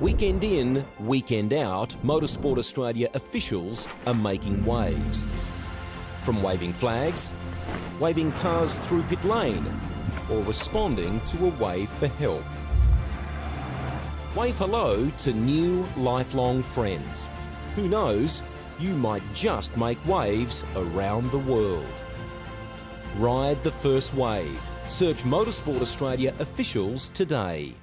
Weekend in, weekend out, Motorsport Australia officials are making waves. From waving flags, waving cars through pit lane, or responding to a wave for help. Wave hello to new, lifelong friends. Who knows, you might just make waves around the world. Ride the first wave. Search Motorsport Australia officials today.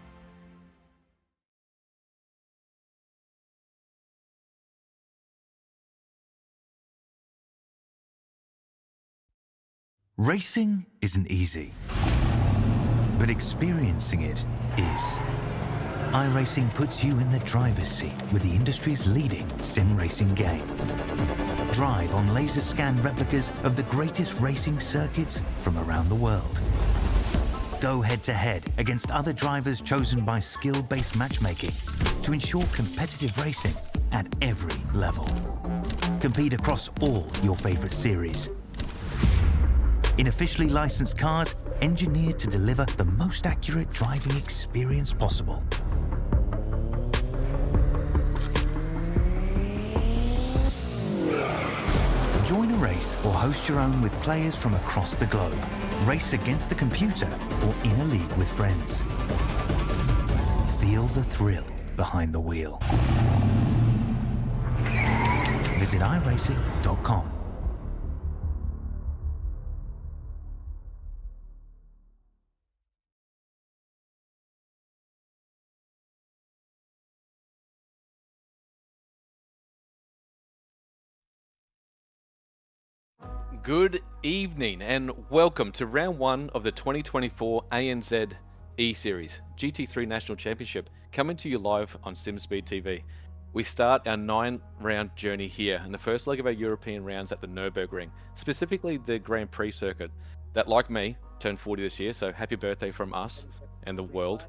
Racing isn't easy, but experiencing it is. iRacing puts you in the driver's seat with the industry's leading sim racing game. Drive on laser scan replicas of the greatest racing circuits from around the world. Go head-to-head against other drivers chosen by skill-based matchmaking to ensure competitive racing at every level. Compete across all your favorite series. In officially licensed cars, engineered to deliver the most accurate driving experience possible. Join a race or host your own with players from across the globe. Race against the computer or in a league with friends. Feel the thrill behind the wheel. Visit iRacing.com. Good evening and welcome to round one of the 2024 ANZ ESeries GT3 National Championship, coming to you live on SimSpeed TV. We start our 9-round journey here, and the first leg of our European rounds at the Nurburgring, specifically the Grand Prix circuit that, like me, turned 40 this year, so happy birthday from us and the world.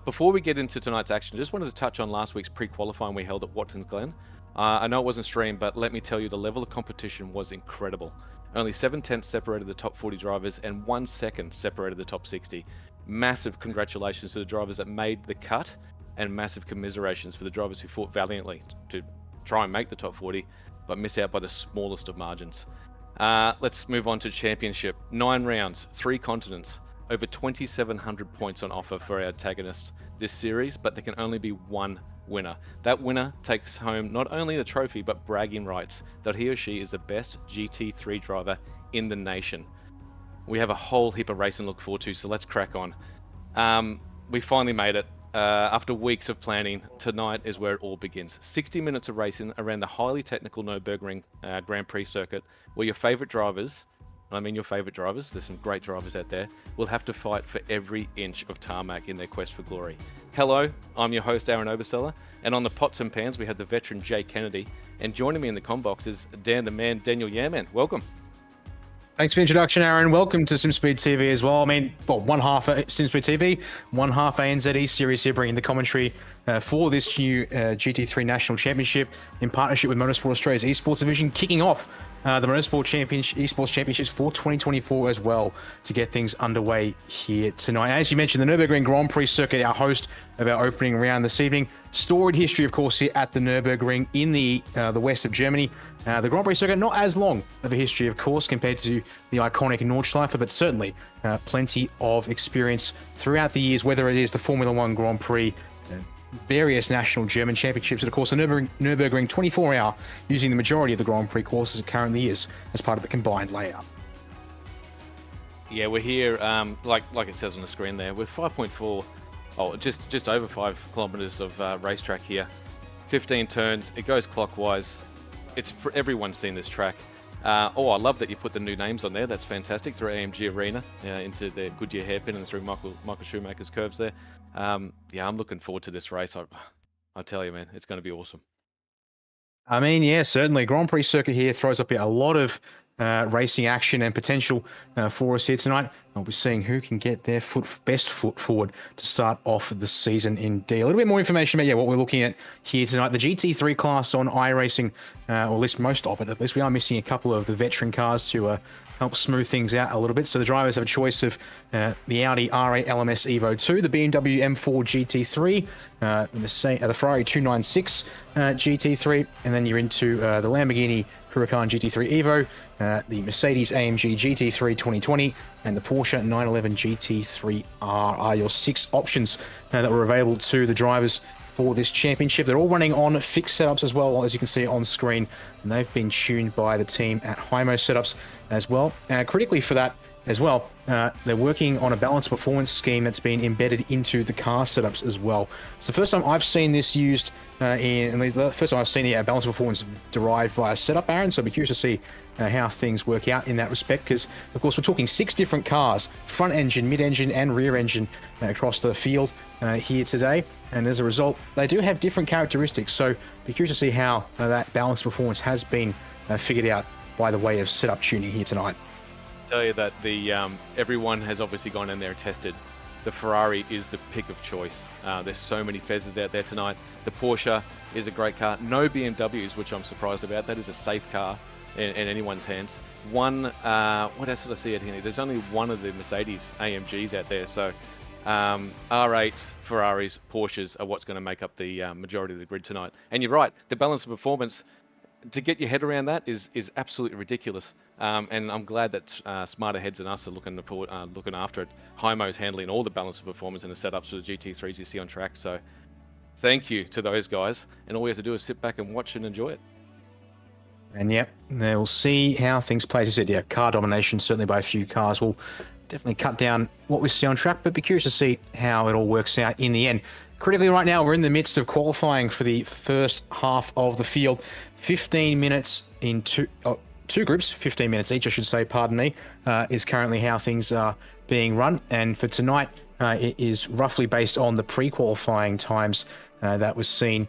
Before we get into tonight's action, I just wanted to touch on last week's pre-qualifying we held at Watkins Glen. I know it wasn't streamed, but let me tell you, the level of competition was incredible. Only 7/10 separated the top 40 drivers and 1 second separated the top 60. Massive congratulations to the drivers that made the cut, and massive commiserations for the drivers who fought valiantly to try and make the top 40, but miss out by the smallest of margins. Let's move on to championship. 9 rounds, 3 continents, over 2,700 points on offer for our antagonists this series, but there can only be one winner. That winner takes home not only the trophy, but bragging rights that he or she is the best GT3 driver in the nation. We have a whole heap of racing to look forward to, so let's crack on. We finally made it. After weeks of planning, tonight is where it all begins. 60 minutes of racing around the highly technical Nurburgring Grand Prix circuit, where your favourite drivers, and I mean your favourite drivers, there's some great drivers out there, will have to fight for every inch of tarmac in their quest for glory. Hello, I'm your host Aaron Obersteller, and on the pots and pans we have the veteran Jay Kennedy, and joining me in the combox is Dan the Man, Daniel Yaman. Welcome. Thanks for the introduction, Aaron. Welcome to SimSpeed TV as well. I mean, well, one half SimSpeed TV, one half ANZ ESeries here, bringing the commentary for this new GT3 National Championship in partnership with Motorsport Australia's Esports division, kicking off the Motorsport Esports Championships for 2024 as well, to get things underway here tonight. As you mentioned, the Nurburgring Grand Prix circuit, our host of our opening round this evening. Storied history, of course, here at the Nurburgring in the west of Germany. The Grand Prix circuit, not as long of a history, of course, compared to the iconic Nordschleife, but certainly plenty of experience throughout the years, whether it is the Formula One Grand Prix, various national German championships, and of course the Nurburgring 24-hour, using the majority of the Grand Prix courses it currently is as part of the combined layout. Yeah, we're here, like it says on the screen there, we're 5.4, just over 5 kilometers of racetrack here. 15 turns, it goes clockwise. It's for everyone's seen this track. I love that you put the new names on there. That's fantastic. Through AMG Arena, into the Goodyear hairpin, and through Michael Schumacher's curves there. Yeah, I'm looking forward to this race. I tell you, man, it's going to be awesome. I mean, yeah, certainly. Grand Prix circuit here throws up a lot of racing action and potential for us here tonight. I'll be seeing who can get their best foot forward to start off the season indeed. A little bit more information about what we're looking at here tonight. The GT3 class on iRacing, or at least most of it, at least we are missing a couple of the veteran cars to help smooth things out a little bit. So the drivers have a choice of the Audi R8 LMS Evo 2, the BMW M4 GT3, the Ferrari 296 GT3, and then you're into the Lamborghini Huracan GT3 Evo, the Mercedes AMG GT3 2020, and the Porsche 911 GT3R are your 6 options that were available to the drivers for this championship. They're all running on fixed setups as well, as you can see on screen, and they've been tuned by the team at Hymo Setups as well. Critically for that as well, they're working on a balanced performance scheme that's been embedded into the car setups as well. It's the first time I've seen this used the first time I've seen a balanced performance derived via setup, Aaron, so I'll be curious to see how things work out in that respect, because of course we're talking 6 different cars, front engine, mid-engine and rear engine across the field here today, and as a result they do have different characteristics, so be curious to see how that balanced performance has been figured out by the way of setup tuning here tonight. Tell you that the everyone has obviously gone in there and tested. The Ferrari is the pick of choice. There's so many Fezzes out there tonight. The Porsche is a great car. No BMWs, which I'm surprised about. That is a safe car in anyone's hands. What else did I see out here? There's only one of the Mercedes AMGs out there. So R8s, Ferraris, Porsches are what's going to make up the majority of the grid tonight. And you're right, the balance of performance, to get your head around that is absolutely ridiculous. And I'm glad that smarter heads than us are looking after it. Hymo's handling all the balance of performance and the setups for the GT3s you see on track. So thank you to those guys. And all we have to do is sit back and watch and enjoy it. And yep, we'll see how things play. As I said, yeah, car domination, certainly by a few cars, will definitely cut down what we see on track, but be curious to see how it all works out in the end. Critically right now, we're in the midst of qualifying for the first half of the field. 15 minutes in two groups, 15 minutes each, I should say, pardon me, is currently how things are being run. And for tonight, it is roughly based on the pre-qualifying times that was seen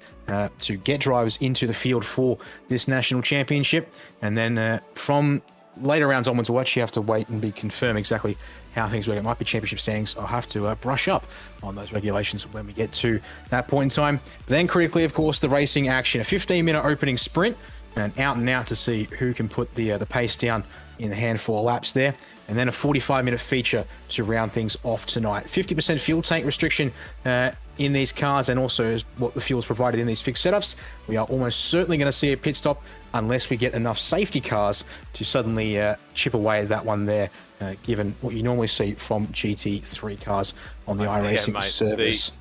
to get drivers into the field for this national championship. And then from later rounds onwards, we'll actually have to wait and be confirmed exactly how things work. It might be championship standings. I'll have to brush up on those regulations when we get to that point in time. But then critically, of course, the racing action, a 15-minute opening sprint, and out to see who can put the pace down in the handful of laps there. And then a 45-minute feature to round things off tonight. 50% fuel tank restriction in these cars, and also what the fuel is provided in these fixed setups. We are almost certainly going to see a pit stop unless we get enough safety cars to suddenly chip away at that one there, given what you normally see from GT3 cars on the iRacing service.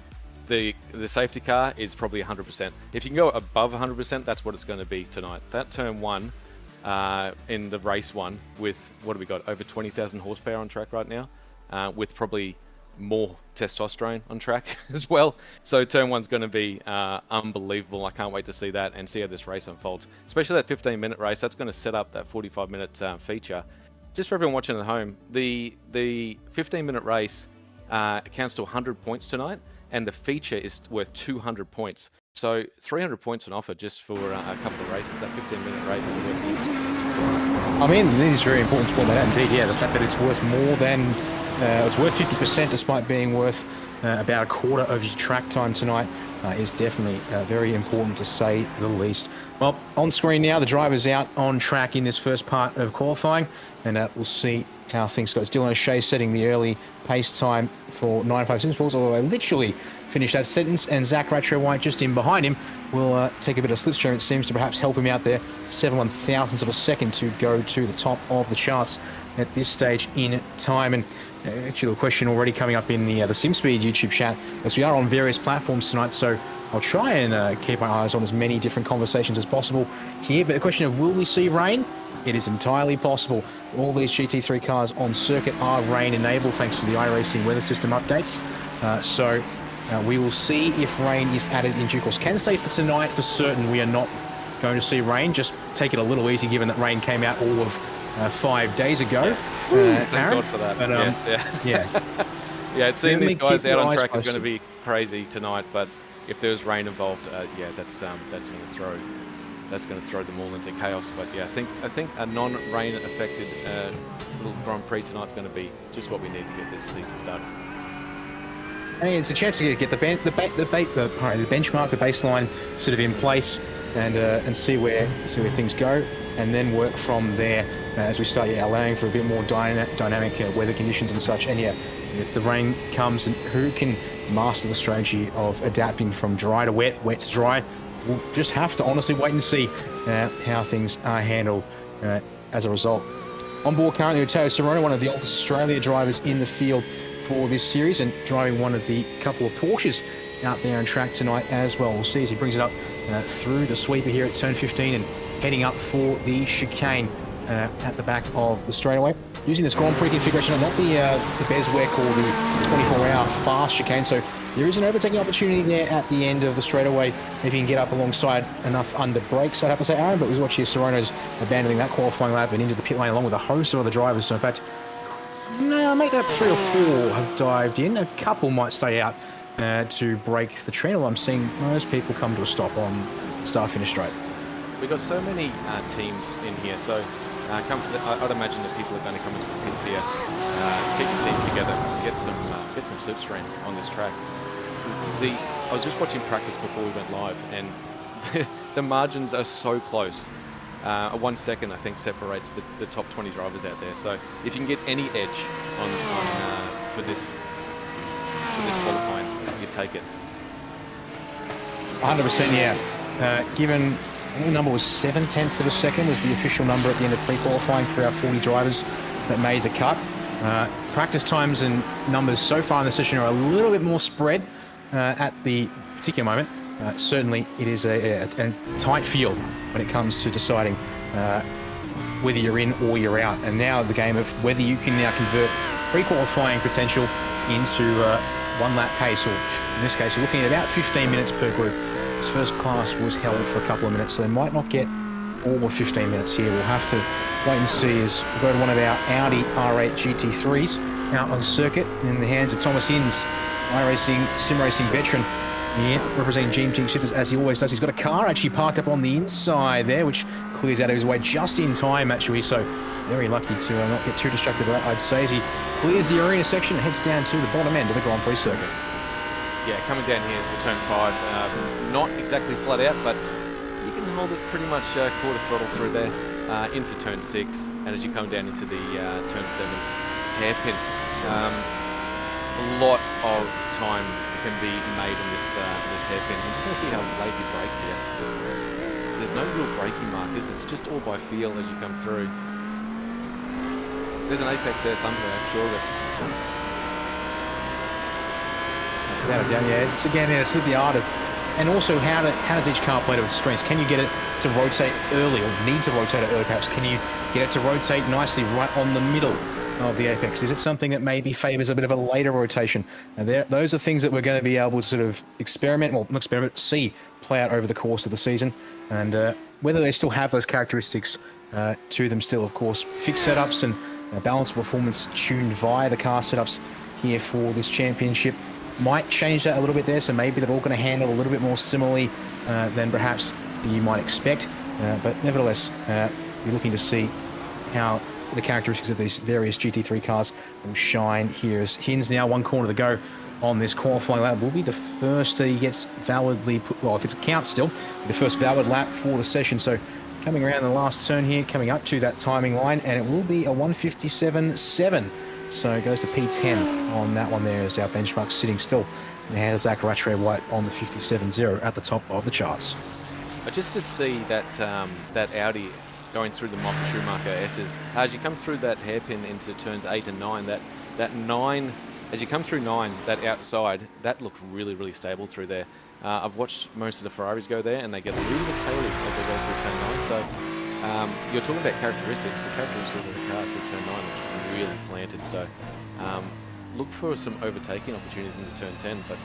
The safety car is probably 100%. If you can go above 100%, that's what it's going to be tonight. That turn 1 in the race 1 with, what have we got, over 20,000 horsepower on track right now, with probably more testosterone on track as well. So turn 1's going to be unbelievable. I can't wait to see that and see how this race unfolds, especially that 15-minute race. That's going to set up that 45-minute feature. Just for everyone watching at home, the 15-minute race counts to 100 points tonight, and the feature is worth 200 points. So 300 points on offer just for a couple of races. That 15-minute race is worth huge. I mean, it is very important to point that out indeed. Yeah, the fact that it's worth more than it's worth 50% despite being worth about a quarter of your track time tonight is definitely very important to say the least. Well, on screen now, the driver's out on track in this first part of qualifying, and we'll see how things go. It's Dylan O'Shea setting the early pace time for 9.5 Simsports, although I literally finished that sentence, and Zach Ratcho-White just in behind him will take a bit of slipstream. It seems to perhaps help him out there. 7/1000ths of a second to go to the top of the charts at this stage in time. And actually, a question already coming up in the SimSpeed YouTube chat, as we are on various platforms tonight, so I'll try and keep my eyes on as many different conversations as possible here. But the question of will we see rain? It is entirely possible. All these GT3 cars on circuit are rain enabled thanks to the iRacing weather system updates. So we will see if rain is added in due course. Can say for tonight for certain we are not going to see rain. Just take it a little easy given that rain came out all of 5 days ago. Thank God for that. But, yeah, seeing these guys out on track is going to be crazy tonight. But if there's rain involved, yeah, that's going to throw that's going to throw them all into chaos. But yeah, I think a non-rain affected little Grand Prix tonight's going to be just what we need to get this season started. And it's a chance to get the benchmark, the baseline sort of in place, and see where things go, and then work from there as we start allowing for a bit more dynamic weather conditions and such. And yeah, if the rain comes, and who can master the strategy of adapting from dry to wet, wet to dry, we'll just have to honestly wait and see how things are handled as a result. On board currently, Matteo Serrano, one of the Australia drivers in the field for this series, and driving one of the couple of Porsches out there on track tonight as well. We'll see as he brings it up through the sweeper here at turn 15 and heading up for the chicane at the back of the straightaway. Using this Grand Prix configuration, not the Bezwick or the 24-hour fast chicane, so there is an overtaking opportunity there at the end of the straightaway if you can get up alongside enough under brakes, I'd have to say, Aaron. But we watch here Serrano's abandoning that qualifying lap and into the pit lane along with a host of other drivers. So in fact, no, make that 3 or 4 have dived in. A couple might stay out to break the trend. I'm seeing most people come to a stop on start-finish straight. We've got so many teams in here, so I'd imagine that people are going to come into the pits here, keep the team together, get some slipstream on this track. I was just watching practice before we went live, and the margins are so close. 1 second, I think, separates the top 20 drivers out there. So if you can get any edge for this qualifying, you take it. 100%, yeah. Given the number was 0.7 of a second was the official number at the end of pre-qualifying for our 40 drivers that made the cut. Practice times and numbers so far in the session are a little bit more spread at the particular moment. Certainly it is a tight field when it comes to deciding whether you're in or you're out. And now the game of whether you can now convert pre-qualifying potential into one lap pace, or in this case, we're looking at about 15 minutes per group. This first class was held for a couple of minutes, so they might not get all of 15 minutes here. We'll have to wait and see as we go to one of our Audi R8 GT3s out on circuit in the hands of Thomas Inns, iRacing, sim racing veteran. Yeah, representing Team Shifters as he always does. He's got a car actually parked up on the inside there, which clears out of his way just in time, actually. So very lucky to not get too distracted by that, I'd say, as he clears the arena section and heads down to the bottom end of the Grand Prix circuit. Yeah, coming down here to turn 5, not exactly flat out, but you can hold it pretty much quarter throttle through there into turn 6, and as you come down into the turn 7 hairpin, a lot of time can be made in this hairpin. I'm just going to see how late he brakes here. There's no real braking markers, it's just all by feel as you come through. There's an apex there somewhere, I'm sure of it. Yeah, it's again, it's the art of, and also how does each car play to its strengths? Can you get it to rotate early, or need to rotate it early perhaps? Can you get it to rotate nicely right on the middle of the apex? Is it something that maybe favours a bit of a later rotation? And those are things that we're going to be able to sort of see play out over the course of the season, and whether they still have those characteristics to them still, of course. Fixed setups and balanced performance tuned via the car setups here for this championship might change that a little bit there, so maybe they're all going to handle a little bit more similarly than perhaps you might expect. But nevertheless, you're looking to see how the characteristics of these various GT3 cars will shine here, as Hinz now 1 corner to go on this qualifying lap. Will be the first that he gets validly put, well, if it's a count still, the first valid lap for the session. So coming around the last turn here, coming up to that timing line, and it will be a 1:57.7. So it goes to P10 on that one there, as our benchmark sitting still. And has Zach Rattray-White on the 57.0 at the top of the charts. I just did see that that Audi going through the Moffat Schumacher S's. As you come through that hairpin into turns 8 and 9, that 9, as you come through 9, that outside, that looked really, really stable through there. I've watched most of the Ferraris go there, and they get a little bit taily as they go through turn 9. So you're talking about characteristics. The characteristics of the car through turn 9 is really planted. So look for some overtaking opportunities into turn 10. But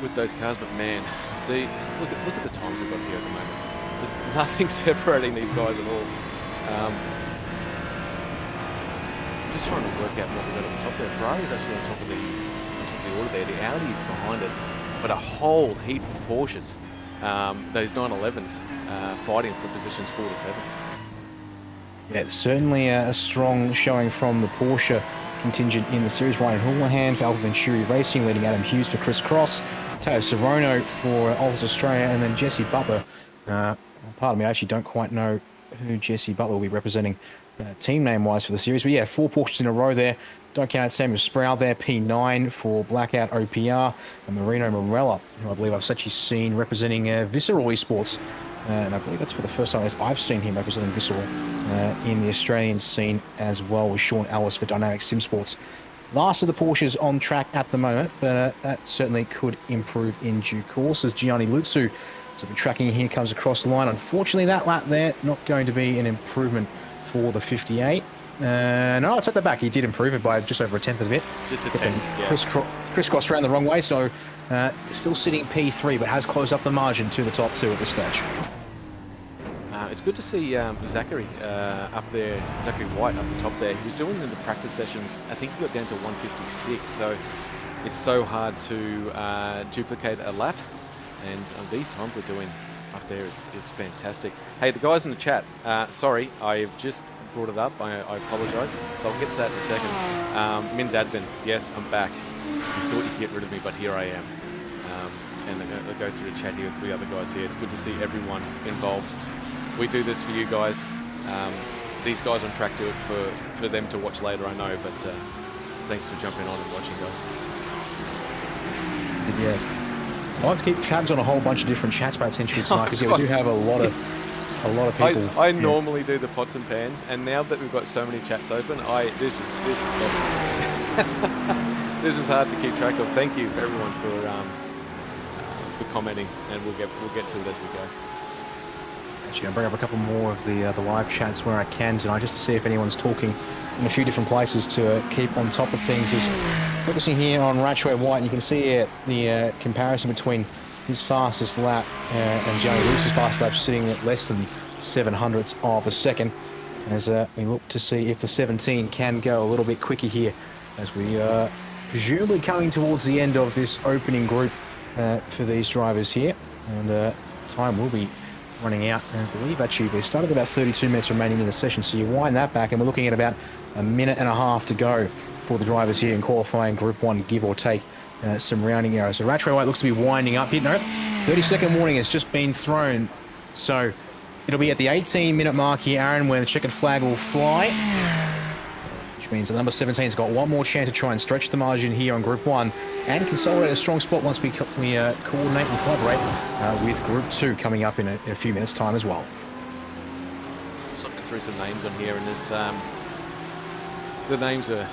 with those cars, but man, look at the times we've got here at the moment. There's nothing separating these guys at all. Just trying to work out what we've got at the top there. Ferrari's actually on top of the order there. The Audi's behind it, but a whole heap of Porsches those 911s fighting for positions 4 to 7. Yeah, certainly a strong showing from the Porsche contingent in the series. Ryan Houlihan for Alpha Venturi Racing, leading Adam Hughes for Chris Cross, Teo Sorono for Altus Australia, and then Jesse Butler. Pardon me, I actually don't quite know who Jesse Butler will be representing team name-wise for the series. But yeah, 4 Porsches in a row there. Don't count out Samuel Sproul there, P9 for Blackout OPR, and Marino Morella, who I believe I've actually seen representing Visceral Esports. And I believe that's for the first time as I've seen him representing Visceral in the Australian scene as well, with Sean Ellis for Dynamic Sim Sports. Last of the Porsches on track at the moment, but that certainly could improve in due course as Gianni Lutsu, so we're tracking here, comes across the line. Unfortunately, that lap there, not going to be an improvement for the 58. No, I take that back. He did improve it by just over a tenth of it. Just a tenth, yeah. Crisscross around the wrong way, so still sitting P3, but has closed up the margin to the top 2 at this stage. It's good to see Zachary up there, Zachary White up the top there. He was doing in the practice sessions, I think he got down to 156, so it's so hard to duplicate a lap, and these times we're doing up there is fantastic. Hey, the guys in the chat, sorry, I've just brought it up, I apologise, so I'll get to that in a second. Min's admin, yes, I'm back. You thought you'd get rid of me, but here I am. And I'll go through the chat here with 3 other guys here. It's good to see everyone involved. We do this for you guys. These guys on track do it for them to watch later, I know, but thanks for jumping on and watching, guys. Yeah, I'll have to keep tabs on a whole bunch of different chats about Century tonight, because we do have a lot of people. I normally do the pots and pans, and now that we've got so many chats open, this is this is hard to keep track of. Thank you everyone for commenting, and we'll get to it as we go. Actually, going to bring up a couple more of the live chats where I can tonight, just to see if anyone's talking in a few different places to keep on top of things. Is focusing here on Ratchway White, and you can see the comparison between his fastest lap and Johnny Lewis's fastest lap, sitting at less than 700ths of a second, as we look to see if the 17 can go a little bit quicker here, as we are presumably coming towards the end of this opening group for these drivers here, and time will be running out. I believe actually they started about 32 minutes remaining in the session, so you wind that back and we're looking at about a minute and a half to go for the drivers here in qualifying Group 1, give or take some rounding errors. So Ratchway White looks to be winding up here. No, 30-second warning has just been thrown, so it'll be at the 18-minute mark here, Aaron, where the checkered flag will fly, which means the number 17's got one more chance to try and stretch the margin here on Group 1 and consolidate a strong spot once we coordinate and collaborate with Group 2 coming up in a few minutes' time as well. Just looking through some names on here, and there's the names are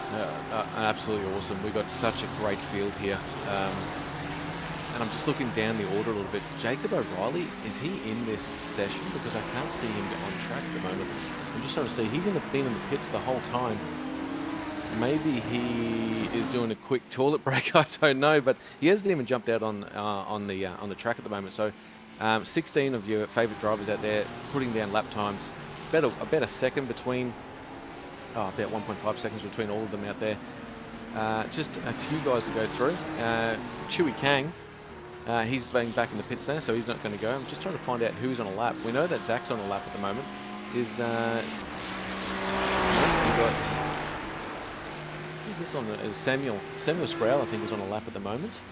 absolutely awesome. We've got such a great field here, and I'm just looking down the order a little bit. Jacob O'Reilly, is he in this session? Because I can't see him on track at the moment. I'm just trying to see. He's been in the pits the whole time. Maybe he is doing a quick toilet break. I don't know, but he hasn't even jumped out on the track at the moment. So, 16 of your favourite drivers out there putting down lap times. About a second between. About 1.5 seconds between all of them out there. Just a few guys to go through. Chewy Kang, he's being back in the pits now, so he's not going to go. I'm just trying to find out who's on a lap. We know that Zach's on a lap at the moment. Is this on? Is Samuel Sproul, I think, is on a lap at the moment.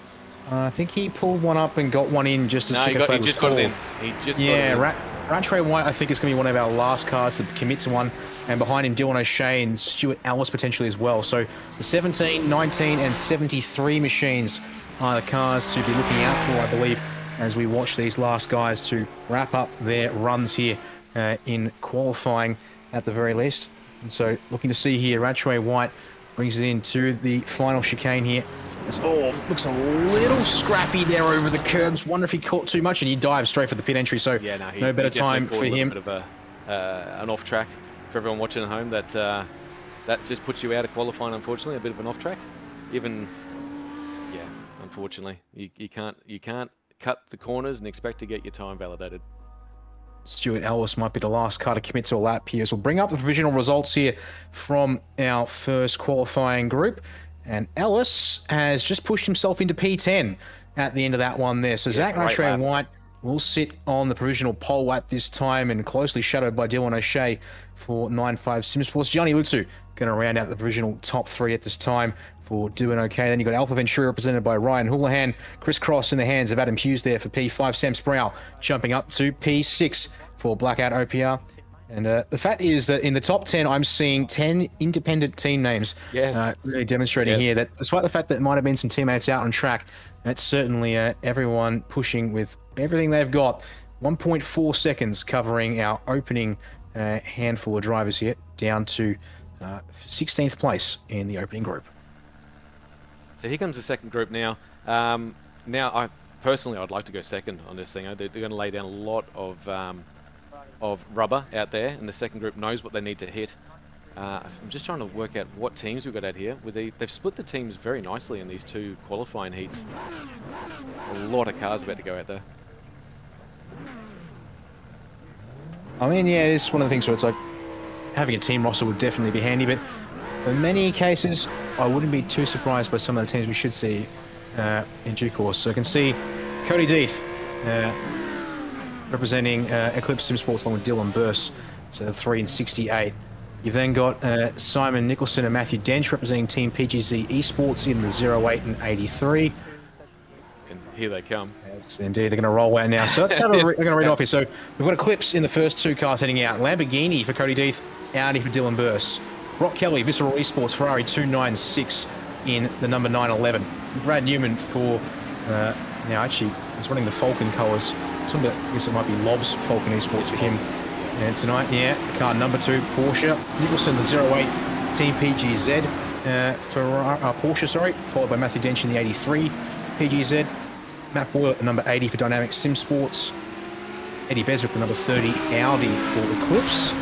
I think he pulled one up and got one in just as checkered flag was called. He just got it in. Ratchway White, I think, is going to be one of our last cars to commit to one. And behind him, Dylan O'Shea and Stuart Ellis potentially as well. So the 17, 19, and 73 machines are the cars to be looking out for, I believe, as we watch these last guys to wrap up their runs here in qualifying at the very least. And so looking to see here, Ratchway White brings it into the final chicane here. Looks a little scrappy there over the curbs. Wonder if he caught too much, and he dives straight for the pit entry. So yeah, no better time for him. A bit of an off track for everyone watching at home. That just puts you out of qualifying. Unfortunately, a bit of an off track. Unfortunately, you can't cut the corners and expect to get your time validated. Stuart Ellis might be the last car to commit to a lap here. So we'll bring up the provisional results here from our first qualifying group. And Ellis has just pushed himself into P10 at the end of that one there. So Zach Ratchway White will sit on the provisional pole at this time and closely shadowed by Dylan O'Shea for 9.5 Sim Sports. Gianni Lutsu going to round out the provisional top 3 at this time for doing okay. Then you've got Alpha Venturi represented by Ryan Houlihan. Chris Cross in the hands of Adam Hughes there for P5. Sam Sproul jumping up to P6 for Blackout OPR. And the fact is that in the top 10, I'm seeing 10 independent team names. Yes. Really demonstrating here that despite the fact that there might have been some teammates out on track, that's certainly everyone pushing with everything they've got. 1.4 seconds covering our opening handful of drivers here, down to 16th place in the opening group. So here comes the second group now. Now, I'd like to go second on this thing. They're going to lay down a lot of rubber out there, and the second group knows what they need to hit. I'm just trying to work out what teams we've got out here. They've split the teams very nicely in these 2 qualifying heats. A lot of cars about to go out there. I mean, yeah, it's one of the things where it's like having a team roster would definitely be handy, but in many cases, I wouldn't be too surprised by some of the teams we should see in due course. So I can see Cody Deeth representing Eclipse Sim Sports along with Dylan Burse, so 3 and 68. You've then got Simon Nicholson and Matthew Dench representing Team PGZ Esports in the 08 and 83. And here they come. Yes, indeed, they're going to roll out now. So that's how they're going to read off here. So we've got Eclipse in the first 2 cars heading out. Lamborghini for Cody Deeth, Audi for Dylan Burse. Brock Kelly, Visceral Esports, Ferrari 296 in the number 911. Brad Newman for, now actually, he's running the Falcon colours. I guess it might be Lobs Falcon Esports for him. And tonight, yeah, car number 2, Porsche. Nicholson, the 08, Team PGZ. Porsche, sorry, followed by Matthew Dench in the 83, PGZ. Matt Boyle at the number 80 for Dynamic Sim Sports. Eddie Beswick, the number 30, Audi for Eclipse.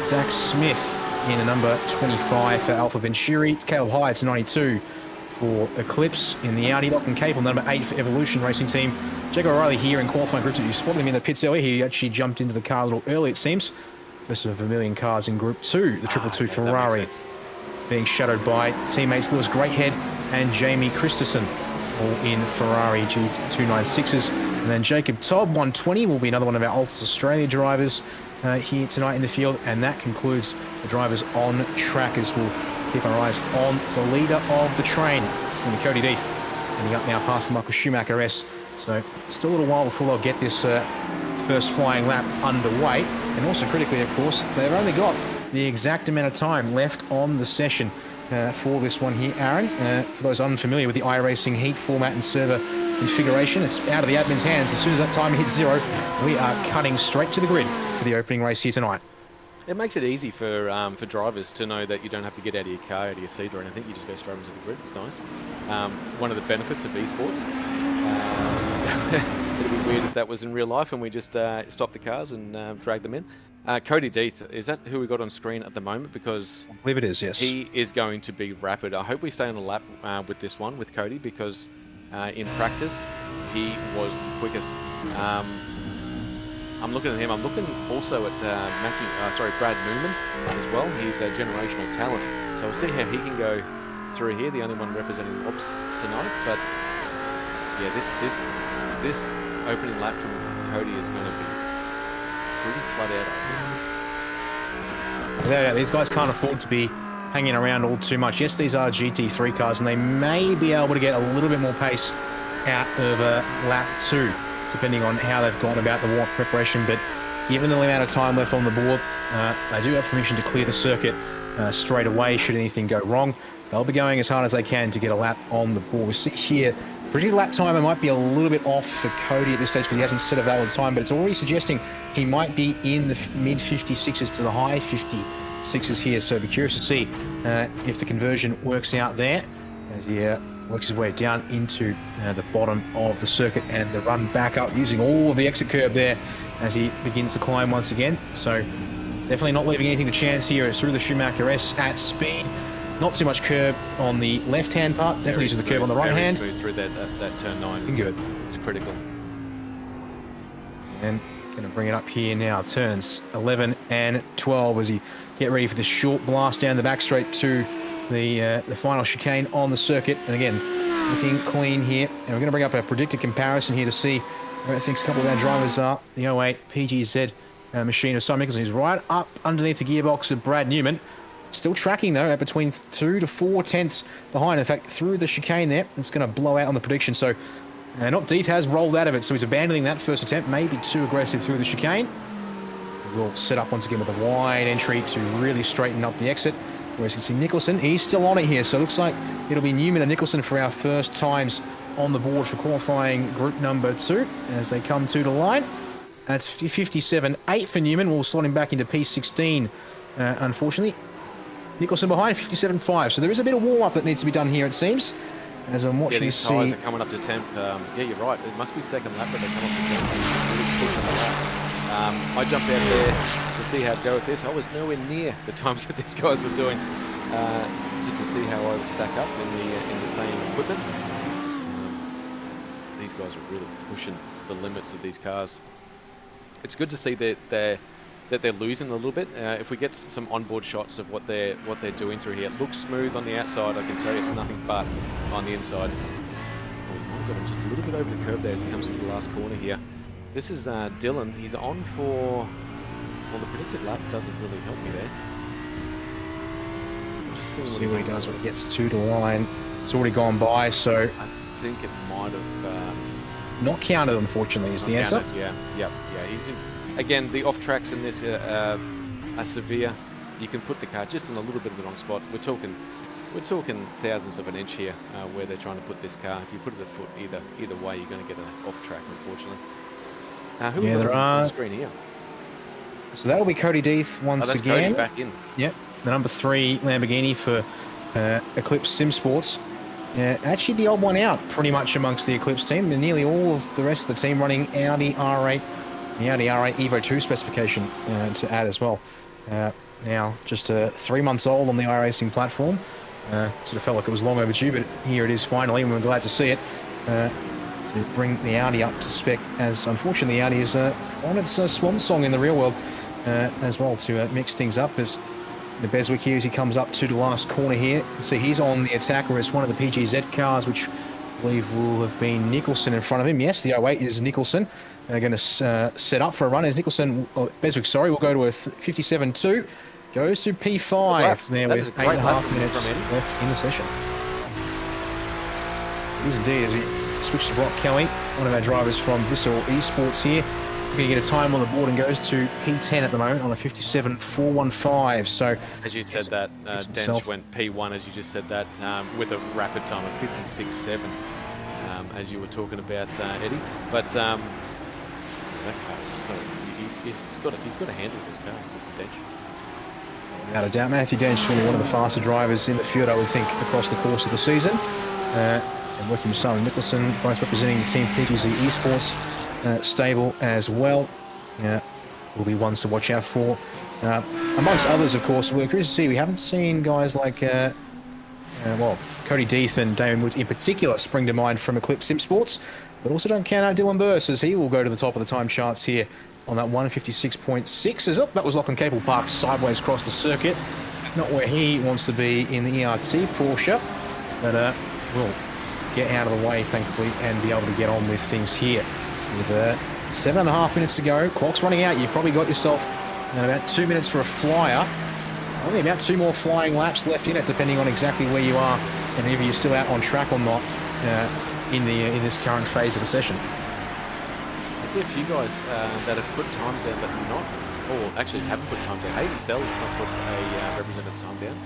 Zach Smith in the number 25 for Alpha Venturi. Caleb Hyde's 92 for Eclipse in the Audi. Lachlan Capel, number 8 for Evolution Racing Team. Jacob O'Reilly here in qualifying group 2. You spotted him in the pits earlier. He actually jumped into the car a little early, it seems. First of a million cars in group 2. The 222 Ferrari being shadowed by teammates Lewis Greathead and Jamie Christensen, all in Ferrari G296s. And then Jacob Todd, 120, will be another one of our Altus Australia drivers here tonight in the field. And that concludes the drivers on track, as we'll keep our eyes on the leader of the train. It's going to be Cody Deeth, ending up now past the Michael Schumacher S. So still a little while before they'll get this first flying lap underway. And also critically, of course, they've only got the exact amount of time left on the session for this one here, Aaron. For those unfamiliar with the iRacing heat format and server configuration, it's out of the admin's hands. As soon as that timer hits 0, we are cutting straight to the grid for the opening race here tonight. It makes it easy for drivers to know that you don't have to get out of your car, out of your seat or anything. You just go straight into the grid. It's nice. One of the benefits of esports. It'd be weird if that was in real life and we just stopped the cars and dragged them in. Cody Deeth, is that who we got on screen at the moment? Because I believe it is, yes. He is going to be rapid. I hope we stay on a lap with this one, with Cody, because in practice, he was the quickest. I'm looking at him. I'm looking also at Brad Newman as well. He's a generational talent. So we'll see how he can go through here. The only one representing Ops tonight. But yeah, this opening lap from Cody is going to be pretty flat out. Yeah, these guys can't afford to be hanging around all too much. Yes, these are GT3 cars, and they may be able to get a little bit more pace out of lap 2, depending on how they've gone about the warm-up preparation. But given the amount of time left on the board, they do have permission to clear the circuit straight away should anything go wrong. They'll be going as hard as they can to get a lap on the board. We see here, predicted lap timer might be a little bit off for Cody at this stage because he hasn't set a valid time, but it's already suggesting he might be in the mid-56s to the high 56s here. So be curious to see if the conversion works out there as he works his way down into the bottom of the circuit and the run back up using all of the exit curb there as he begins to climb once again. So definitely not leaving anything to chance here. It's through the Schumacher S at speed. Not too much curb on the left-hand part. Definitely uses the curb on the right hand. Through that turn 9 is good. It's critical. And going to bring it up here now. Turns 11 and 12 as he get ready for the short blast down the back straight to the final chicane on the circuit. And again, looking clean here. And we're going to bring up a predicted comparison here to see I think a couple of our drivers are the 08 PGZ machine of Simon Nicholson. He's right up underneath the gearbox of Brad Newman. Still tracking, though, at between 2 to 4 tenths behind. In fact, through the chicane there, it's going to blow out on the prediction. So, not Deeth has rolled out of it, so he's abandoning that first attempt. Maybe too aggressive through the chicane. We'll set up once again with a wide entry to really straighten up the exit. Whereas you can see Nicholson, he's still on it here. So it looks like it'll be Newman and Nicholson for our first times on the board for qualifying group number 2 as they come to the line. That's 57.8 for Newman. We'll slot him back into P16, unfortunately. Nicholson behind, 57.5. So there is a bit of warm-up that needs to be done here, it seems. As I'm watching these tyres are coming up to temp. Yeah, you're right. It must be second lap, but they come up to temp. I jumped out there to see how to go with this. I was nowhere near the times that these guys were doing, just to see how I would stack up in the same equipment. These guys are really pushing the limits of these cars. It's good to see that they're losing a little bit. If we get some onboard shots of what they're doing through here, it looks smooth on the outside. I can tell you it's nothing but on the inside. Oh, I've got him just a little bit over the curve there as he comes to the last corner here. This is Dylan. He's on for, well, the predicted lap doesn't really help me there. Just see what he does when he gets to the line. It's already gone by, so I think it might have not counted, unfortunately, is the answer. Yeah. Again, the off tracks in this are severe. You can put the car just in a little bit of the wrong spot. We're talking thousandths of an inch here where they're trying to put this car. If you put it a foot either way, you're going to get an off track, unfortunately. Who there are on the screen here? So that'll be Cody Deeth once again. Cody back in. Yep, the number 3 Lamborghini for Eclipse Sim Sports. Actually, the odd one out pretty much amongst the Eclipse team. And nearly all of the rest of the team running Audi R8. The Audi R8 Evo 2 specification to add as well. Now, just 3 months old on the iRacing platform. Sort of felt like it was long overdue, but here it is finally, and we're glad to see it. To bring the Audi up to spec, as unfortunately the Audi is on its swan song in the real world as well, to mix things up. As the Beswick here, as he comes up to the last corner here. See, he's on the attack, whereas one of the PGZ cars, which I believe will have been Nicholson in front of him. Yes, the 08 is Nicholson. Going to set up for a run as Nicholson, Beswick, sorry, will go to a 57.2. Goes to P5 there with 8.5 minutes left in the session. It is indeed, as he switched to Brock Kelly, one of our drivers from Vissel Esports here. We're going to get a time on the board and goes to P10 at the moment on a 57.415. So, as you said that, Dench went P1 as you just said that, with a rapid time of 56.7, as you were talking about, Eddie. But that car is so he's got a handle with this car, Mr. Dench. Without a doubt, Matthew Dench will be one of the faster drivers in the field, I would think, across the course of the season. And working with Simon Nicholson, both representing the Team PGZ Esports stable as well. Will be ones to watch out for. Amongst others, of course, we're curious to see, we haven't seen guys like, well, Cody Deeth and Damon Woods in particular spring to mind from Eclipse Sim Sports, but also don't count out Dylan Burse, as he will go to the top of the time charts here on that 156.6. As that was Lachlan Capel parked sideways across the circuit. Not where he wants to be in the ERT Porsche, but we'll get out of the way, thankfully, and be able to get on with things here. With 7.5 minutes to go, clock's running out. You've probably got yourself about 2 minutes for a flyer. Only about 2 more flying laps left in it, depending on exactly where you are and if you're still out on track or not in this current phase of the session. I see a few guys that have put times down, but not, or actually haven't put times down. Hayden Sell has not put a representative time down.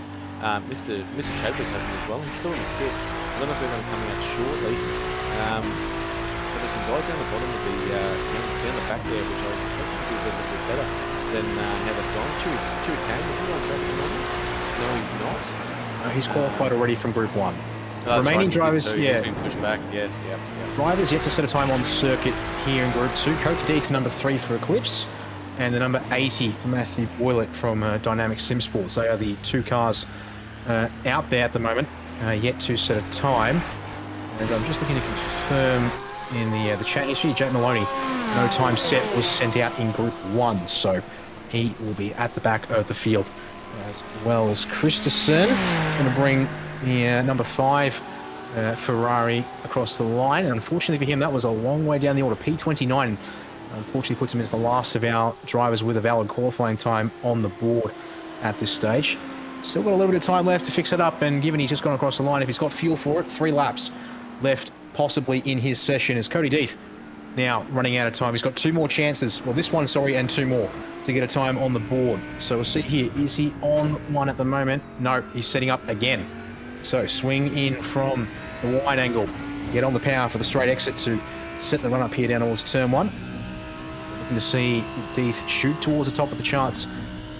Mr. Chadwick hasn't as well. He's still in the pits. I don't know if they're going to come out shortly. But there's some guys down the bottom of the down the back there, which I expect to be a little bit better than how they've gone. Chewy Kane, is he on track at the moment? No, he's not. He's qualified already from Group 1. Remaining right, drivers, he's been pushed back. Yes, yep. Drivers yet to set a time on circuit here in Group 2. Cody Deeth, number 3 for Eclipse, and the number 80 for Matthew Boylett from Dynamic Sim Sports. They are the 2 cars out there at the moment, yet to set a time. As I'm just looking to confirm in the chat history, Jake Maloney, no time set was sent out in Group 1, so he will be at the back of the field, as well as Christensen. Going to bring the number 5 Ferrari across the line. And unfortunately for him, that was a long way down the order. P29 unfortunately puts him as the last of our drivers with a valid qualifying time on the board at this stage. Still got a little bit of time left to fix it up, and given he's just gone across the line, if he's got fuel for it, 3 laps left possibly in his session as Cody Deeth now running out of time. He's got 2 more chances, well this one, sorry, and 2 more to get a time on the board. So we'll see here, is he on one at the moment? No, he's setting up again. So swing in from the wide angle, get on the power for the straight exit to set the run up here down towards turn 1. Looking to see Deeth shoot towards the top of the charts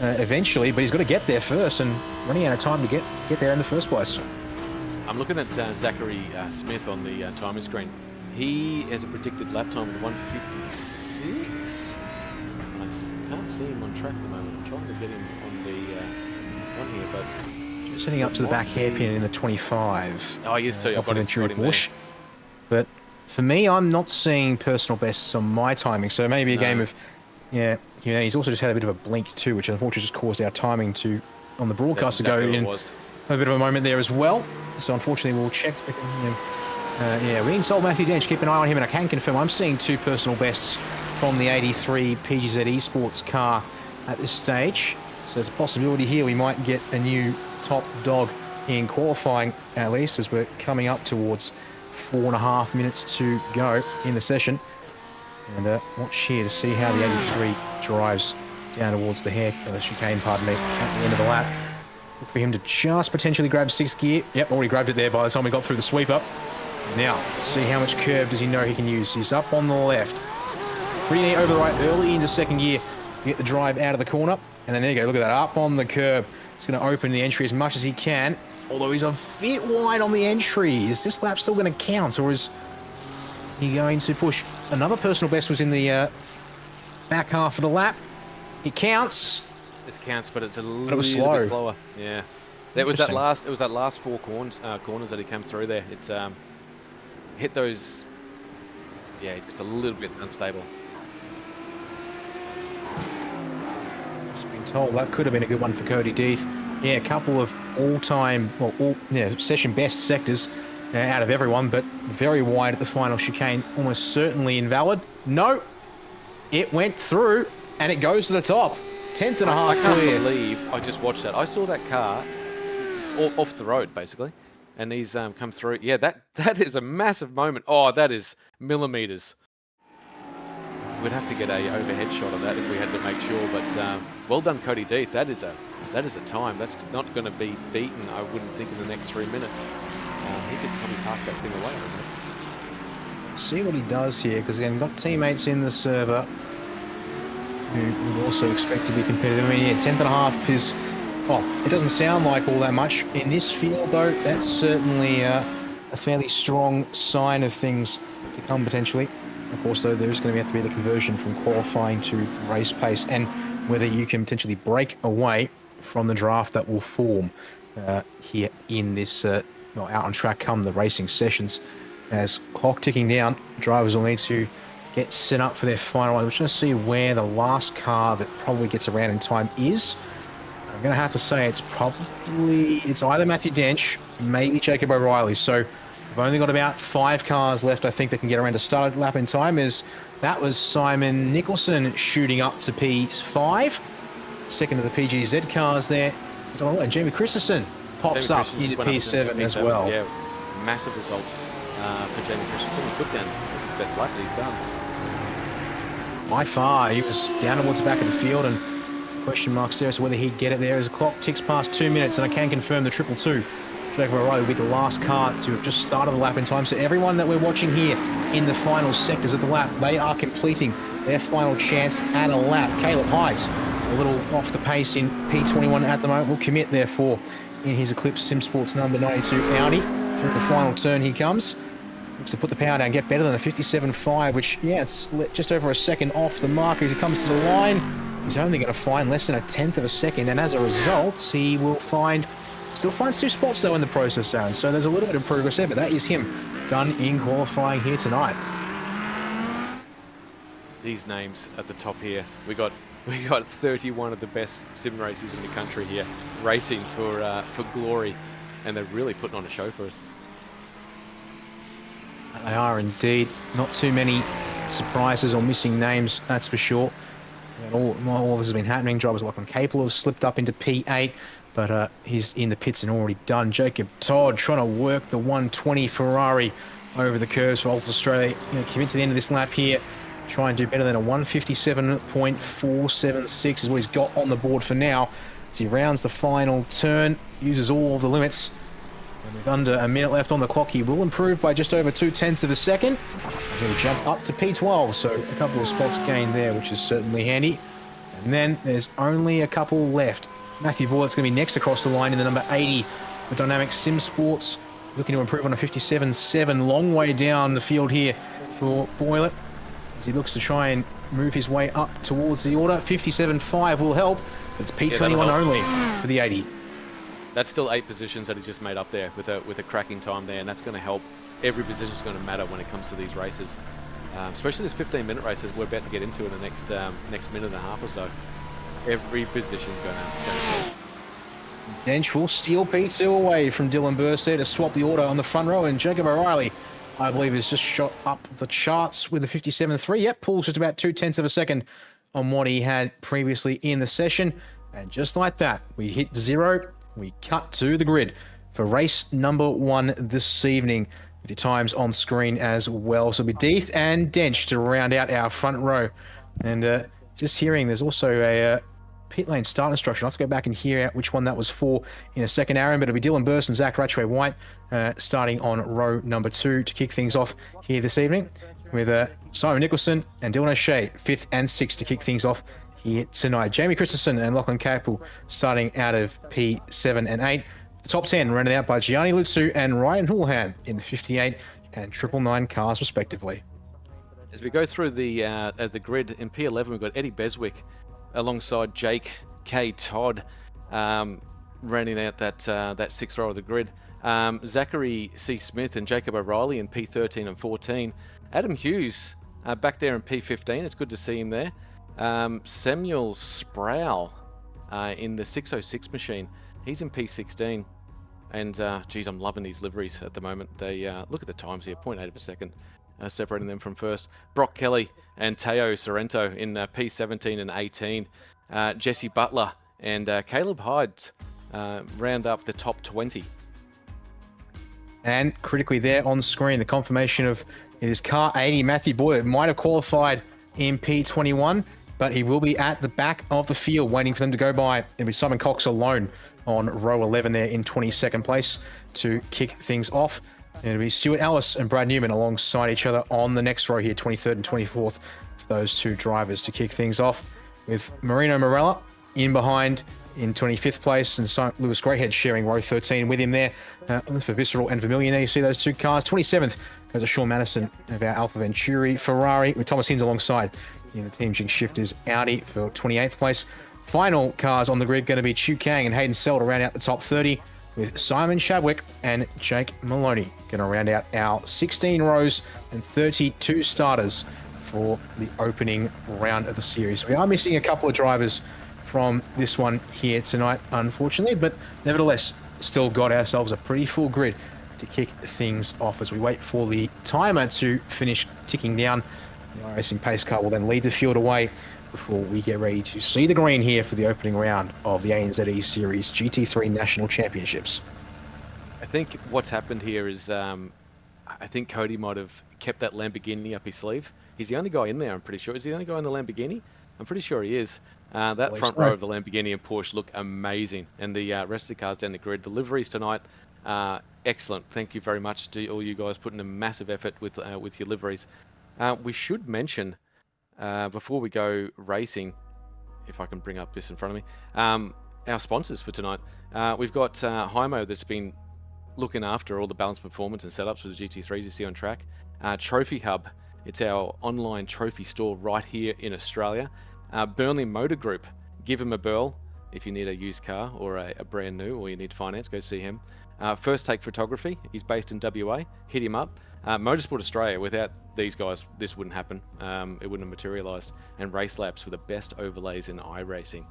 eventually, but he's got to get there first, and running out of time to get there in the first place. I'm looking at Zachary Smith on the timing screen. He has a predicted lap time of 1:56. I can't see him on track at the moment. I'm trying to get him on the one here, but just heading up to the back hairpin in the 25. Oh, he is too. I've got him Bush. But for me, I'm not seeing personal bests on my timing, so maybe a game of he's also just had a bit of a blink too, which unfortunately just caused our timing to on the broadcast to go in a bit of a moment there as well. So unfortunately, we'll check with him. We being told Matthew Dench, keep an eye on him, and I can confirm I'm seeing 2 personal bests from the 83 PGZ Esports car at this stage. So there's a possibility here we might get a new top dog in qualifying, at least, as we're coming up towards 4.5 minutes to go in the session. And watch here to see how the 83 drives down towards the chicane, pardon me, at the end of the lap. Look for him to just potentially grab 6th gear. Yep, already grabbed it there by the time we got through the sweep up. Now, see how much curb does he know he can use. He's up on the left. Pretty neat over the right, early into 2nd gear to get the drive out of the corner. And then there you go, look at that, up on the curb. It's going to open the entry as much as he can, although he's a bit wide on the entry. Is this lap still going to count, or is he going to push? Another personal best was in the back half of the lap. It counts. This counts, but it's a little bit slower. Yeah, that was that last. It was that last 4 corners that he came through there. It's hit those. Yeah, it's a little bit unstable. Just been told that could have been a good one for Cody Deeth. Yeah, a couple of all-time, session best sectors out of everyone, but very wide at the final chicane, almost certainly invalid. No, it went through, and it goes to the top. 10th and a half clear. I can't believe I just watched that. I saw that car off the road, basically, and he's come through. Yeah, that is a massive moment. Oh, that is millimeters. We'd have to get a overhead shot of that if we had to make sure. But well done, Cody Deeth. That is a time. That's not going to be beaten, I wouldn't think, in the next 3 minutes. He could probably park that thing away. See what he does here, because again, got teammates in the server who would also expect to be competitive. I mean, yeah, 10th and a half is, well, it doesn't sound like all that much. In this field, though, that's certainly a fairly strong sign of things to come, potentially. Of course, though, there's going to have to be the conversion from qualifying to race pace, and whether you can potentially break away from the draft that will form here in this out on track come the racing sessions. As clock ticking down, drivers will need to get set up for their final one. We're just going to see where the last car that probably gets around in time is. I'm going to have to say it's either Matthew Dench, maybe Jacob O'Reilly. So we've only got about 5 cars left, I think, that can get around to start a lap in time. That was Simon Nicholson shooting up to P5. Second of the PGZ cars there. And Jamie Christensen pops up into P7 as well. Yeah, massive result for Jamie Christensen. He put down, this is the best lap that he's done. By far, he was down towards the back of the field, and question marks there as to whether he'd get it there as the clock ticks past 2 minutes, and I can confirm the 222. Jacob O'Reilly will be the last car to have just started the lap in time. So everyone that we're watching here in the final sectors of the lap, they are completing their final chance at a lap. Caleb Heights, a little off the pace in P21 at the moment, will commit therefore in his Eclipse Sim Sports number 92 Audi. Through the final turn he comes. Looks to put the power down, get better than a 57.5, which, yeah, it's just over a second off the marker as he comes to the line. He's only going to find less than a 10th of a second, and as a result, he will still finds 2 spots though in the process, Aaron. So there's a little bit of progress there, but that is him done in qualifying here tonight. These names at the top here, we got 31 of the best sim racers in the country here, racing for glory, and they're really putting on a show for us. They are indeed. Not too many surprises or missing names, that's for sure. And all this has been happening. Drivers like Capel have slipped up into P8, but he's in the pits and already done. Jacob Todd trying to work the 120 Ferrari over the curves for Ultra Australia. Commit to the end of this lap here. Try and do better than a 157.476 is what he's got on the board for now. As he rounds the final turn, uses all of the limits. And with under a minute left on the clock, he will improve by just over 0.2 of a second. He'll jump up to P12, so a couple of spots gained there, which is certainly handy. And then there's only a couple left. Matthew Boylett's going to be next across the line in the number 80 for Dynamic Sim Sports. Looking to improve on a 57.7. Long way down the field here for Boylett, as he looks to try and move his way up towards the order. 57.5 will help, but it's P21 only for the 80. That's still 8 positions that he's just made up there with a cracking time there, and that's going to help. Every position is going to matter when it comes to these races, especially this 15-minute races we're about to get into in the next minute and a half or so. Every position is going to help. Dench will steal P2 away from Dylan Burst there to swap the order on the front row, and Jacob O'Reilly, I believe, has just shot up the charts with a 57.3. Yep, pulls just about 0.2 of a second on what he had previously in the session. And just like that, we hit 0. We cut to the grid for race number 1 this evening, with your times on screen as well. So it'll be Deeth and Dench to round out our front row. And just hearing, there's also a pit lane start instruction. I'll have to go back and hear out which one that was for in a second, Aaron, but it'll be Dylan Burst and Zach Ratchway-White starting on row number 2 to kick things off here this evening, with Simon Nicholson and Dylan O'Shea 5th and 6th to kick things off here tonight. Jamie Christensen and Lachlan Capel starting out of P7 and 8. The top 10 rounded out by Gianni Lutsu and Ryan Houlihan in the 58 and 999 cars respectively. As we go through the grid, in P11 we've got Eddie Beswick alongside Jake K. Todd, rounding out that 6th row of the grid. Zachary C. Smith and Jacob O'Reilly in P13 and 14. Adam Hughes back there in P15. It's good to see him there. Samuel Sproul in the 606 machine. He's in P16. And geez, I'm loving these liveries at the moment. They look at the times here, 0.8 of a second, separating them from first. Brock Kelly and Teo Sorrento in P17 and 18. Jesse Butler and Caleb Hyde round up the top 20. And critically there on screen, the confirmation of it is car 80. Matthew Boyd might have qualified in P21, but he will be at the back of the field waiting for them to go by. It'll be Simon Cox alone on row 11 there in 22nd place to kick things off. And it'll be Stuart Ellis and Brad Newman alongside each other on the next row here, 23rd and 24th, for those two drivers to kick things off, with Marino Morella in behind in 25th place, and Lewis Greyhead sharing row 13 with him there. For Visceral and Vermilion, there you see those two cars. 27th goes to Sean Madison of our Alpha Venturi Ferrari, with Thomas Hinds alongside in the Team Jig Shifters Audi for 28th place. Final cars on the grid going to be Chu Kang and Hayden Sell to round out the top 30, with Simon Shadwick and Jake Maloney going to round out our 16 rows and 32 starters for the opening round of the series. We are missing a couple of drivers from this one here tonight, unfortunately, but nevertheless, still got ourselves a pretty full grid to kick things off as we wait for the timer to finish ticking down. The iRacing pace car will then lead the field away before we get ready to see the green here for the opening round of the ANZ ESeries GT3 National Championships. I think what's happened here is I think Cody might have kept that Lamborghini up his sleeve. He's the only guy in there, I'm pretty sure. Is he the only guy in the Lamborghini? I'm pretty sure he is. That front row of the Lamborghini and Porsche look amazing, and the rest of the cars down the grid. The liveries tonight, excellent. Thank you very much to all you guys putting a massive effort with your liveries. We should mention, before we go racing, if I can bring up this in front of me, our sponsors for tonight. We've got Hymo that's been looking after all the balance performance and setups for the GT3s you see on track. Trophy Hub, it's our online trophy store right here in Australia. Burnley Motor Group, give him a burl if you need a used car or a brand new, or you need finance, go see him. First Take Photography, he's based in WA, hit him up. Motorsport Australia, without these guys this wouldn't happen, it wouldn't have materialised. And Race Labs for the best overlays in iRacing.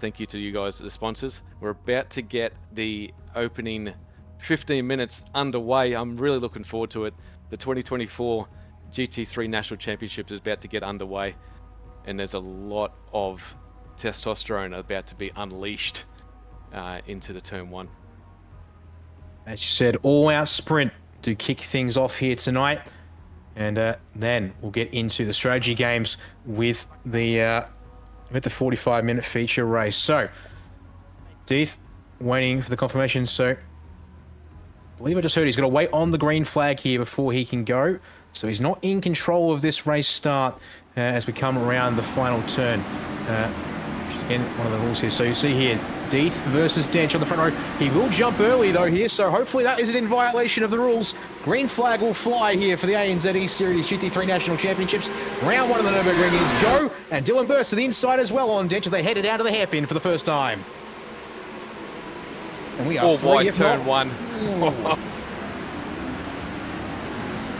Thank you to you guys, the sponsors. We're about to get the opening 15 minutes underway. I'm really looking forward to it. The 2024 GT3 National Championship is about to get underway, and there's a lot of testosterone about to be unleashed into the turn one. As you said, all-out sprint to kick things off here tonight. And then we'll get into the strategy games with the 45-minute feature race. So, Deeth waiting for the confirmation. So, I believe I just heard he's got to wait on the green flag here before he can go. So he's not in control of this race start as we come around the final turn. Again, one of the rules here. So you see here, Deeth versus Dench on the front row. He will jump early though here, so hopefully that isn't in violation of the rules. Green flag will fly here for the ANZ ESeries GT3 National Championships. Round one of the Nurburgring is go, and Dylan Burst to the inside as well on Dench as they headed down to the hairpin for the first time. And we are wide turn one.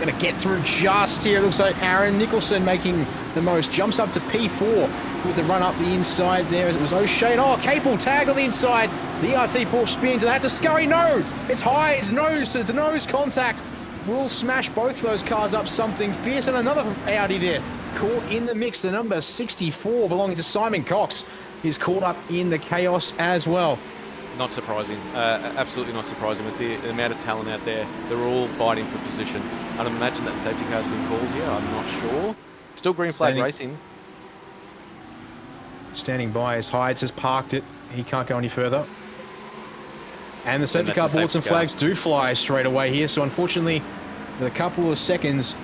Going to get through just here. It looks like Aaron Nicholson making the most. Jumps up to P4 with the run up the inside there. As it was O'Shea. Oh, Capel tagged on the inside. The RT Porsche spins and that to Scurry. No, it's high. It's nose contact. Will smash both those cars up something fierce. And another Audi there caught in the mix. The number 64 belonging to Simon Cox is caught up in the chaos as well. Not surprising, absolutely not surprising with the amount of talent out there. They're all fighting for position. I'd imagine that safety car's been called here, I'm not sure. Still green flag racing. Standing by as Hides has parked it. He can't go any further. And the safety car boards and flags do fly straight away here. So unfortunately, with a couple of seconds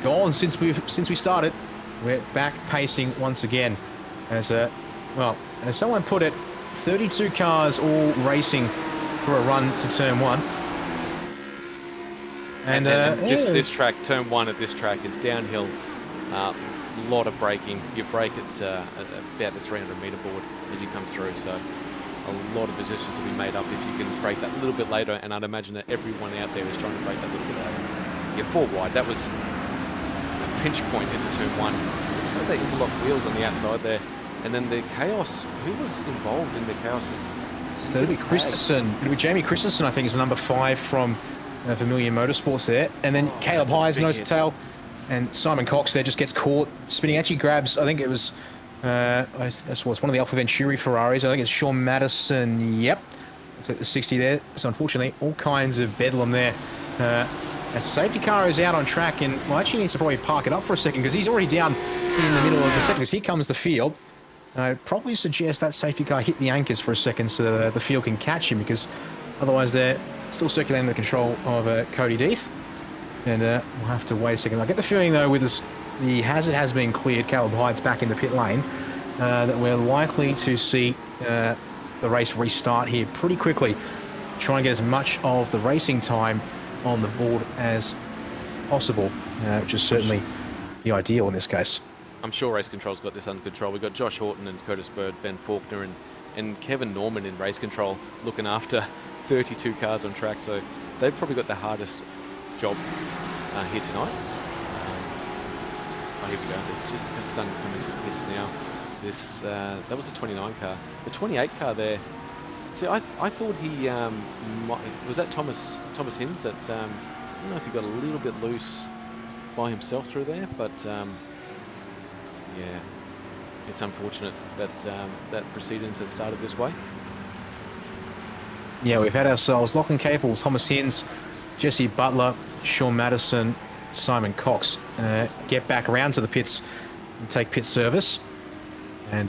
gone since we started, we're back pacing once again. As as someone put it, 32 cars all racing for a run to turn one. And this track, turn one at this track is downhill. A lot of braking. You brake at about the 300-meter board as you come through. So a lot of positions to be made up if you can brake that a little bit later. And I'd imagine that everyone out there is trying to brake that a little bit later. You're 4 wide. That was a pinch point into turn one. They interlock wheels on the outside there. And then the chaos, who was involved in the chaos? So it'll be Christensen. It'll be Jamie Christensen, I think, is number 5 from Vermilion Motorsports there. And then Caleb Hyde's nose to tail. And Simon Cox there just gets caught spinning. Actually grabs, I think it was, it's one of the Alpha Venturi Ferraris. I think it's Sean Madison. Yep. Looks like the 60 there. So unfortunately, all kinds of bedlam there. As the safety car is out on track, and well, actually needs to probably park it up for a second because he's already down in the middle of the second. Because here comes the field. I'd probably suggest that safety car hit the anchors for a second so that the field can catch him, because otherwise they're still circulating the control of Cody Deeth. And we'll have to wait a second. I get the feeling, though, with this, the hazard has been cleared, Caleb Hyde's back in the pit lane, that we're likely to see the race restart here pretty quickly. Try and get as much of the racing time on the board as possible, which is certainly the ideal in this case. I'm sure Race Control's got this under control. We've got Josh Horton and Curtis Bird, Ben Faulkner and Kevin Norman in Race Control looking after 32 cars on track. So they've probably got the hardest job here tonight. Oh, here we go. There's just starting to come into the pits now. This that was a 29 car. The 28 car there. See, I thought he was that Thomas Hinds that I don't know if he got a little bit loose by himself through there, but. Yeah, it's unfortunate that that proceedings has started this way. Yeah, we've had ourselves Lachlan Capel, Thomas Hinds, Jesse Butler, Sean Madison, Simon Cox get back around to the pits and take pit service. And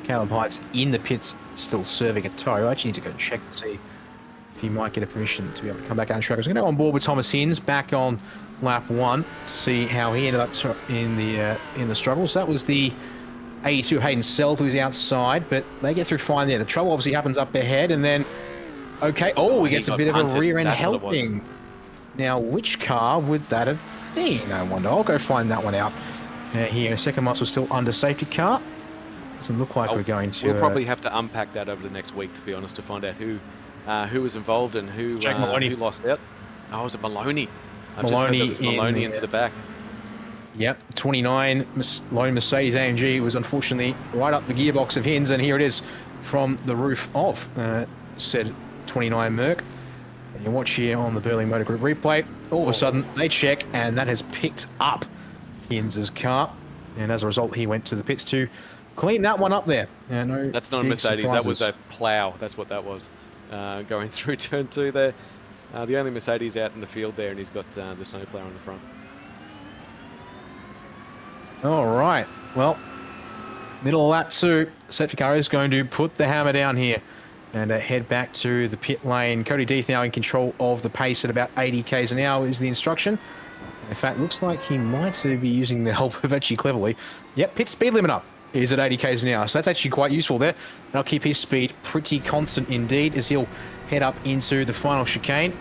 Caleb Hyde's in the pits still serving a tow. I actually need to go and check to see if he might get a permission to be able to come back out and track. I was going to go on board with Thomas Hinds back on lap 1 to see how he ended up in the struggles. That was the 82 Hayden Seld who's outside, but they get through fine there. The trouble obviously happens up ahead, and then he gets a bit of a rear end helping. Now, which car would that have been? I wonder. I'll go find that one out here. Second muscle still under safety car. Doesn't look like we're going to. We'll probably have to unpack that over the next week, to be honest, to find out who was involved and who lost out. Oh, was it Maloney? Maloney into the back. Yep, 29 lone Mercedes AMG was unfortunately right up the gearbox of Hinds, and here it is from the roof of said 29 Merc. And you watch here on the Burling Motor Group replay, all of a sudden they check, and that has picked up Hins's car. And as a result, he went to the pits to clean that one up there. No, that's not a Mercedes, that was a plow. That's what that was. Going through turn 2 there. The only Mercedes out in the field there, and he's got the snowplow on the front. All right, well, middle of lap 2, safety car is going to put the hammer down here and head back to the pit lane. Cody Deeth now in control of the pace at about 80 k's an hour is the instruction. In fact, looks like he might be using the help of actually Cleverly. Yep, pit speed limit up is at 80 k's an hour, so that's actually quite useful there. That'll keep his speed pretty constant indeed as he'll head up into the final chicane.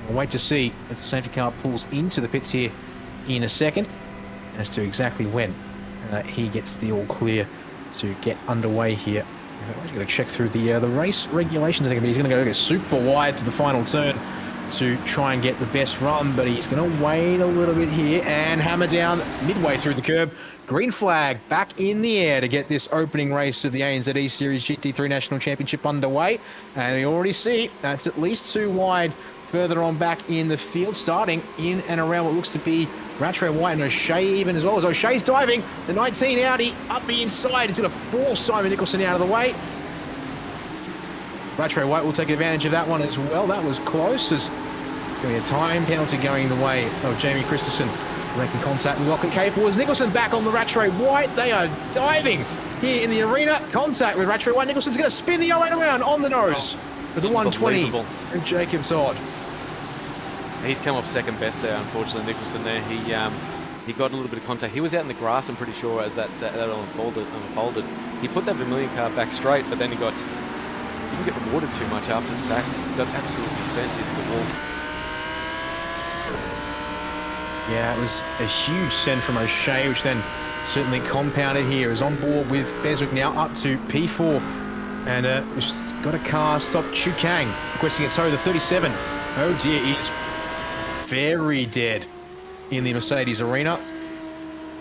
We'll wait to see if the safety car pulls into the pits here in a second as to exactly when he gets the all clear to get underway here. He's going to check through the race regulations. He's going to go super wide to the final turn to try and get the best run, but he's going to wait a little bit here and hammer down midway through the curb. Green flag back in the air to get this opening race of the ANZ ESeries GT3 National Championship underway. And we already see that's at least 2 wide further on back in the field, starting in and around what looks to be Rattray White and O'Shea even as well. As O'Shea's diving, the 19 Audi up the inside. It's going to force Simon Nicholson out of the way. Rattray White will take advantage of that one as well. That was close. There's going to be a time penalty going the way of Jamie Christensen making contact with Lachlan Capel. As Nicholson back on the Rattray White, they are diving here in the arena. Contact with Rattray White. Nicholson's going to spin the 08 around on the nose with the 120 and Jacob Todd. He's come off second best there, unfortunately, Nicholson there. He got a little bit of contact. He was out in the grass, I'm pretty sure, as that unfolded. He put that Vermilion car back straight, but then he didn't get rewarded too much after the fact. He got absolutely sent into the wall. Yeah, it was a huge send from O'Shea, which then certainly compounded here. Is on board with Beswick now up to P4. And we've got a car stopped. Chu Kang requesting a tow, the 37. Oh dear, he's very dead in the Mercedes arena.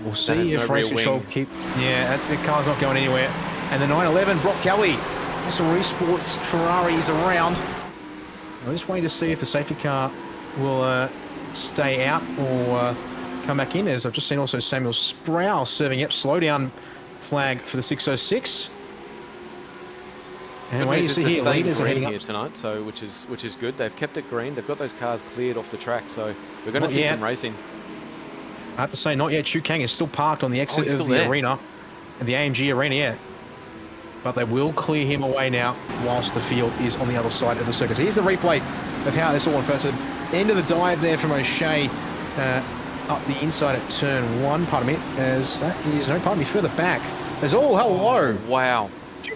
We'll see if race control keep... Yeah, the car's not going anywhere. And the 911, Brock Kelly. SRE Sports Ferrari is around. I'm just waiting to see if the safety car will stay out or come back in. As I've just seen also Samuel Sproul serving up slow down flag for the 606. And wait to see here, leaders are heading up here tonight, so which is good. They've kept it green. They've got those cars cleared off the track, so we're going to see some racing. I have to say, not yet. Chu Kang is still parked on the exit of the arena, the AMG arena, yeah. But they will clear him away now, whilst the field is on the other side of the circuit. So here's the replay of how this all unfolded. So end of the dive there from O'Shea up the inside at turn 1. Pardon me, as that is pardon me, further back. There's hello. Wow.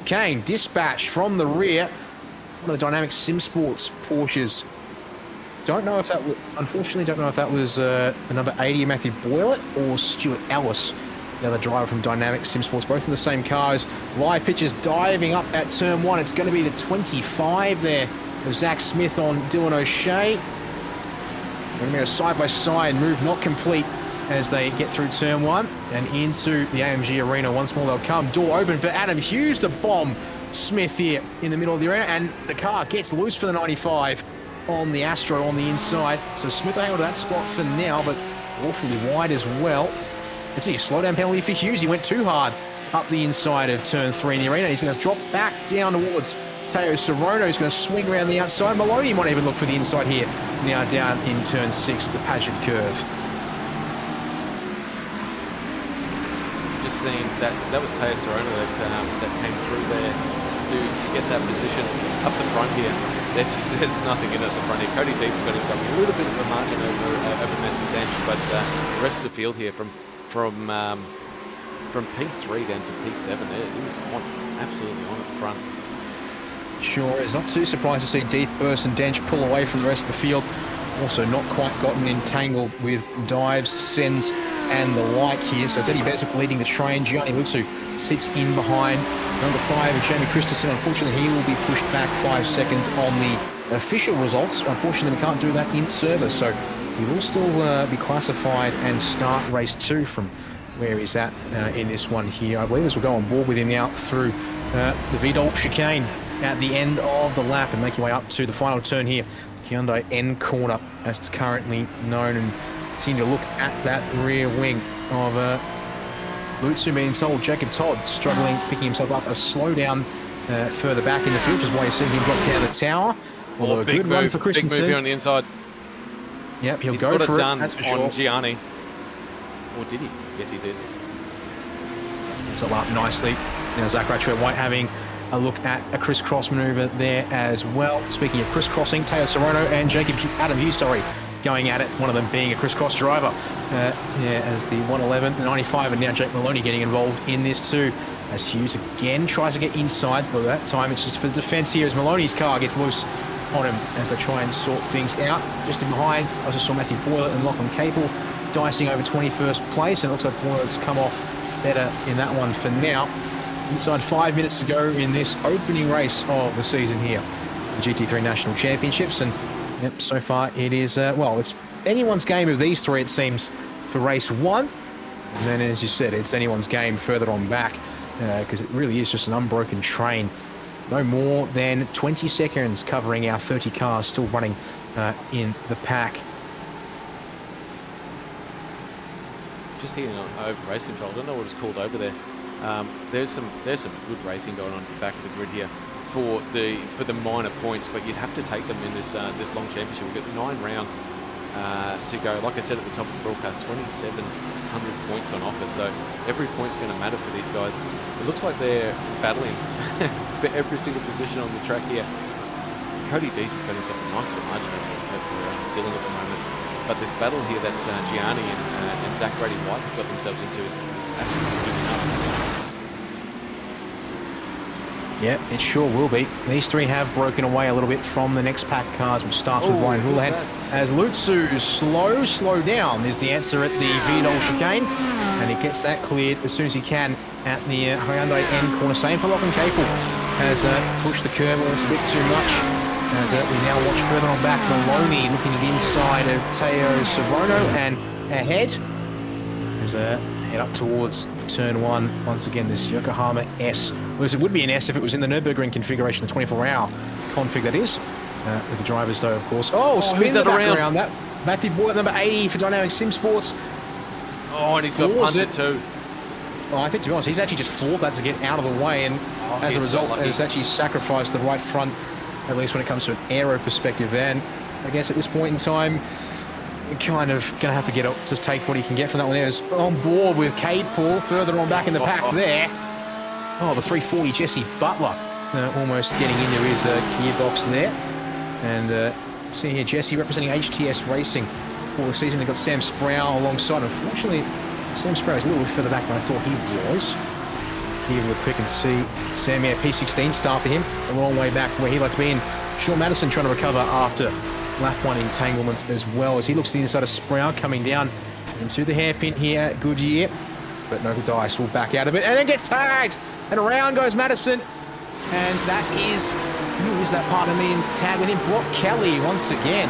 Kane dispatched from the rear. One of the Dynamic Sim Sports Porsches. Unfortunately, don't know if that was the number 80 Matthew Boylett or Stuart Ellis, the other driver from Dynamic Sim Sports, both in the same cars. Live pictures diving up at turn 1. It's going to be the 25 there of Zach Smith on Dylan O'Shea. They're going to go side by side, move not complete as they get through turn 1 and into the AMG arena. Once more they'll come. Door open for Adam Hughes to bomb Smith here in the middle of the arena, and the car gets loose for the 95 on the Astro on the inside. So Smith will hang on to that spot for now, but awfully wide as well. It's a slowdown penalty for Hughes. He went too hard up the inside of turn 3 in the arena. He's going to drop back down towards Teo Sorono. He's going to swing around the outside. Maloney might even look for the inside here. Now down in turn 6 at the Paget curve. Seeing that was Teo Sorono that came through there to get that position up the front here. There's nothing in it at the front here. Cody Deep's got himself a little bit of a margin over Matthew Dench, but the rest of the field here from P3 down to P7 there, he was absolutely on at the front. Sure is. Not too surprised to see Deeth, Burst and Dench pull away from the rest of the field. Also not quite gotten entangled with dives, sends and the like here. So it's Eddie Beswick leading the train. Gianni Lutsu sits in behind. Number 5, Jamie Christensen. Unfortunately, he will be pushed back 5 seconds on the official results. Unfortunately, we can't do that in service. So he will still be classified and start race 2 from where he's at in this one here. I believe as we'll go on board with him now through the Vidal chicane at the end of the lap and make your way up to the final turn here. Hyundai N corner, as it's currently known, and continue to look at that rear wing of Lutzu being told. Jacob Todd struggling, picking himself up a slowdown further back in the field, which is why you see him drop down the tower. Although a good run for Christensen. Big move here on the inside. Yep, he'll go for it, that's for sure. On Gianni. Or did he? Yes, he did. So up nicely. Now Zach Ratchford-White having a look at a crisscross maneuver there as well. Speaking of crisscrossing, Teo Sorono and Adam Hughes, going at it, one of them being a crisscross driver. As the 111, the 95, and now Jake Maloney getting involved in this too. As Hughes again tries to get inside, but that time it's just for defense here as Maloney's car gets loose on him as they try and sort things out. Just in behind, I just saw Matthew Boyle and Lachlan Capel dicing over 21st place, and it looks like Boyle's come off better in that one for now. Inside 5 minutes to go in this opening race of the season here, the GT3 National Championships, and yep, so far it is, well, it's anyone's game of these three, it seems, for race one. And then, as you said, it's anyone's game further on back, because it really is just an unbroken train. No more than 20 seconds covering our 30 cars still running in the pack. Just hitting on over race control. I don't know what it's called over there. There's some good racing going on at the back of the grid here for the minor points, but you'd have to take them in this long championship. We've got 9 rounds to go. Like I said at the top of the broadcast, 2,700 points on offer, so every point's going to matter for these guys. It looks like they're battling for every single position on the track here. Cody Deeth has got himself a nice little margin over Dylan at the moment, but this battle here that Gianni and Zach Brady-White have got themselves into is absolutely good enough. Yeah, it sure will be. These three have broken away a little bit from the next pack cars, which starts with Ryan Houlihan. As Lutzu slow down is the answer at the Vidal chicane, and he gets that cleared as soon as he can at the Hyundai N corner. Same for Lachlan Capel, has pushed the curb almost a bit too much. As we now watch further on back, Maloney looking at the inside of Teo Sorono and ahead. As head up towards turn 1. Once again, this Yokohama S. Well, it would be an S if it was in the Nurburgring configuration, the 24-hour config that is. With the drivers, though, of course. Spin that around that. Matthew Boyd, number 80 for Dynamic Sim Sports. And he's got punted too. I think, to be honest, he's actually just floored that to get out of the way, and as a result, has actually sacrificed the right front, at least when it comes to an aero perspective. And I guess at this point in time, you're kind of going to have to get up to take what he can get from that one. There's on board with Cade Paul further on back in the pack there. The 340 Jesse Butler almost getting into his gearbox there. And see here, Jesse representing HTS Racing for the season. They've got Sam Sproul alongside. Unfortunately, Sam Sproul is a little bit further back than I thought he was. Here real quick and see Sam, P16 star for him. A long way back from where he'd like to be. And Sean Madison trying to recover after lap 1 entanglement as well, as he looks to the inside of Sproul coming down into the hairpin here at Goodyear. But no dice will back out of it, and then gets tagged, and around goes Madison, and that is, who is that partner me and tag with him? Brock Kelly once again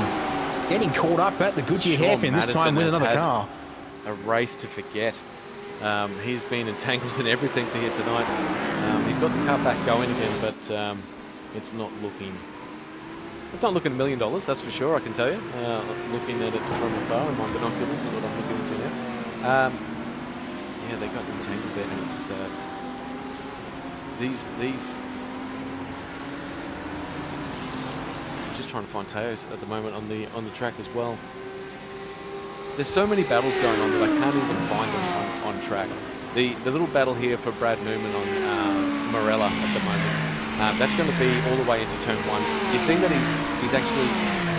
getting caught up at the Goodyear hairpin, this time with another car. A race to forget. He's been entangled in everything for here tonight. He's got the car back going again, but it's not looking $1 million, that's for sure, I can tell you. Looking at it from afar in my binoculars is what I'm looking into now. Yeah, they got entangled there, and it's these. I'm just trying to find Teos at the moment on the track as well. There's so many battles going on that I can't even find them on track. The little battle here for Brad Newman on Morella at the moment. That's going to be all the way into turn 1. You've seen that he's actually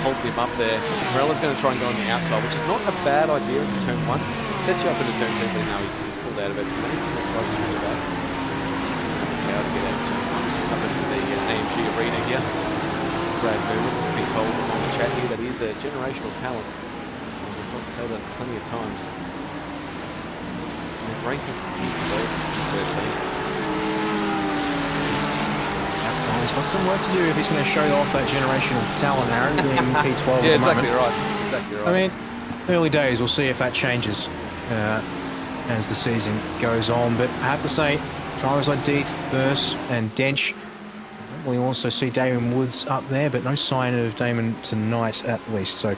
holding him up there. Morella's going to try and go on the outside, which is not a bad idea into turn 1. It sets you up into turn 2, but now he's pulled out of it. Maybe not close to that. How to get out of turn 1. Up into the AMG arena here. Brad Newman has been told on the chat here that he's a generational talent. I've been told to say that plenty of times. And racing from 13. He's got some work to do if he's going to show off that generational talent, Aaron, being P12 yeah, at the moment. Exactly right. I mean, early days, we'll see if that changes as the season goes on. But I have to say, drivers like Deeth, Burse and Dench We also see Damon Woods up there, but no sign of Damon tonight at least. So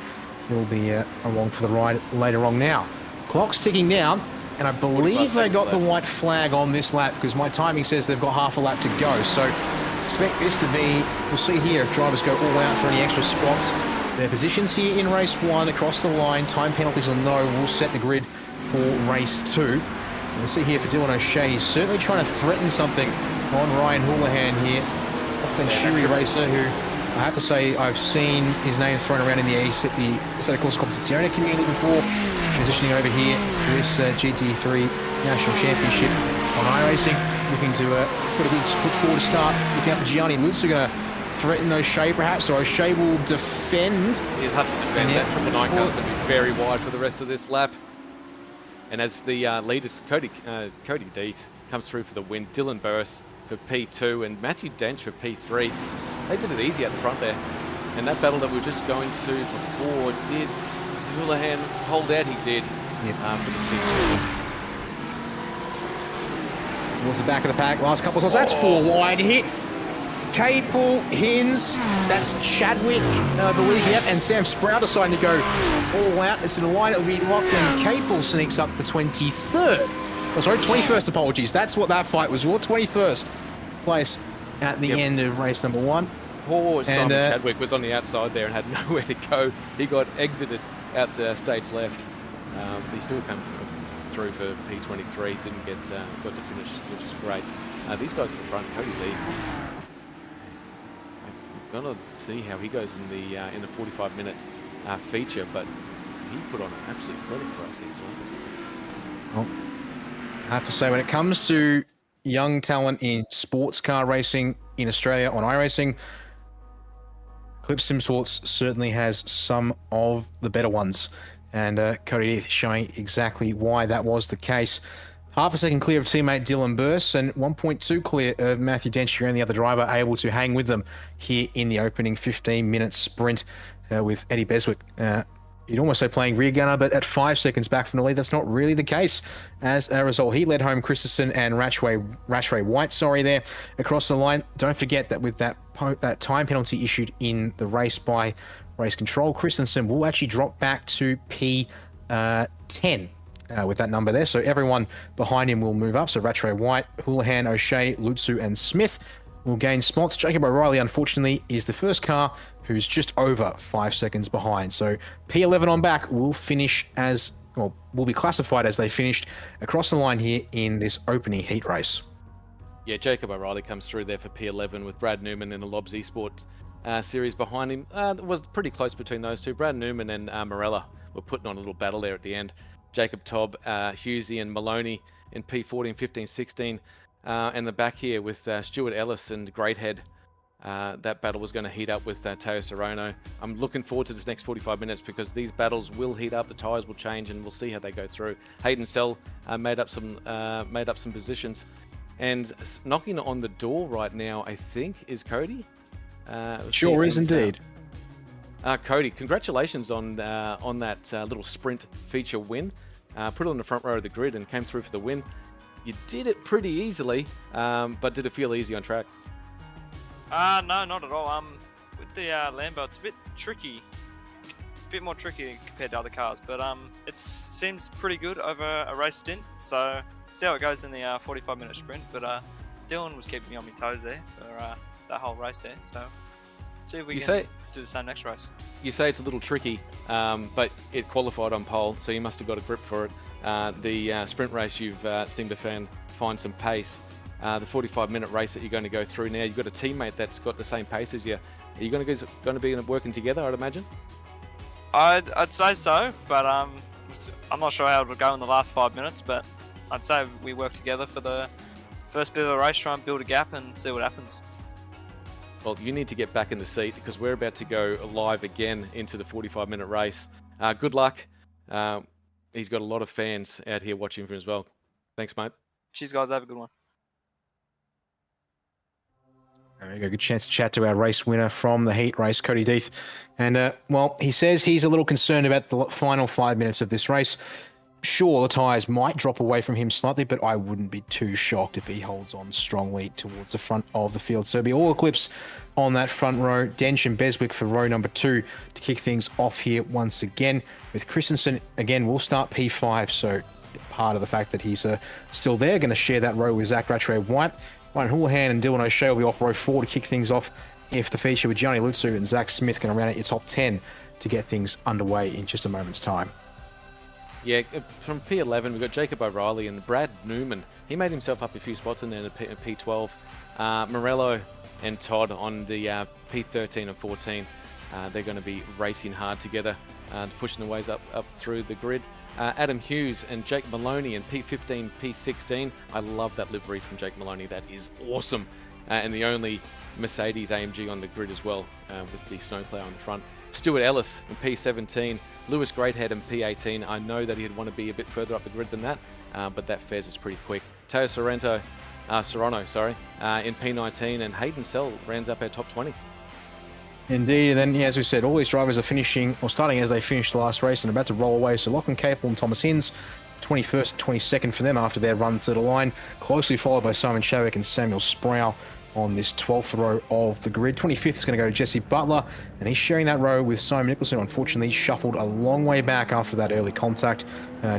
he'll be along for the ride later on now. Clock's ticking down, and I believe they got the white flag on this lap because my timing says they've got half a lap to go. So expect this to be, we'll see here if drivers go all out for any extra spots. Their positions here in race 1 across the line, time penalties or no, will set the grid for race 2. Let's see here for Dylan O'Shea. He's certainly trying to threaten something on Ryan Houlihan here. Shuri racer who, I have to say, I've seen his name thrown around in the Assetto Corsa Competizione community before. Transitioning over here for this GT3 National Championship on iRacing. Looking to put a good foot forward to start. Looking out for Gianni Lutz, going to threaten O'Shea perhaps, or O'Shea will defend. He'll have to defend. That triple nine car's going to be very wide for the rest of this lap. And as the leaders, Cody Deeth comes through for the win, Dylan Burris for P2 and Matthew Dench for P3. They did it easy at the front there. And that battle that we were just going to before, did Houlihan hold out? He did. Yep. For the P2. Towards the back of the pack, last couple of times. That's 4 wide hit. Capel, Hins, that's Chadwick, I believe, yep, and Sam Sprout deciding to go all out. This is the line that will be locked, and Capel sneaks up to 23rd. Oh, sorry, 21st, apologies. That's what that fight was for, 21st place at the end of race number 1. Poor Simon Chadwick was on the outside there and had nowhere to go. He got exited out to stage left. He still came through for P23, didn't get got to finish, which is great. These guys at the front, Cody Deeth. Gonna see how he goes in the 45-minute feature, but he put on an absolute clinic for us as well. Well, I have to say, when it comes to young talent in sports car racing in Australia on iRacing, Clip Sim Sports certainly has some of the better ones, and Cody Deeth showing exactly why that was the case. Half a second clear of teammate Dylan Burse and 1.2 clear of Matthew Dench, and the other driver able to hang with them here in the opening 15-minute sprint with Eddie Beswick. You'd almost say playing rear gunner, but at 5 seconds back from the lead, that's not really the case. As a result, he led home Christensen and Rashway White, there across the line. Don't forget that with that time penalty issued in the race by race control, Christensen will actually drop back to P10. With that number there, so everyone behind him will move up. So Rattray White, Houlihan, O'Shea, Lutzu and Smith will gain spots. Jacob O'Reilly, unfortunately, is the first car who's just over 5 seconds behind. So P11 on back will finish as, well, will be classified as they finished across the line here in this opening heat race. Yeah, Jacob O'Reilly comes through there for P11 with Brad Newman in the Lobs Esports series behind him. It was pretty close between those two. Brad Newman and Morella were putting on a little battle there at the end. Jacob Tobb, Husey and Maloney in P14, 15, 16. And the back here with Stuart Ellis and Greathead. That battle was going to heat up with Teo Serrano. I'm looking forward to this next 45 minutes because these battles will heat up, the tyres will change, and we'll see how they go through. Hayden Sell made up some positions. And knocking on the door right now, I think, is Cody. Sure is indeed. Cody, congratulations on that little sprint feature win. Put it on the front row of the grid and came through for the win. You did it pretty easily, but did it feel easy on track? No, not at all. With the Lambo, it's a bit tricky, a bit more tricky compared to other cars, but it seems pretty good over a race stint. So see how it goes in the 45-minute sprint. But Dylan was keeping me on my toes there for that whole race there. So see if we can do the same next race. You say it's a little tricky, but it qualified on pole, so you must have got a grip for it. The sprint race, you've seemed to find some pace. The 45-minute race that you're going to go through now, you've got a teammate that's got the same pace as you. Are you going to be working together, I'd imagine? I'd say so, but I'm not sure how it'll go in the last 5 minutes, but I'd say we work together for the first bit of the race, try and build a gap and see what happens. Well, you need to get back in the seat because we're about to go live again into the 45-minute race. Good luck. He's got a lot of fans out here watching for him as well. Thanks, mate. Cheers, guys. Have a good one. There we go. Good chance to chat to our race winner from the heat race, Cody Deeth. And, well, he says he's a little concerned about the final 5 minutes of this race. Sure, the tyres might drop away from him slightly, but I wouldn't be too shocked if he holds on strongly towards the front of the field. So it'll be all Eclipse on that front row. Dench and Beswick for row number 2 to kick things off here once again. With Christensen, again, will start P5, so part of the fact that he's still there, going to share that row with Zach Rattray-White. Ryan Houlihan and Dylan O'Shea will be off row 4 to kick things off if the feature with Gianni Lutsu and Zach Smith going to round out your top 10 to get things underway in just a moment's time. Yeah, from P11, we've got Jacob O'Reilly and Brad Newman. He made himself up a few spots in there in P12. Morello and Todd on the P13 and 14. They're going to be racing hard together, pushing the ways up through the grid. Adam Hughes and Jake Maloney in P15, P16. I love that livery from Jake Maloney. That is awesome. And the only Mercedes AMG on the grid as well, with the snowplow on the front. Stuart Ellis in P17, Lewis Greathead in P18. I know that he'd want to be a bit further up the grid than that, but that Fez is pretty quick. Teo Serrano, in P19, and Hayden Sell rounds up our top 20. Indeed, and then, as we said, all these drivers are finishing, or starting as they finished the last race and about to roll away. So Lachlan Capel and Thomas Hinds, 21st, 22nd for them after their run to the line, closely followed by Simon Shavik and Samuel Sproul on this 12th row of the grid. 25th is going to go to Jesse Butler, and he's sharing that row with Simon Nicholson. Unfortunately, he shuffled a long way back after that early contact,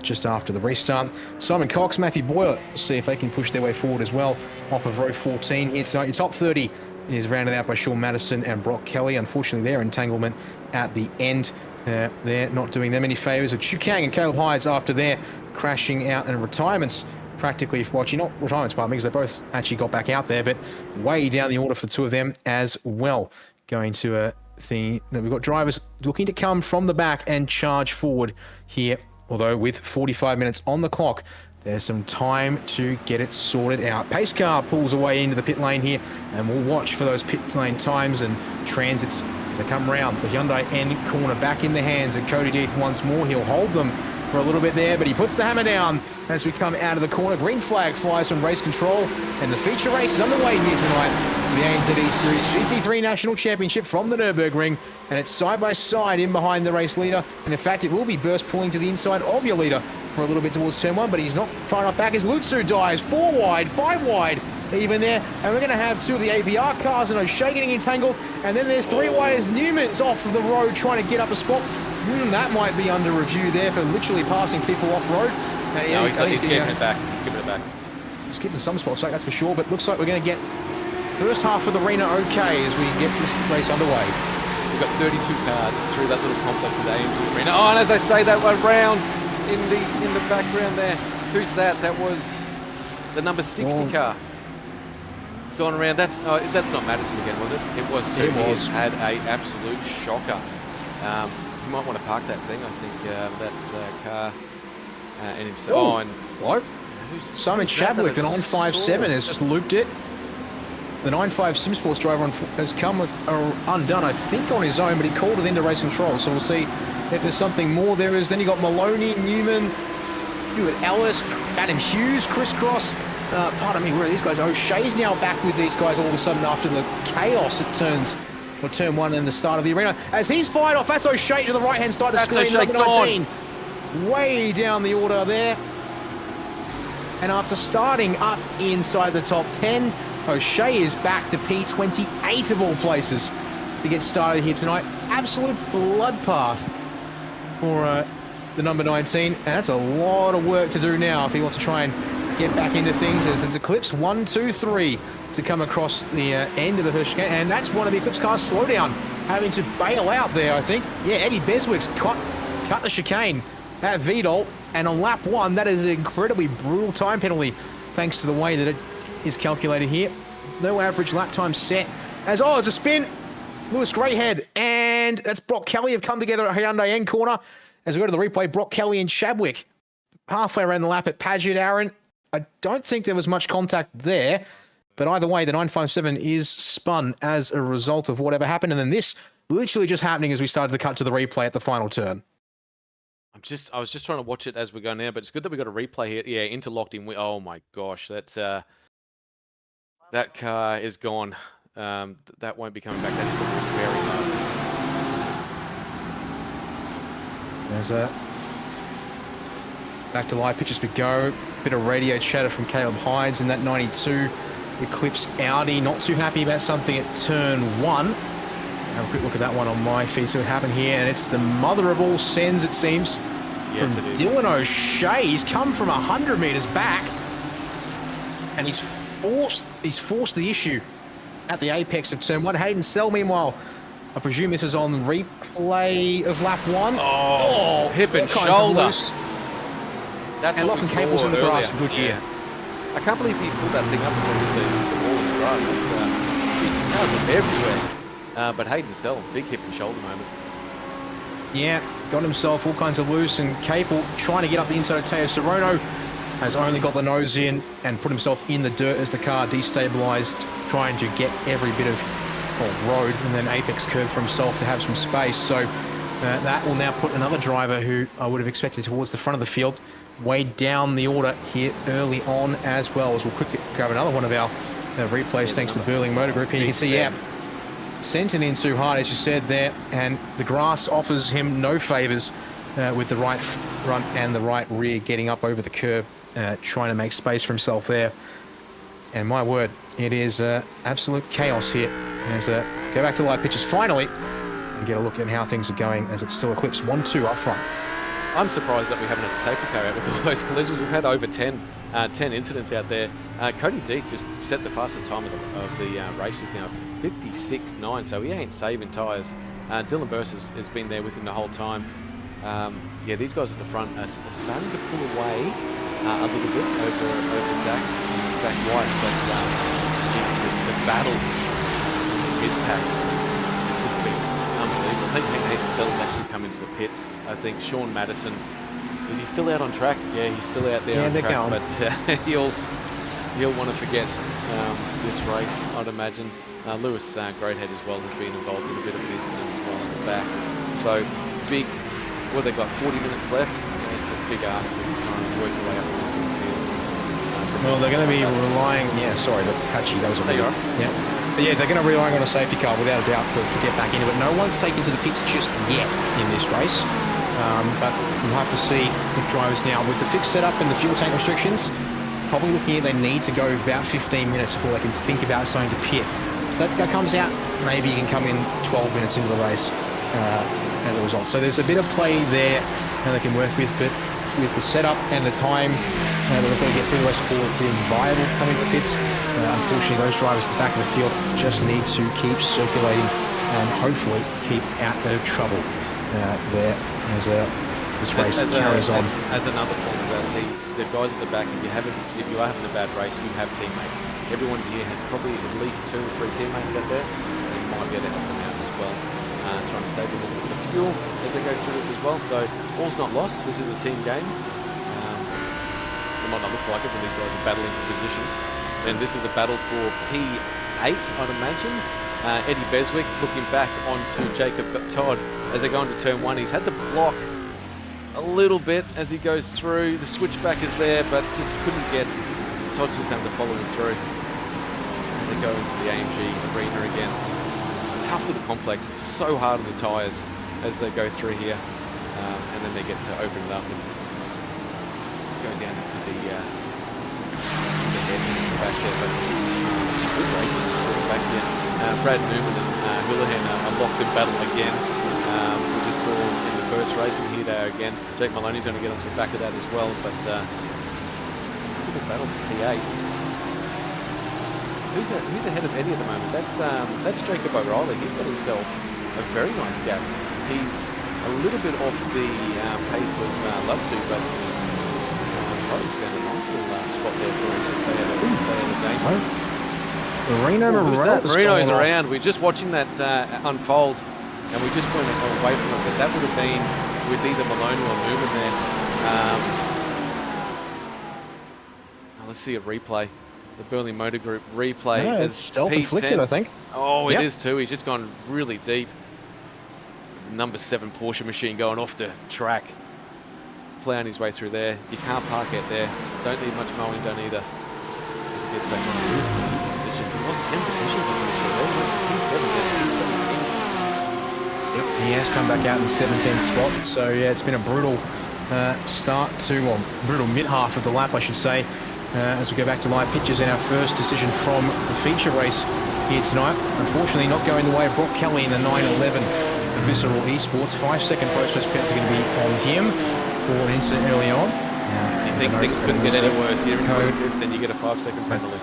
just after the restart. Simon Cox, Matthew Boyer, see if they can push their way forward as well. Off of row 14, it's your top 30 is rounded out by Sean Madison and Brock Kelly. Unfortunately, their entanglement at the end, they're not doing them any favours. With Chu Kang and Caleb Hydes after their crashing out and retirements, practically, not retirements, pardon me, because they both actually got back out there, but way down the order for the two of them as well. Going to a thing that we've got drivers looking to come from the back and charge forward here, although with 45 minutes on the clock, there's some time to get it sorted out. Pace car pulls away into the pit lane here, and we'll watch for those pit lane times and transits as they come round. The Hyundai end corner back in the hands of Cody Death once more. He'll hold them for a little bit there, but he puts the hammer down as we come out of the corner. Green flag flies from race control, and the feature race is underway here tonight for the ANZ ESeries GT3 National Championship from the Nurburgring, and it's side by side in behind the race leader, and in fact it will be burst pulling to the inside of your leader for a little bit towards turn 1, but he's not far enough back as Lutsu dives 4 wide, 5 wide even there, and we're going to have 2 of the AVR cars and O'Shea getting entangled, and then there's 3 wide as Newman's off of the road trying to get up a spot. That might be under review there for literally passing people off-road. No, he's giving it back. He's giving it back. He's giving some spots back, that's for sure, but looks like we're going to get first half of the arena okay as we get this race underway. We've got 32 cars through that little complex of the AMG arena. Oh, and as I say, that one round in the background there. Who's that? That was the number 60 car. Going around. That's not Madison again, was it? It was too. He has had a absolute shocker. You might want to park that thing. I think that car and himself. Oh, and what? Simon Chadwick, the 957, has just looped it. The 95 SimSports driver has come undone, I think, on his own, but he called it into race control. So we'll see if there's something more there is. Then you got Maloney, Newman, Ellis, Adam Hughes, crisscross. Pardon me, where are these guys? O'Shea's now back with these guys all of a sudden after the chaos at turn 1 and the start of the arena. As he's fired off, that's O'Shea to the right-hand side of the screen, number 19. Way down the order there. And after starting up inside the top 10, O'Shea is back to P28 of all places to get started here tonight. Absolute bloodbath for the number 19. And that's a lot of work to do now if he wants to try and get back into things, as it's Eclipse 1, 2, 3 to come across the end of the chicane, and that's one of the Eclipse cars slow down, having to bail out there, I think. Yeah, Eddie Beswick's cut the chicane at Vidal, and on lap 1, that is an incredibly brutal time penalty, thanks to the way that it is calculated here. No average lap time set. As there's a spin. Lewis Greathead and that's Brock Kelly have come together at Hyundai end corner. As we go to the replay, Brock Kelly and Chadwick halfway around the lap at Paget, Aaron. I don't think there was much contact there, but either way, the 957 is spun as a result of whatever happened. And then this literally just happening as we started to cut to the replay at the final turn. I was just trying to watch it as we go now, but it's good that we got a replay here. Yeah, interlocked in. Oh my gosh, that's that car is gone. That won't be coming back. That is very hard. There's a Back to live pitch as we go. Bit of radio chatter from Caleb Hides in that 92 Eclipse Audi. Not too happy about something at turn 1. Have a quick look at that one on my feed, see what happened here. And it's the mother of all sends, it seems, from Dylan O'Shea. He's come from 100 metres back. And he's forced the issue at the apex of turn 1. Hayden Sell, meanwhile, I presume this is on replay of lap 1. Oh, hip and shoulder. That's and locking cables in the grass a good year. I can't believe he pulled that thing up and the wall in the grass. It's cars are everywhere. But Hayden Sell, big hip and shoulder moment. Yeah, got himself all kinds of loose, and Capel trying to get up the inside of Teo Sorono has only got the nose in and put himself in the dirt as the car destabilised, trying to get every bit of road and then apex curve for himself to have some space. So that will now put another driver who I would have expected towards the front of the field way down the order here early on, as well as we'll quickly grab another one of our replays thanks to Burling Motor Group. Here you can see, sent it in too hard, as you said there, and the grass offers him no favours with the right front and the right rear getting up over the curb, trying to make space for himself there. And my word, it is absolute chaos here. As go back to live pitches finally and get a look at how things are going as it's still Eclipse 1-2 up front. I'm surprised that we haven't had a safety car out with all those collisions. We've had over 10 incidents out there. Cody Deek just set the fastest time of the races now, 56.9, so he ain't saving tyres. Dylan Burse has been there with him the whole time. Yeah, these guys at the front are starting to pull away a little bit over Zach White, but the battle mid-pack has just been unbelievable. I think Nathan Sell's actually come into the pits. I think Sean Madison, is he still out on track? Yeah, he's still out there on track, but he'll want to forget this race, I'd imagine. Lewis Greathead as well has been involved in a bit of an incident as well in the back. So big, they've got 40 minutes left. It's a big ask to try and work your way up this field. Well, they're going to be relying, the patchy, that was a big one. Yeah. But yeah, they're going to be relying on a safety car without a doubt to get back into it. No one's taken to the pits just yet in this race. But we'll have to see if drivers now, with the fixed setup and the fuel tank restrictions, probably looking at they need to go about 15 minutes before they can think about starting to pit. So that comes out, maybe you can come in 12 minutes into the race as a result. So there's a bit of play there that they can work with, but with the setup and the time that they've got to get through the race before it's even viable to come into the pits, unfortunately those drivers at the back of the field just need to keep circulating and hopefully keep out of trouble there as this race carries on. As another point to that, the guys at the back, if you are having a bad race, you have teammates. Everyone here has probably at least 2 or 3 teammates out there. You might be able to help them out as well, trying to save a little bit of fuel as they go through this as well. So all's not lost. This is a team game. It might not look like it when these guys are battling for positions. And this is the battle for P8, I'd imagine. Eddie Beswick looking back onto Jacob Todd as they go into turn 1. He's had to block a little bit as he goes through. The switchback is there, but just couldn't get. Todd's just having to follow him through as they go into the AMG arena again. Tough little complex, so hard on the tyres as they go through here, and then they get to open it up and go down into the head back there. But good racing back here. Brad Newman and Houlihan are locked in battle again. We just saw in the first race, and here they are again. Jake Maloney's going to get onto the back of that as well, but civil battle for P8. Who's ahead of Eddie at the moment? That's Jacob O'Reilly. He's got himself a very nice gap. He's a little bit off the pace of Lutsu, but O'Reilly's found a nice little spot there for him to stay out of danger. Marino's around. We're just watching that unfold, and we just went away from it. But that would have been with either Maloney or Newman there. Let's see a replay. The Burling Motor Group replay. No, it's self-inflicted, I think. Oh, it is too. He's just gone really deep. Number 7 Porsche machine going off the track. Plowing his way through there. You can't park out there. Don't need much mowing done either. As he gets back on the positions. He lost 10 positions on the machine. P7 there. P17. Yep, he has come back out in the 17th spot. So yeah, it's been a brutal start to, well, brutal mid-half of the lap, I should say, as we go back to live pictures in our first decision from the feature race here tonight. Unfortunately, not going the way of Brock Kelly in the 911 Visceral Esports. 5-second post-race penalty is going to be on him for an incident early on. You think things couldn't get any worse here in 25th, then you get a 5-second penalty.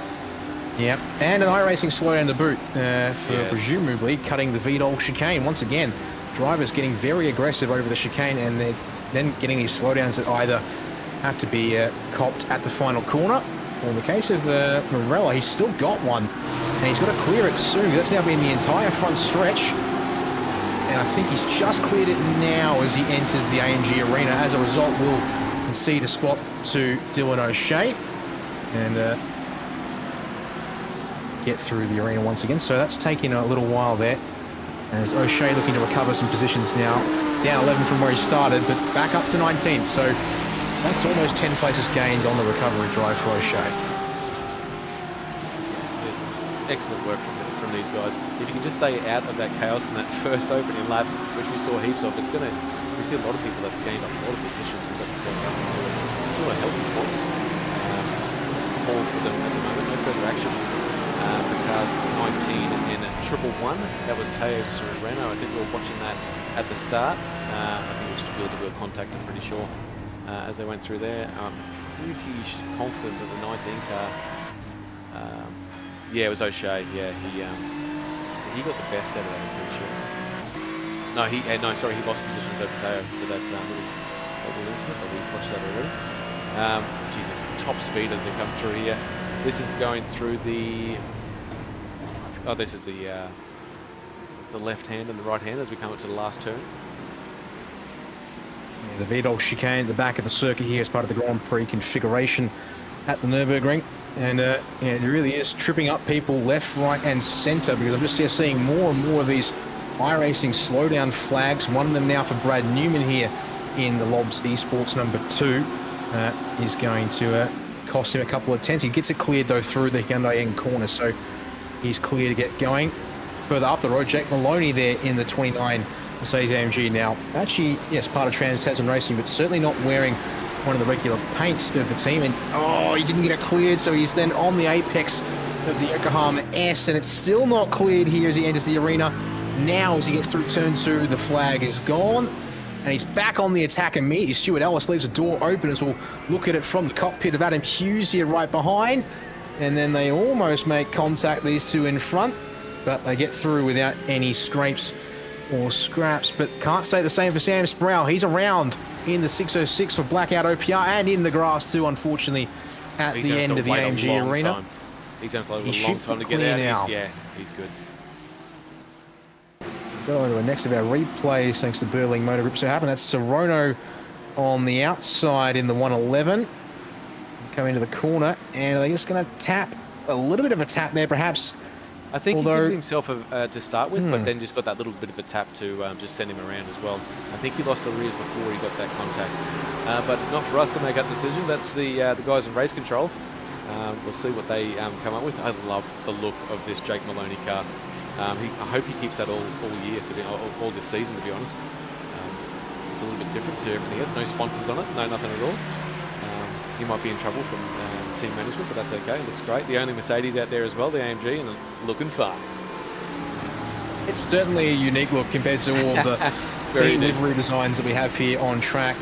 Yeah, and an iRacing slowdown to boot for presumably cutting the VDOL chicane. Once again, drivers getting very aggressive over the chicane, and they're then getting these slowdowns that either have to be copped at the final corner, or in the case of Morella, he's still got one, and he's got to clear it soon. That's now been the entire front stretch, and I think he's just cleared it now as he enters the ANZ arena. As a result, will concede a spot to Dylan O'Shea, and get through the arena once again. So that's taking a little while there, as O'Shea looking to recover some positions now. Down 11 from where he started, but back up to 19th. So that's almost 10 places gained on the recovery drive for O'Shea. Excellent work from these guys. If you can just stay out of that chaos in that first opening lap, which we saw heaps of, we see a lot of people that have gained up a lot of positions and got themselves up into a healthy points. All for them at the moment, no further action. The cars 19 and a 111. That was Teo Serrano. I think we were watching that at the start. I think it was wheel-to-wheel contact, I'm pretty sure, as they went through there. I'm pretty confident that the 19 car, yeah, it was O'Shea. Yeah, he got the best out of that, I'm pretty sure. No, he lost positions over Teo for that little incident, but we watched that already. Geez, top speed as they come through here. This is going through the, this is the left hand and the right hand as we come up to the last turn. Yeah, the VDOL chicane at the back of the circuit here as part of the Grand Prix configuration at the Nurburgring. And yeah, it really is tripping up people left, right and centre, because I'm just here seeing more and more of these iRacing slowdown flags. One of them now for Brad Newman here in the Lobs Esports number 2 is going to cost him a couple of tenths. He gets it cleared though through the Hyundai end corner, so he's clear to get going. Further up the road, Jake Maloney there in the 29 Mercedes AMG now. Actually, yes, part of Trans-Tasman Racing, but certainly not wearing one of the regular paints of the team. And he didn't get it cleared, so he's then on the apex of the Yokohama S, and it's still not cleared here as he enters the arena. Now, as he gets through turn 2, the flag is gone, and he's back on the attack immediately. Stuart Ellis leaves the door open as we'll look at it from the cockpit of Adam Hughes here right behind. And then they almost make contact, these two in front, but they get through without any scrapes or scraps. But can't say the same for Sam Sproul. He's around in the 606 for Blackout OPR and in the grass too, unfortunately, at the end of the AMG arena. He's going to wait a long time to get out. He's good. Go into the next of our replays thanks to Burling Motor Group. So happened that's Serrano on the outside in the 111. Come into the corner, and are they just going to tap a little bit of a tap there, perhaps? I think he did it himself to start with, but then just got that little bit of a tap to just send him around as well. I think he lost the rears before he got that contact. But it's not for us to make that decision. That's the guys in race control. We'll see what they come up with. I love the look of this Jake Maloney car. I hope he keeps that all year, all this season, to be honest. It's a little bit different to everything else. No sponsors on it, no nothing at all. He might be in trouble from team management, but that's okay. It looks great. The only Mercedes out there as well, the AMG, and looking fine. It's certainly a unique look compared to all of the team livery designs that we have here on track.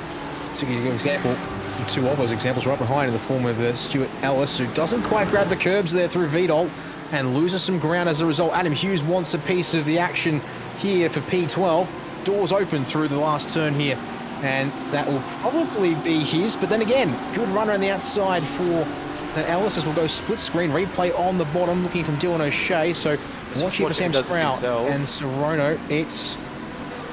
To give you an example, two of those examples right behind in the form of Stuart Ellis, who doesn't quite grab the curbs there through VDOL and loses some ground as a result. Adam Hughes wants a piece of the action here for P12. Doors open through the last turn here, and that will probably be his. But then again, good runner on the outside for Ellis as we'll go split screen replay on the bottom, looking from Dylan O'Shea. So watching for Sam Sprout and Serrano. It's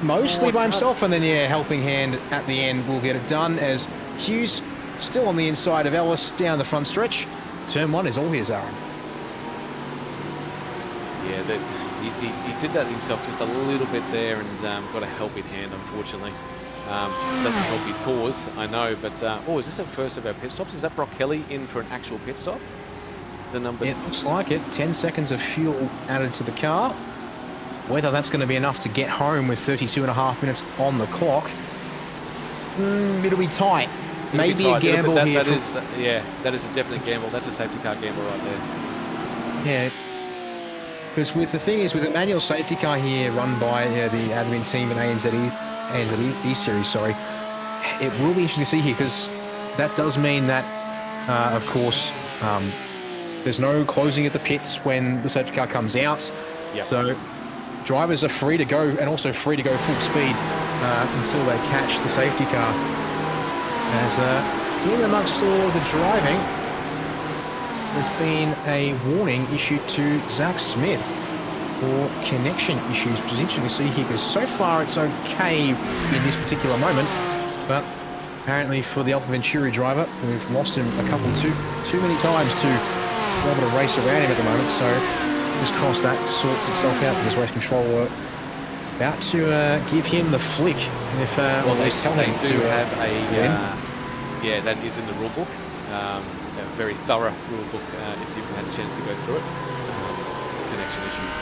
mostly by himself, and then helping hand at the end will get it done as Hughes still on the inside of Ellis down the front stretch. Turn 1 is all his, Aaron. Yeah, he did that himself just a little bit there and got a helping hand, unfortunately. Doesn't help his cause, I know, but is this the first of our pit stops? Is that Brock Kelly in for an actual pit stop? The number. It looks like it. 10 seconds of fuel added to the car. Whether that's going to be enough to get home with 32.5 minutes on the clock It'll be tight. It'll Maybe be a tight. gamble That here. that is a definite gamble. That's a safety car gamble right there. Yeah. Because with the thing is, with the manual safety car here run by the admin team in ANZ ESeries, sorry, it will be interesting to see here because that does mean that, of course, there's no closing of the pits when the safety car comes out. Yep. So drivers are free to go and also free to go full speed until they catch the safety car. As in amongst all the driving, there's been a warning issued to Zach Smith for connection issues, which is interesting to see here because so far it's okay in this particular moment, but apparently for the Alpha Venturi driver, we've lost him a couple too many times to be able to race around him at the moment. So just cross that sorts itself out because race control were about to give him the flick if they tell him do to have a yeah, that is in the rule book. A very thorough rule book if you've had a chance to go through it. Connection issues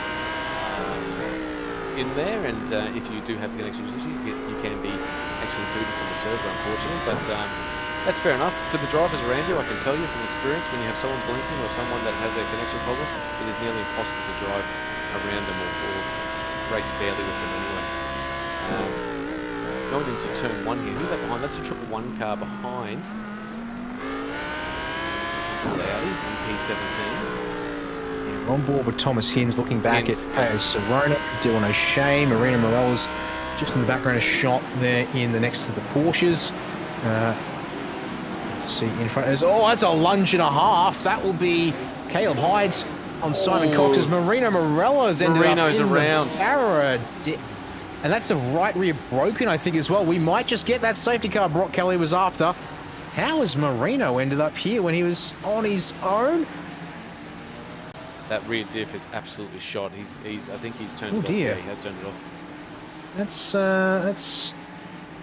in there, and if you do have connection issues, you can be actually booted from the server, unfortunately. But that's fair enough. For the drivers around you, I can tell you from experience, when you have someone blinking or someone that has a connection problem, it is nearly impossible to drive around them or race fairly with them anyway. Going into turn 1 here, who's that behind? That's a triple 1 car behind. It's a Audi, P17. We're on board with Thomas Hinds looking back Hinds, at Serrano, Dylan O'Shea, Marina Morella's just in the background, a shot there in the next to the Porsches. Let's see in front. That's a lunge and a half. That will be Caleb Hyde's on Simon Cox's. Marino Morella's ended Marino's up in around. the barra. And that's the right rear broken, I think, as well. We might just get that safety car Brock Kelly was after. How has Marino ended up here when he was on his own? That rear diff is absolutely shot. I think he's turned it off. Dear. Yeah, he has turned it off. That's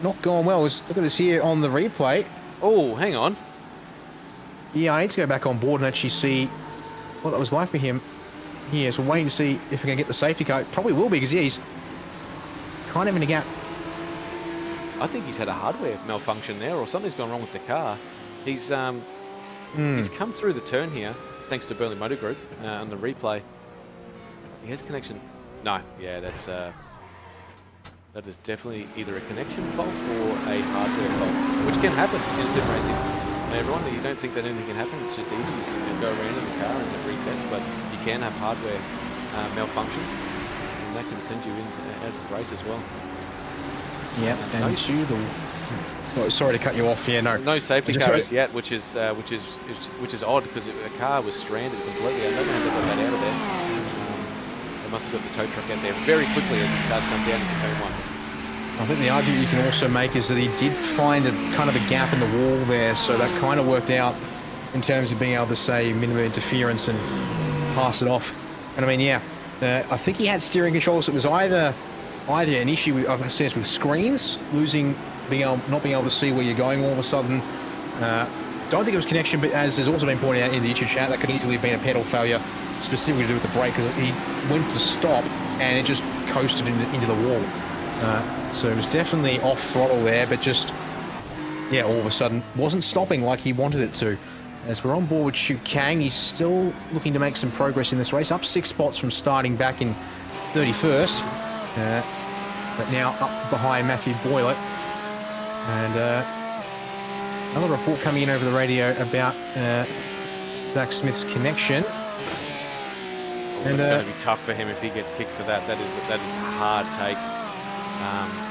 not gone well. Look at this here on the replay. Oh, hang on. Yeah, I need to go back on board and actually see what that was like for him. Yeah, so we're waiting to see if we can get the safety car. It probably will be because he's kind of in a gap. I think he's had a hardware malfunction there, or something's gone wrong with the car. He's come through the turn here, thanks to Burnley Motor Group on the replay. He has connection. No, yeah, that is definitely either a connection fault or a hardware fault, which can happen in sim racing. And everyone, you don't think that anything can happen. It's just easy to go around in the car and it resets, but you can have hardware malfunctions, and that can send you out of the race as well. Yeah, and to the. Oh, sorry to cut you off. Yeah, no safety cars yet, which is odd because the car was stranded completely. I don't know how they got that out of there. They must have got the tow truck out there very quickly as the car come down into turn 1. I think the argument you can also make is that he did find a kind of a gap in the wall there, so that kind of worked out in terms of being able to say minimum interference and pass it off. And I mean, yeah, I think he had steering controls. It was either an issue with, I've seen this with screens, not being able to see where you're going all of a sudden. Don't think it was connection, but as has also been pointed out in the YouTube chat, that could easily have been a pedal failure, specifically to do with the brake, because he went to stop and it just coasted into the wall. So it was definitely off throttle there, but just, yeah, all of a sudden wasn't stopping like he wanted it to. As we're on board with Shu Kang, he's still looking to make some progress in this race, up 6 spots from starting back in 31st, but now up behind Matthew Boylett. And another report coming in over the radio about Zach Smith's connection. And it's going to be tough for him if he gets kicked for that. That is a hard take.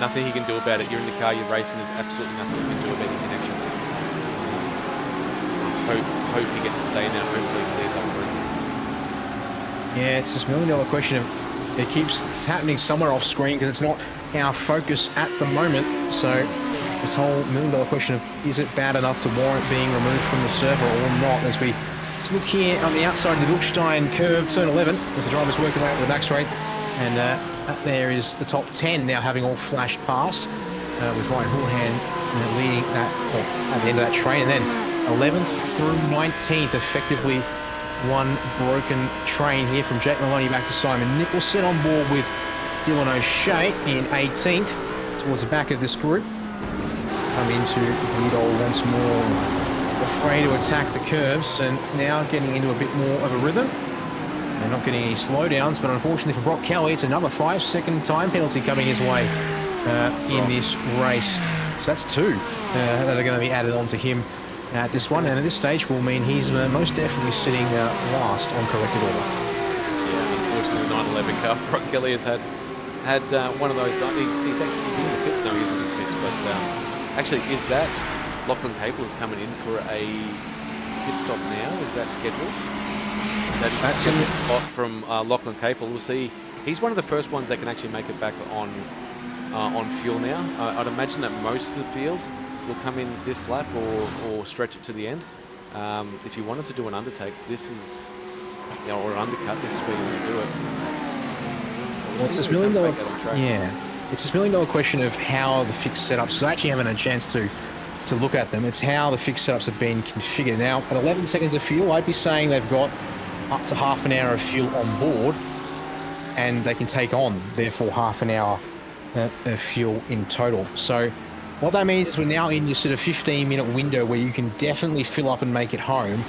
Nothing he can do about it. You're in the car, you're racing. There's absolutely nothing you can do about your connection. Hope he gets to stay in there. Hopefully he clears up for him. Yeah, it's this $1 million question of it's happening somewhere off screen because it's not our focus at the moment. So this whole $1 million question of is it bad enough to warrant being removed from the server or not? As we look here on the outside of the Bilstein curve, turn 11, as the drivers work their way up to the back straight, and that there is the top 10 now having all flashed past, with Ryan Houlihan leading that at the end of that train, and then 11th through 19th, effectively one broken train here from Jake Maloney back to Simon Nicholson, on board with Dylan O'Shea in 18th towards the back of this group. come into Vidal once more, afraid to attack the curves, and now getting into a bit more of a rhythm. They're not getting any slowdowns, but unfortunately for Brock Kelly, it's another 5-second time penalty coming his way in this race. So that's 2 that are going to be added on to him at this one, and at this stage will mean he's most definitely sitting last on corrected order. Yeah, unfortunately, the 911 car, Brock Kelly has had one of those. He's in the pits. No, he isn't in the pits, but actually, is that Lachlan Capel is coming in for a pit stop now? Is that scheduled? That's a spot from Lachlan Capel. We'll see. He's one of the first ones that can actually make it back on fuel now. I'd imagine that most of the field will come in this lap or stretch it to the end. If you wanted to do an undertake, this is, or an undercut, this is where you want to do it. Well, it's this $1 million. Yeah, it's this $1 million question of how the fixed setups. So I actually haven't had a chance to look at them. It's how the fixed setups have been configured. Now, at 11 seconds of fuel, I'd be saying they've got up to half an hour of fuel on board, and they can take on, therefore, half an hour of fuel in total. So what that means is we're now in this sort of 15-minute window where you can definitely fill up and make it home.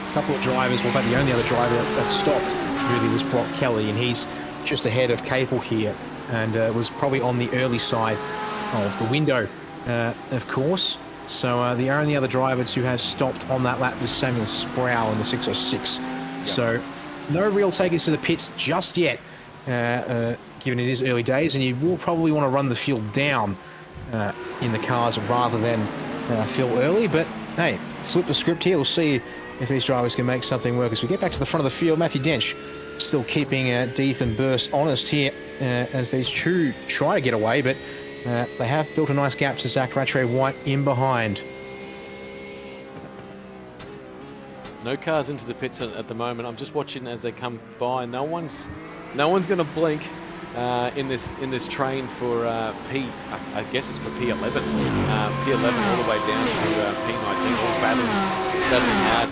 A couple of drivers, well, in fact, the only other driver that stopped really was Brock Kelly, and he's just ahead of Capel here, and was probably on the early side of the window, of course. So the only other drivers who have stopped on that lap was Samuel Sproul in the 606. Yep. So no real takers to the pits just yet, given it is early days, and you will probably want to run the fuel down in the cars rather than fill early. But hey, flip the script here. We'll see if these drivers can make something work. As we get back to the front of the field, Matthew Dench still keeping Deeth and Burst honest here as these two try to get away, but they have built a nice gap to Zach Rattray White in behind. No cars into the pits at the moment. I'm just watching as they come by. No one's going to blink in this train for P. I guess it's for P11. P11 all the way down to P19. All battling hard.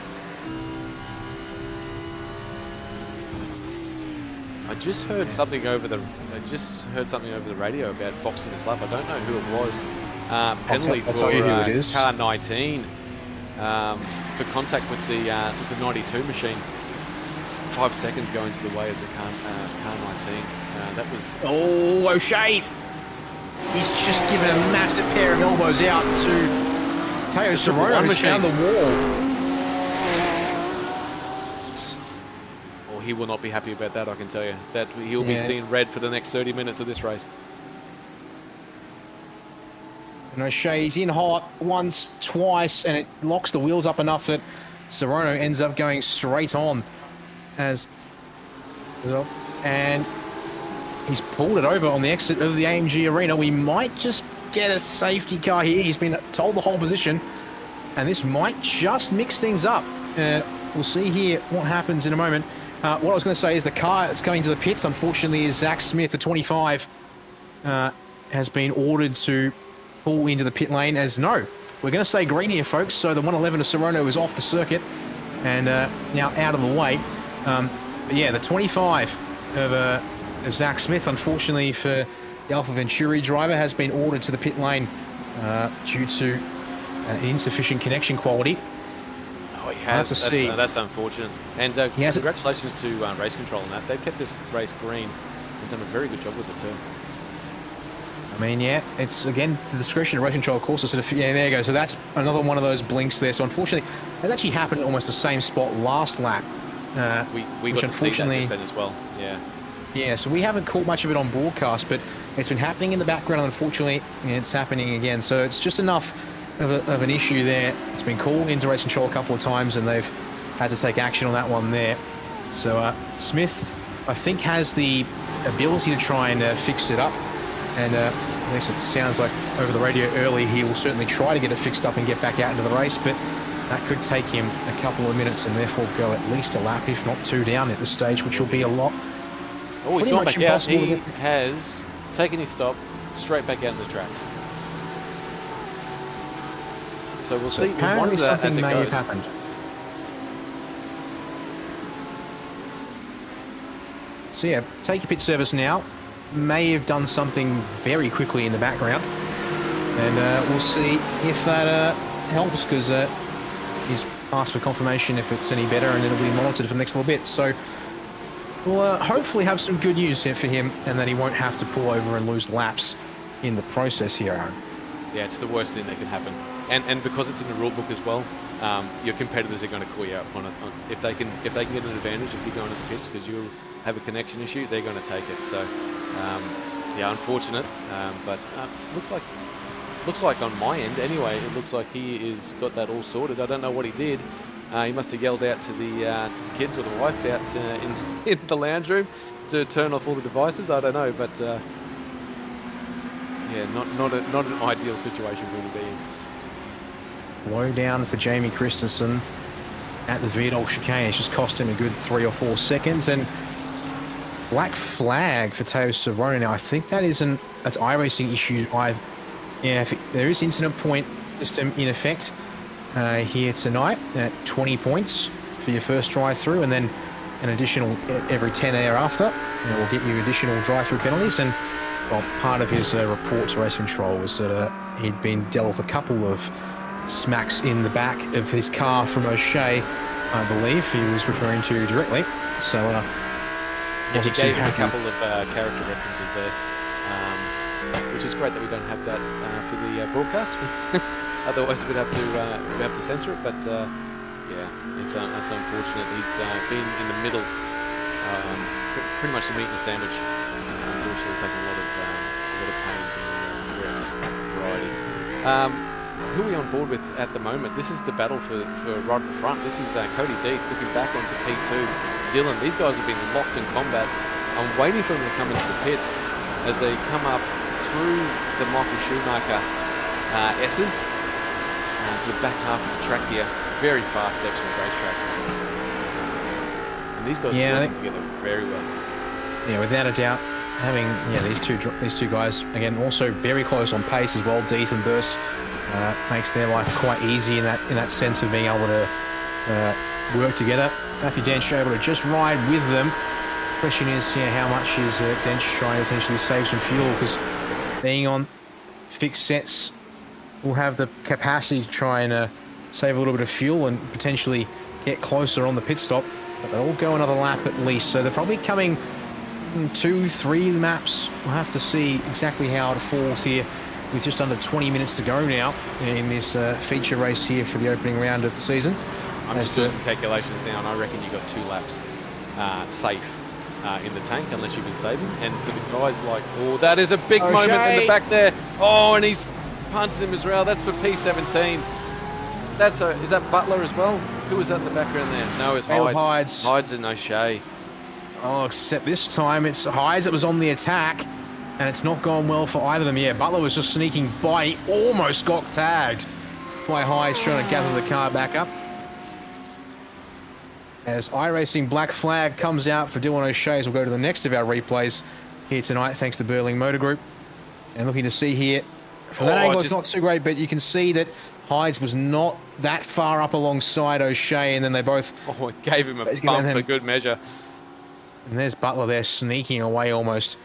I just heard something over the radio about boxing this lap. I don't know who it was. Penalty for car 19 for contact with the 92 machine. 5 seconds going to the way of the car 19. That was. Oh, O'Shea! He's just given a massive pair of elbows out to Teo Sorono, who's found the wall. He will not be happy about that, I can tell you. That he'll be seeing red for the next 30 minutes of this race. And O'Shea's in hot once, twice, and it locks the wheels up enough that Sorono ends up going straight on as well. And he's pulled it over on the exit of the AMG Arena. We might just get a safety car here. He's been told the whole position, and this might just mix things up. We'll see here what happens in a moment. What I was going to say is the car that's going to the pits, unfortunately, is Zach Smith, the 25, has been ordered to pull into the pit lane as no. We're going to stay green here, folks. So the 111 of Sorono is off the circuit and now out of the way. But yeah, the 25 of Zach Smith, unfortunately for the Alpha Venturi driver, has been ordered to the pit lane due to insufficient connection quality. Oh, he has. That's unfortunate. And congratulations to Race Control on that. They've kept this race green and done a very good job with it too. I mean, yeah, it's again the discretion of Race Control, of course. Sort of, yeah, there you go. So that's another one of those blinks there. So unfortunately, it actually happened at almost the same spot last lap. We got to see that then as well. Yeah. Yeah, so we haven't caught much of it on broadcast, but it's been happening in the background. Unfortunately, it's happening again. So it's just enough of an issue there. It's been called into Race Control a couple of times, and they've had to take action on that one there. So Smith, I think, has the ability to try and fix it up, and at least it sounds like over the radio early he will certainly try to get it fixed up and get back out into the race, but that could take him a couple of minutes and therefore go at least a lap, if not two down at this stage, which will be a lot. Oh, he's gone back out. He has taken his stop straight back out of the track. So we'll see. Apparently something may have happened. So yeah, take your pit service now. May have done something very quickly in the background. And we'll see if that helps, because he's asked for confirmation if it's any better, and it'll be monitored for the next little bit. So we'll hopefully have some good news here for him, and that he won't have to pull over and lose laps in the process here, Aaron. Yeah, it's the worst thing that can happen. And because it's in the rule book as well, your competitors are going to call you out on it. If they can get an advantage if you go into the pits because you have a connection issue, they're going to take it. So yeah, unfortunate, but looks like on my end anyway, it looks like he is got that all sorted. I don't know what he did. He must have yelled out to the kids or the wife out in the lounge room to turn off all the devices. I don't know, but yeah, not an ideal situation for him to be in. Low down for Jamie Christensen at the Viadol chicane. It's just cost him a good 3 or 4 seconds, and black flag for Teo Cerrone. Now I think that's iRacing issue. Yeah, there is incident point system in effect here tonight at 20 points for your first drive-through, and then an additional every 10 thereafter. And we'll get you additional drive-through penalties. And well, part of his report to race control was that he'd been dealt a couple of smacks in the back of his car from O'Shea, I believe he was referring to directly. So yeah, he gave him a couple of character references there, which is great that we don't have that for the broadcast. Otherwise we'd have to censor it. But yeah, it's unfortunate. He's been in the middle, pretty much the meat and the sandwich. Unfortunately, taking a lot of pain from the riding. Who are we on board with at the moment? This is the battle for right at the front. This is Cody Deep looking back onto P2. Dylan, these guys have been locked in combat. I'm waiting for them to come into the pits as they come up through the Michael Schumacher S's to the back half of the track here. Very fast section of racetrack. And these guys are working together very well. Yeah, without a doubt. Having these two guys again also very close on pace as well. Deeth and Burst makes their life quite easy in that sense of being able to work together. Matthew Dench able to just ride with them. Question is, how much is Dench trying to potentially save some fuel, because being on fixed sets will have the capacity to try and save a little bit of fuel and potentially get closer on the pit stop. But they'll all go another lap at least, so they're probably coming 2-3 maps. We'll have to see exactly how it falls here with just under 20 minutes to go now in this feature race here for the opening round of the season. I'm just doing some calculations now, and I reckon you got 2 laps safe in the tank, unless you've been saving. And for the guys like, oh, that is a big moment in the back there. Oh, and he's punted him as well. That's for P17. Is that Butler as well? Who was that in the background there? No, it's Hides. Hides and O'Shea. Oh, except this time it's Hides that was on the attack, and it's not gone well for either of them. Yeah, Butler was just sneaking by. He almost got tagged by Hides trying to gather the car back up. As iRacing black flag comes out for Dylan O'Shea, as we'll go to the next of our replays here tonight, thanks to Burling Motor Group. And looking to see here, from that angle it's not too great, but you can see that Hides was not that far up alongside O'Shea, and then they both... Oh, it gave him a bump for good measure. And there's Butler there sneaking away almost.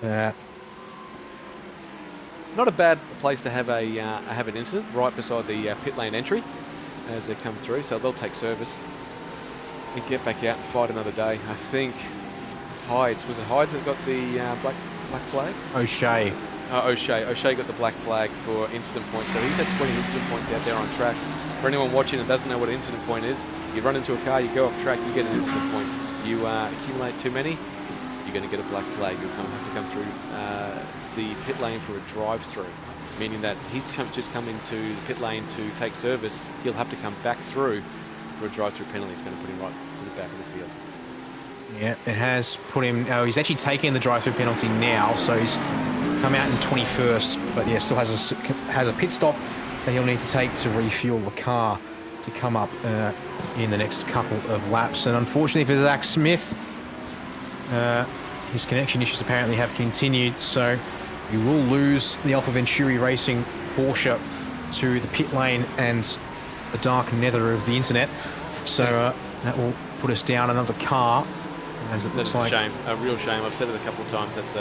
Not a bad place to have an incident, right beside the pit lane entry as they come through, so they'll take service and get back out and fight another day. I think Hides, was it Hides that got the black flag? O'Shea. O'Shea got the black flag for incident points, so he's had 20 incident points out there on track. For anyone watching and doesn't know what an incident point is, you run into a car, you go off track, you get an incident point. You accumulate too many, you're going to get a black flag. You'll have to come through the pit lane for a drive-through, meaning that he's just come into the pit lane to take service. He'll have to come back through for a drive-through penalty. It's going to put him right to the back of the field. Yeah, it has put him... Oh, he's actually taking the drive-through penalty now, so he's come out in 21st, but yeah, still has a pit stop that he'll need to take to refuel the car to come up in the next couple of laps. And unfortunately for Zach Smith, his connection issues apparently have continued, so he will lose the Alpha Venturi Racing Porsche to the pit lane and the dark nether of the internet. So that will put us down another car, as it looks like. That's a shame, a real shame. I've said it a couple of times. That's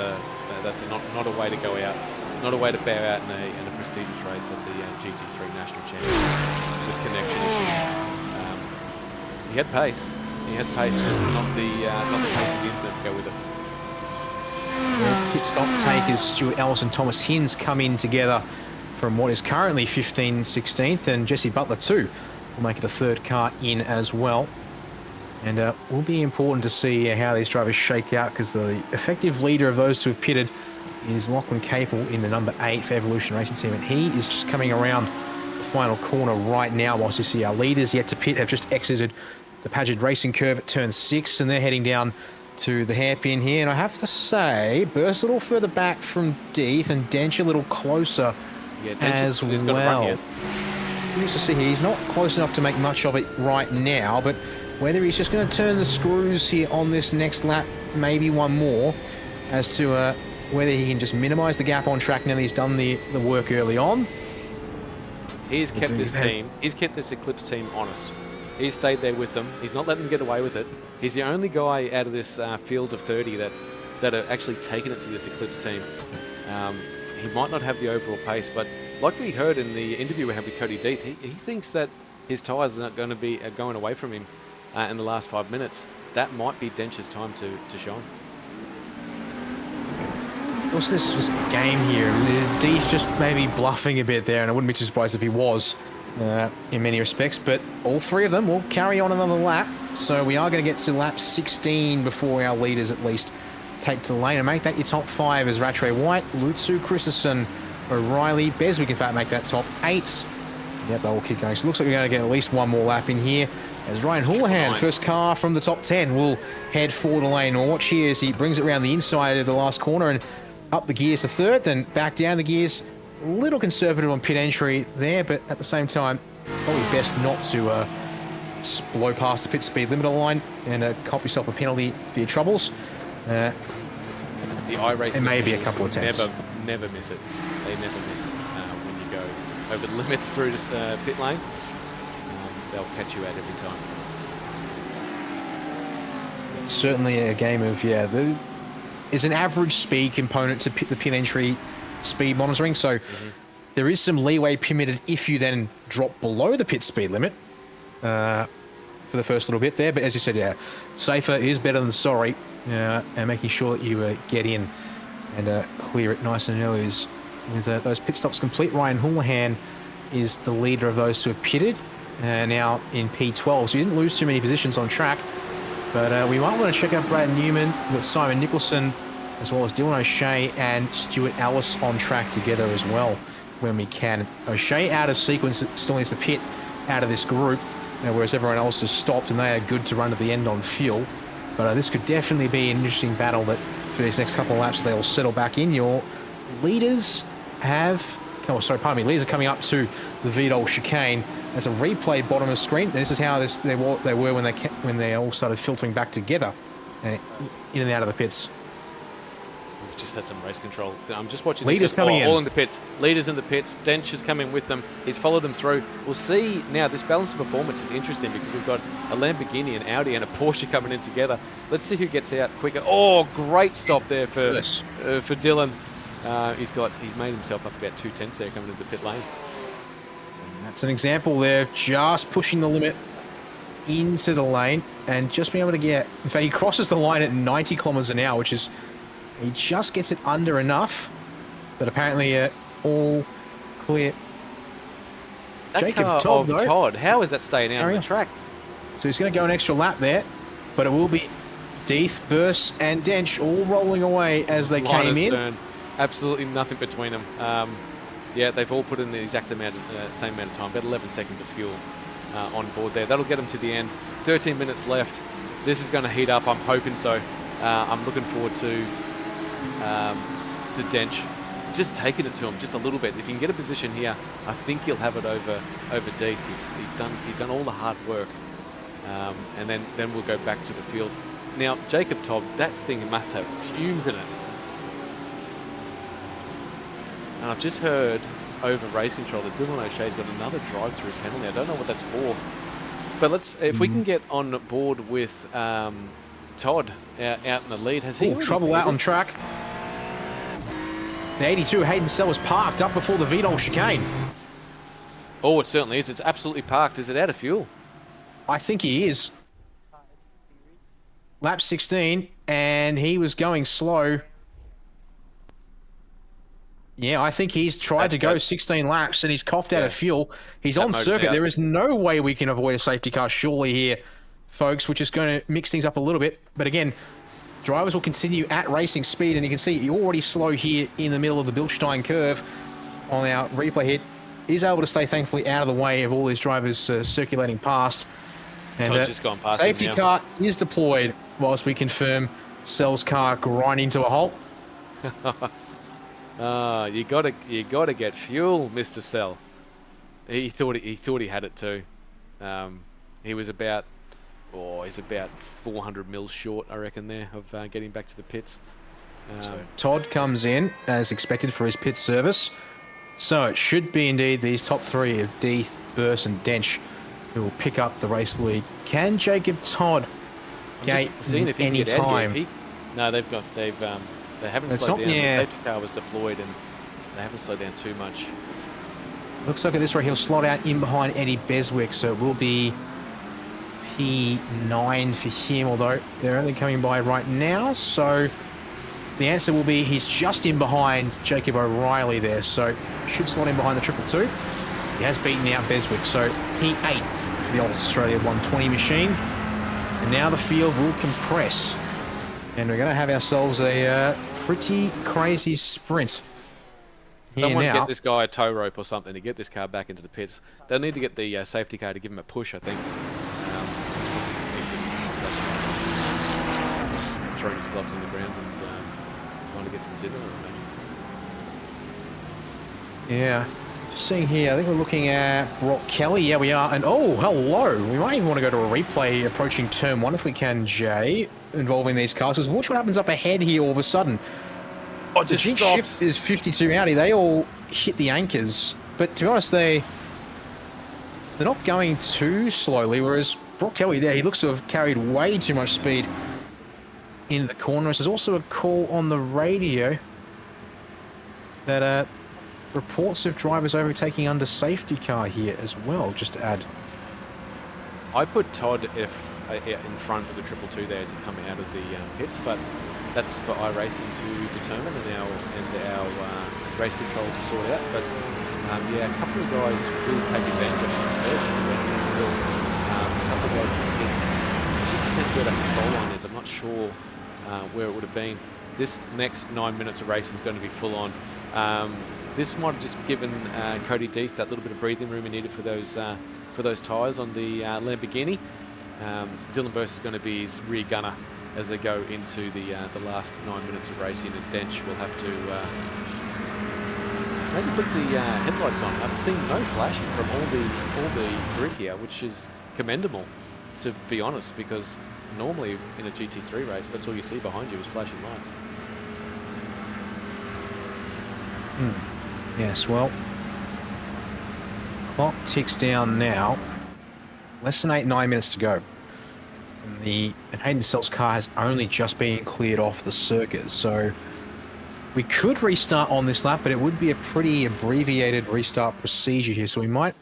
not a way to go out. not a way to bow out in a prestigious race at the GT3 National Championship with connection issues. He had pace. He had pace, just not the pace of the incident to go with it. Pit stop takers Stuart Ellis and Thomas Hinds come in together from what is currently 15th, 16th, and Jesse Butler too will make it a third car in as well. And will be important to see how these drivers shake out, because the effective leader of those two have pitted is Lachlan Capel in the number 8 for Evolution Racing Team, and he is just coming around the final corner right now, whilst you see our leaders yet to pit have just exited the Paget Racing Curve at turn 6, and they're heading down to the hairpin here. And I have to say, Burst a little further back from Deeth, and Dench a little closer as well. Curious to see here. He's not close enough to make much of it right now, but whether he's just going to turn the screws here on this next lap, maybe one more, as to whether he can just minimise the gap on track now that he's done the work early on. He's kept this team, he's kept this Eclipse team honest. He's stayed there with them. He's not letting them get away with it. He's the only guy out of this field of 30 that are actually taking it to this Eclipse team. He might not have the overall pace, but like we heard in the interview we had with Cody Deeth, he thinks that his tyres are not going to be going away from him in the last 5 minutes. That might be Dench's time to shine. So what's this game here? Deeth just maybe bluffing a bit there, and I wouldn't be too surprised if he was in many respects, but all three of them will carry on another lap. So we are going to get to lap 16 before our leaders at least take to the lane, and make that your top 5 as Rattray White, Lutzu, Christensen, O'Reilly, Beswick in fact make that top 8. Yep, they'll all keep going. So it looks like we're going to get at least one more lap in here, as Ryan Houlihan, first car from the top 10, will head for the lane. We'll watch here as he brings it around the inside of the last corner and up the gears to third, then back down the gears. A little conservative on pit entry there, but at the same time, probably best not to blow past the pit speed limiter line and cop yourself a penalty for your troubles. The iRacing, it may be a couple of tenths. Never miss it. They never miss when you go over the limits through this pit lane. They'll catch you out every time. It's certainly a game of, there's an average speed component to the pit entry speed monitoring, so there is some leeway permitted if you then drop below the pit speed limit for the first little bit there. But as you said, safer is better than sorry, and making sure that you get in and clear it nice and early is those pit stops complete. Ryan Houlihan is the leader of those who have pitted now in P12, so he didn't lose too many positions on track. But we might want to check out Brad Newman with Simon Nicholson, as well as Dylan O'Shea and Stuart Ellis on track together as well when we can. O'Shea out of sequence, still needs to pit out of this group, whereas everyone else has stopped and they are good to run to the end on fuel. But this could definitely be an interesting battle that for these next couple of laps they will settle back in. Your leaders have... leaders are coming up to the Vidal chicane. There's a replay bottom of screen. This is how they were when they all started filtering back together in and out of the pits. We've just had some race control. I'm just watching. Leaders coming in. All in the pits. Leaders in the pits. Dench is coming with them. He's followed them through. We'll see now. This balance of performance is interesting because we've got a Lamborghini, an Audi, and a Porsche coming in together. Let's see who gets out quicker. Oh, great stop there for Dylan. He's made himself up about 2 tenths there coming into the pit lane. That's an example there, just pushing the limit into the lane and just being able to get... In fact, he crosses the line at 90 kilometers an hour, which is... He just gets it under enough, but apparently all clear. That Jacob car Todd, of Todd, how is that staying out on the track? So he's going to go an extra lap there, but it will be Deeth, Burst and Dench all rolling away as they came in. Stern. Absolutely nothing between them. Yeah, they've all put in the exact amount, same amount of time, about 11 seconds of fuel on board there. That'll get them to the end. 13 minutes left. This is going to heat up. I'm hoping so. I'm looking forward to Dench just taking it to him just a little bit. If he can get a position here, I think he'll have it over Deeth. He's done all the hard work, and then we'll go back to the field. Now, Jacob Todd, that thing must have fumes in it. And I've just heard over race control that Dylan O'Shea's got another drive-through penalty. I don't know what that's for. But if we can get on board with Todd out in the lead. Has he trouble out on track? The 82 Hayden Sell is parked up before the VDOL chicane. Oh, it certainly is. It's absolutely parked. Is it out of fuel? I think he is. Lap 16, and he was going slow. Yeah, I think he's tried to go 16 laps, and he's coughed out of fuel. He's on circuit. There is no way we can avoid a safety car surely here, folks, which is going to mix things up a little bit. But again, drivers will continue at racing speed, and you can see you're already slow here in the middle of the Bilstein curve on our replay hit. He's able to stay, thankfully, out of the way of all these drivers circulating past. And just gone past safety him, car is deployed whilst we confirm Cell's car grinding to a halt. You gotta get fuel, Mr. Cell. He thought he had it too. He was about, he's about 400 mils short, I reckon, there of getting back to the pits. So Todd comes in as expected for his pit service. So it should be indeed these top three of Deeth, Burse, and Dench who will pick up the race lead. Can Jacob Todd gate any time? No, they haven't slowed down. The safety car was deployed and they haven't slowed down too much. Looks like at this rate he'll slot out in behind Eddie Beswick, so it will be P9 for him, although they're only coming by right now. So the answer will be he's just in behind Jacob O'Reilly there, so should slot in behind the 222. He has beaten out Beswick, so P8 for the oldest Australia 120 machine. And now the field will compress. And we're going to have ourselves a pretty crazy sprint. Someone get this guy a tow rope or something to get this car back into the pits. They'll need to get the safety car to give him a push, I think. Throwing his gloves on the ground and trying to get some dinner. Yeah. Just seeing here, I think we're looking at Brock Kelly. Yeah, we are. And oh, hello. We might even want to go to a replay approaching turn 1 if we can, Jay, involving these cars. Because watch what happens up ahead here all of a sudden. Oh, the Jinx shift is 52 Audi. They all hit the anchors. But to be honest, they're not going too slowly. Whereas Brock Kelly there, he looks to have carried way too much speed into the corner. There's also a call on the radio that reports of drivers overtaking under safety car here as well, just to add. I put Todd in front of the 222 there as he coming out of the pits, but that's for iRacing to determine and our race control to sort out. But yeah, a couple of guys will take advantage of the surge. A couple of guys in the pits. It just depends where that control line is. I'm not sure where it would have been. This next 9 minutes of racing is going to be full on. This might have just given Cody Deeth that little bit of breathing room he needed for those tyres on the Lamborghini. Dylan Burse is going to be his rear gunner as they go into the last 9 minutes of racing, and Dench will have to maybe put the headlights on. I've seen no flashing from all the grid here, which is commendable, to be honest, because normally in a GT3 race, that's all you see behind you is flashing lights. Yes, well, clock ticks down now. Less than 9 minutes to go. And Hayden Sell's car has only just been cleared off the circuit, so we could restart on this lap, but it would be a pretty abbreviated restart procedure here. So we might.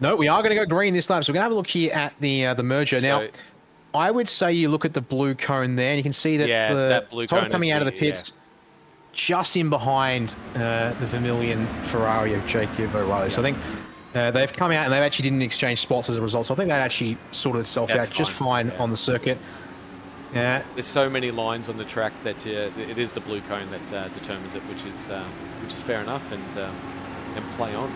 No, we are going to go green this lap. So we're going to have a look here at the merger now. I would say you look at the blue cone there, and you can see that that blue cone coming out of the pits. Yeah. Just in behind the Vermilion Ferrari of Jacob O'Reilly. So I think they've come out and they actually didn't exchange spots as a result. So I think that actually sorted itself out just fine on the circuit. There's so many lines on the track that it is the blue cone that determines it, which is fair enough, and play on.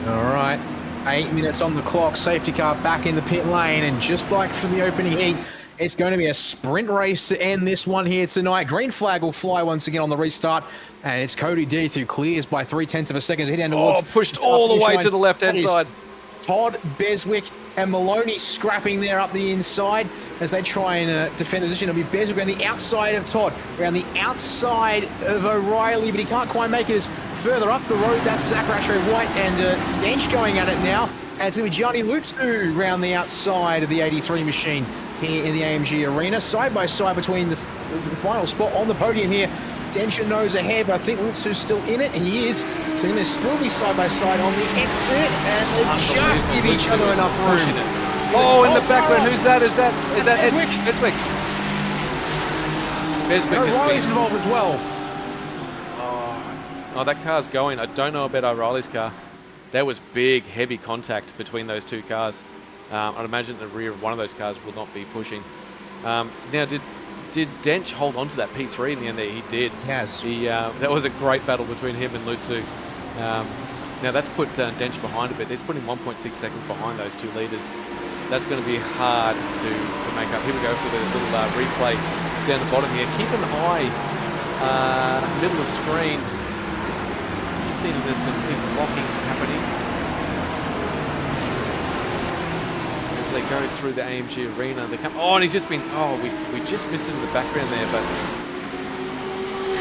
All right, 8 minutes on the clock. Safety car back in the pit lane, and just like for the opening heat, it's going to be a sprint race to end this one here tonight. Green flag will fly once again on the restart, and it's Cody Deeth who clears by 0.3 of a second. Head down towards. Pushed all the way to the left-hand side. Todd, Beswick, and Maloney scrapping there up the inside as they try and defend the position. It'll be Beswick around the outside of Todd, around the outside of O'Reilly, but he can't quite make it as further up the road. That's Zachary White and Dench going at it now. And it's going to be Gianni Lutsu around the outside of the 83 machine. here in the AMG Arena. Side by side between the final spot on the podium here. Densha knows ahead, but I think Lutsu's still in it, and he is. So they're going to still be side by side on the exit, and they just give each other enough room. Oh, in the background, who's that? Is that Beswick. Beswick. Beswick Riley's involved as well. Oh, that car's going. I don't know about O'Reilly's car. There was big, heavy contact between those two cars. I'd imagine the rear of one of those cars will not be pushing. Now, did Dench hold on to that P3 in the end there? He did. Yes. That was a great battle between him and Lutsu. Now that's put Dench behind a bit. It's putting 1.6 seconds behind those two leaders. That's going to be hard to make up. Here we go for the little replay down the bottom here. Keep an eye, middle of screen. You see there's some locking happening as they go through the AMG Arena. They come. Oh, and he's just been. Oh, we just missed him in the background there, but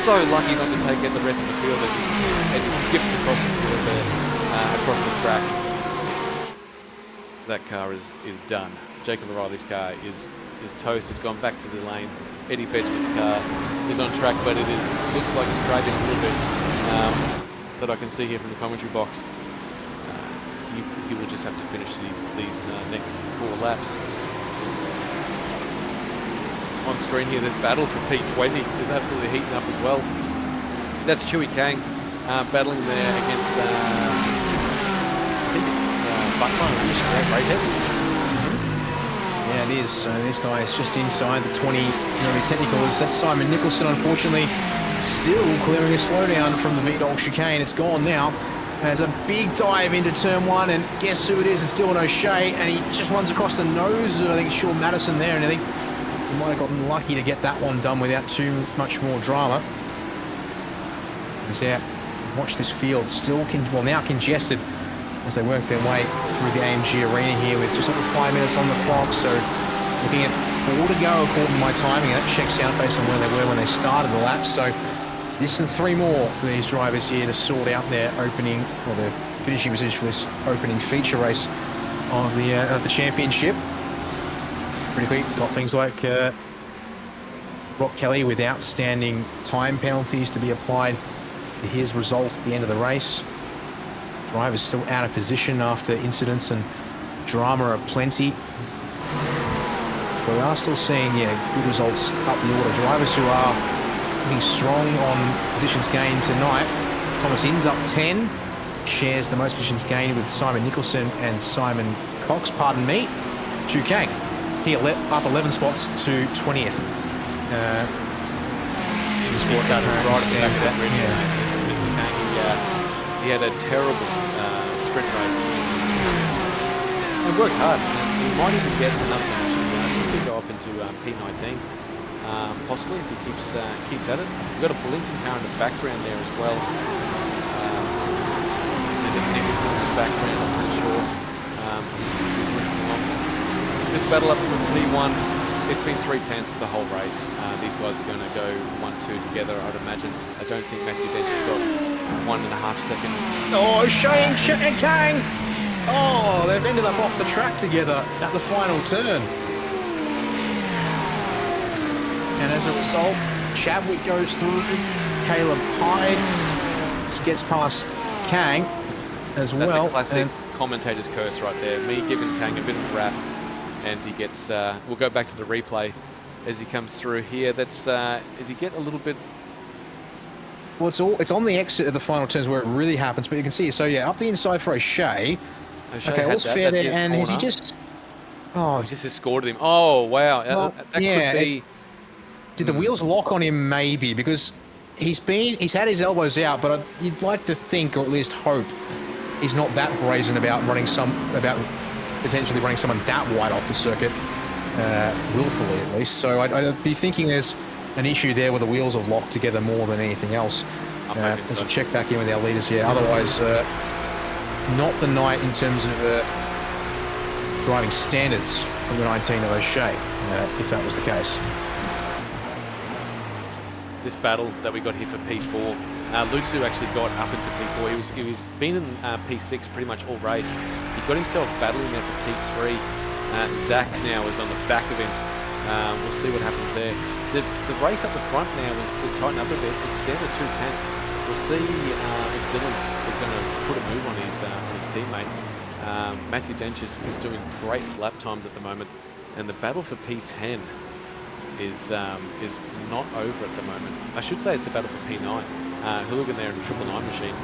so lucky not to take out the rest of the field as he skips across the field there, across the track. That car is done. Jacob O'Reilly's car is toast. It's gone back to the lane. Eddie Bedgeman's car is on track, but looks like it's dragging a little bit. That I can see here from the commentary box. He will just have to finish these next 4 laps. On screen here, this battle for P20 is absolutely heating up as well. That's Chewy Kang battling there against I think it's Butler. Right here. Yeah, it is. So this guy is just inside the 20 technicals. That's Simon Nicholson, unfortunately, still clearing a slowdown from the VDOG chicane. It's gone now. Has a big dive into turn 1, and guess who it is? It's still an O'Shea, and he just runs across the nose of, I think, Sean Madison there, and I think he might have gotten lucky to get that one done without too much more drama. Watch this field, still now congested as they work their way through the AMG Arena here with just over 5 minutes on the clock. So looking at 4 to go according to my timing. That checks out based on where they were when they started the lap. So this and 3 more for these drivers here to sort out their opening or their finishing position for this opening feature race of the championship. Pretty quick. Got things like Rock Kelly with outstanding time penalties to be applied to his result at the end of the race. Drivers still out of position after incidents and drama aplenty. But we are still seeing, good results up the order. Drivers who are looking strong on positions gained tonight. Thomas Inns up 10, shares the most positions gained with Simon Nicholson and Simon Cox, pardon me. Chu Kang, he up 11 spots to 20th. Sport that right stands out. Mr. Kang, he had a terrible sprint race and worked hard. He might even get another position. He could go up into P19, possibly if he keeps at it. We've got a blinking car in the background there as well. There's a Nicholson in the background, I'm pretty sure. This battle up from P1, it's been 3/10 the whole race. These guys are going to go 1-2 together, I'd imagine. I don't think Matthew Dench has got 1.5 seconds. Oh, Shane and Kang! Oh, they've ended up off the track together at the final turn. And as a result, Chadwick goes through, Caleb Hyde gets past Kang as well. That's a classic commentator's curse right there. Me giving Kang a bit of rap, and he gets, we'll go back to the replay as he comes through here. That's, as he get a little bit... Well, it's on the exit of the final turns where it really happens, but you can see it. So, up the inside for O'Shea. Okay, all's fair there, and is he just... Oh, he just escorted him. Oh, wow. Well, that could be... Did the wheels lock on him? Maybe, because he's had his elbows out, but you'd like to think, or at least hope, he's not that brazen about potentially running someone that wide off the circuit, willfully at least. So I'd be thinking there's an issue there where the wheels have locked together more than anything else. As we check back in with our leaders here. Otherwise, not the night in terms of driving standards from the 19 of O'Shea, if that was the case. This battle that we got here for P4, Lutsu actually got up into P4. He was been in P6 pretty much all race. He got himself battling there for P3. Zach now is on the back of him. We'll see what happens there. The race up the front now is tightened up a bit. It's down to 2 tenths. We'll see if Dylan is going to put a move on his teammate. Matthew Dench is doing great lap times at the moment, and the battle for P10 is not over at the moment. I should say it's the battle for P9. Hooligan there in the 999 machine.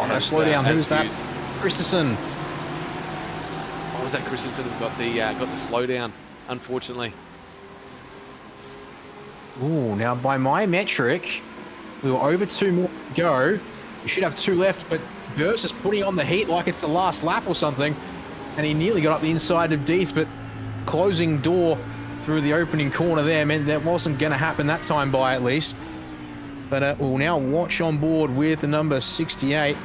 No, slow down. Who's that? Christensen. Oh, was that Christensen who got the slowdown, unfortunately? Ooh, now by my metric, we were over 2 more to go. We should have 2 left, but Burst is putting on the heat like it's the last lap or something. And he nearly got up the inside of Deeth, but closing door through the opening corner there meant that wasn't going to happen that time by at least. But we'll now watch on board with the number 68.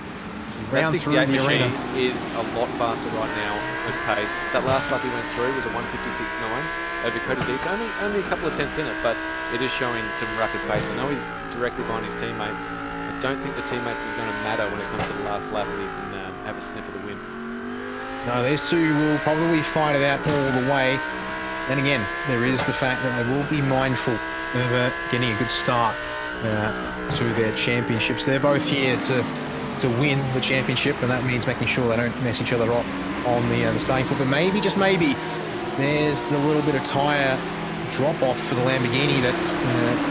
That 68 machine is a lot faster right now at pace. That last lap he went through was a 156.9 over Cody Deeth. Only a couple of tenths in it, but it is showing some rapid pace. I know he's directly behind his teammate. I don't think the teammates is going to matter when it comes to the last lap and he can have a sniff of the win. No, these two will probably fight it out all the way. Then again, there is the fact that they will be mindful of getting a good start to their championships. They're both here to win the championship, and that means making sure they don't mess each other up on the starting field. But maybe, just maybe, there's the little bit of tyre drop-off for the Lamborghini that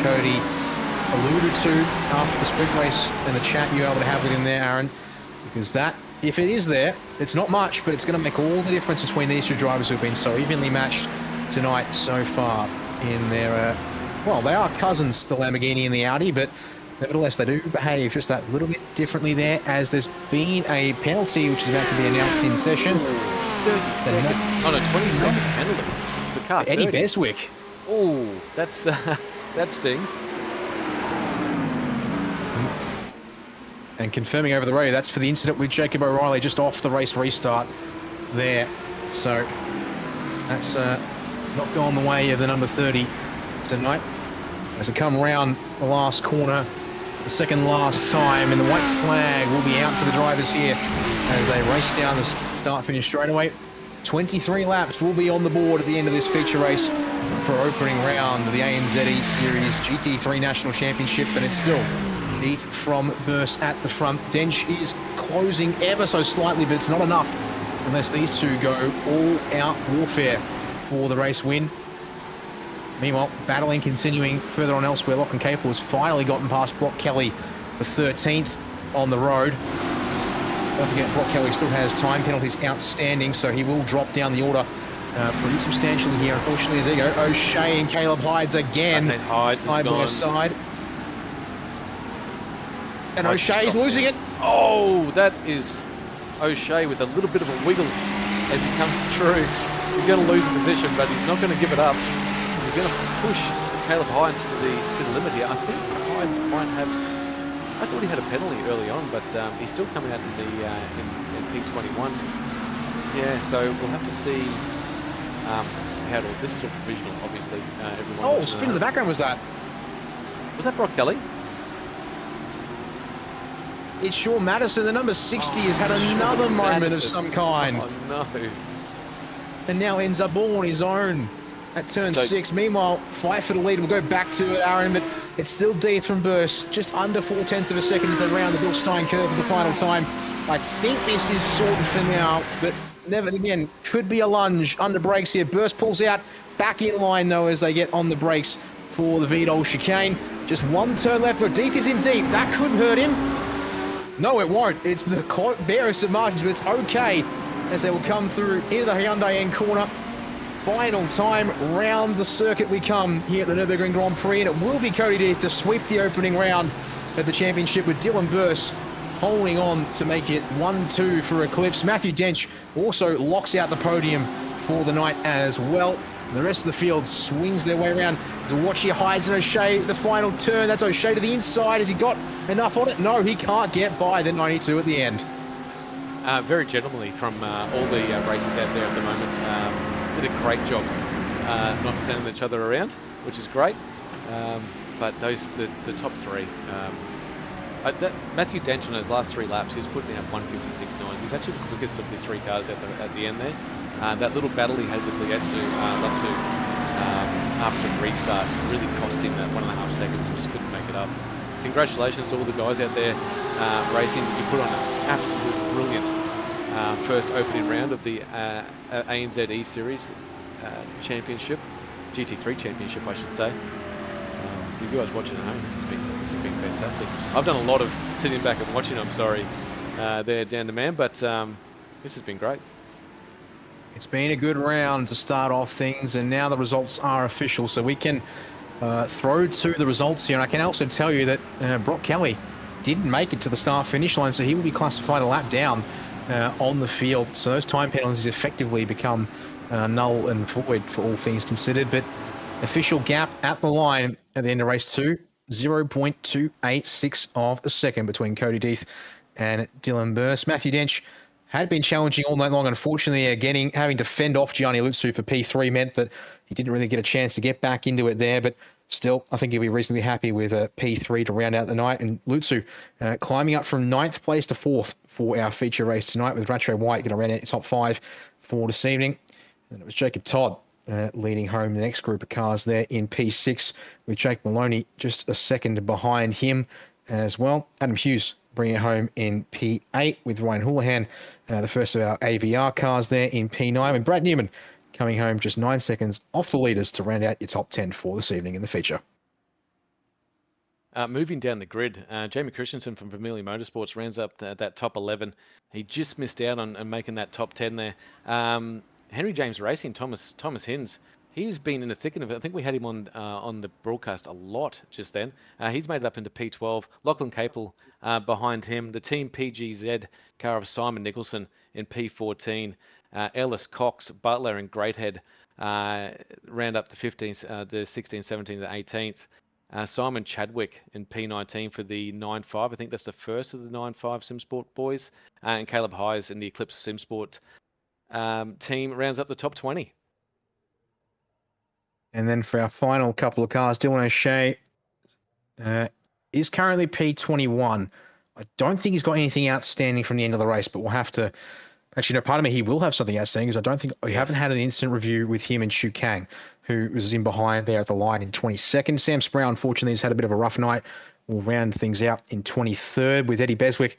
Cody alluded to after the sprint race and the chat you were able to have with him there, Aaron. Because that, if it is there, it's not much, but it's going to make all the difference between these two drivers who've been so evenly matched tonight so far in their, well, they are cousins, the Lamborghini and the Audi, but nevertheless, they do behave just that little bit differently there, as there's been a penalty which is about to be announced in session. 30-second, oh no, 20-second penalty for car 30. Eddie Beswick. Oh, that's that stings. And confirming over the radio, that's for the incident with Jacob O'Reilly just off the race restart there. So that's not gone the way of the number 30 tonight. As they come around the last corner for the second last time, and the white flag will be out for the drivers here as they race down the start-finish straightaway. 23 laps will be on the board at the end of this feature race for opening round of the ANZ ESeries GT3 National Championship, and it's still Deeth from Burst at the front. Dench is closing ever so slightly, but it's not enough unless these two go all-out warfare for the race win. Meanwhile, battling continuing further on elsewhere. Lachlan Capel has finally gotten past Brock Kelly for 13th on the road. Don't forget, Brock Kelly still has time penalties outstanding, so he will drop down the order pretty substantially here. Unfortunately, as they go, O'Shea and Caleb Hydes again, side by side. And O'Shea's losing it. Oh, that is O'Shea with a little bit of a wiggle as he comes through. He's going to lose a position, but he's not going to give it up. He's going to push Caleb Hydes to the limit here. I think Hydes might have. I thought he had a penalty early on, but he's still coming out in the in P21. Yeah, so we'll have to see how to. This is all provisional, obviously. Everyone. Oh, spin in the background was that? Was that Brock Kelly? It's Shaw Madison. The number 60 has had another moment of some kind. Oh no! And now ends up all on his own at turn 6. Meanwhile, fight for the lead. We'll go back to it, Aaron, but it's still Deeth from Burst. Just under 0.4 of a second as they round the Bill Stein curve for the final time. I think this is sorted for now, but never again, could be a lunge under brakes here. Burst pulls out, back in line though as they get on the brakes for the Vidal chicane. Just one turn left, but Deeth is in deep. That could hurt him. No, it won't. It's the barest of margins, but it's okay as they will come through into the Hyundai end corner. Final time round the circuit we come here at the Nurburgring Grand Prix, and it will be Cody Deeth to sweep the opening round of the championship with Dylan Burst holding on to make it 1-2 for Eclipse. Matthew Dench also locks out the podium for the night as well. The rest of the field swings their way around. As we watch here, Hydes and O'Shea, the final turn. That's O'Shea to the inside. Has he got enough on it? No, he can't get by the 92 at the end. Very gentlemanly from all the races out there at the moment. Did a great job not sending each other around, which is great. But the top three, Matthew Dench on his last 3 laps, he was putting out 156.9. He was actually the quickest of the 3 cars at the end there. That little battle he had with Lotsu after the restart really cost him that 1.5 seconds and just couldn't make it up. Congratulations to all the guys out there racing. You put on an absolute brilliant first opening round of the ANZ ESeries Championship, GT3 Championship, I should say. For you guys watching at home, this has been fantastic. I've done a lot of sitting back and watching. I'm sorry, there down the man, but this has been great. It's been a good round to start off things, and now the results are official, so we can throw to the results here. And I can also tell you that Brock Kelly didn't make it to the start-finish line, so he will be classified a lap down on the field. So those time penalties effectively become null and void for all things considered. But official gap at the line at the end of race 2, 0.286 of a second between Cody Death and Dylan Burst. Matthew Dench had been challenging all night long. Unfortunately, having to fend off Gianni Lutsu for P3 meant that he didn't really get a chance to get back into it there. But still, I think he'll be reasonably happy with a P3 to round out the night. And Lutsu climbing up from 9th place to 4th for our feature race tonight, with Rattray White going to round out top 5 for this evening. And it was Jacob Todd leading home the next group of cars there in P6, with Jake Maloney just a second behind him as well. Adam Hughes bringing it home in P8, with Ryan Houlihan, the first of our AVR cars there in P9, and Brad Newman coming home just 9 seconds off the leaders to round out your top 10 for this evening in the feature. Moving down the grid, Jamie Christensen from Vermillion Motorsports rounds up that top 11. He just missed out on making that top 10 there. Henry James Racing, Thomas Hins, he's been in the thick of it. I think we had him on the broadcast a lot just then. He's made it up into P12. Lachlan Capel behind him. The Team PGZ car of Simon Nicholson in P14. Ellis, Cox, Butler and Greathead round up the 15th, the 16th, 17th, and 18th. Simon Chadwick in P19 for the 9.5. I think that's the first of the 9.5 SimSport boys. And Caleb Hayes in the Eclipse SimSport team rounds up the top 20. And then for our final couple of cars, Dylan O'Shea is currently P21. I don't think he's got anything outstanding from the end of the race, but we'll have to... Actually, no, pardon me, he will have something outstanding, because I don't think... We haven't had an instant review with him and Shu Kang, who was in behind there at the line in 22nd. Sam Sproul, unfortunately, has had a bit of a rough night. We'll round things out in 23rd, with Eddie Beswick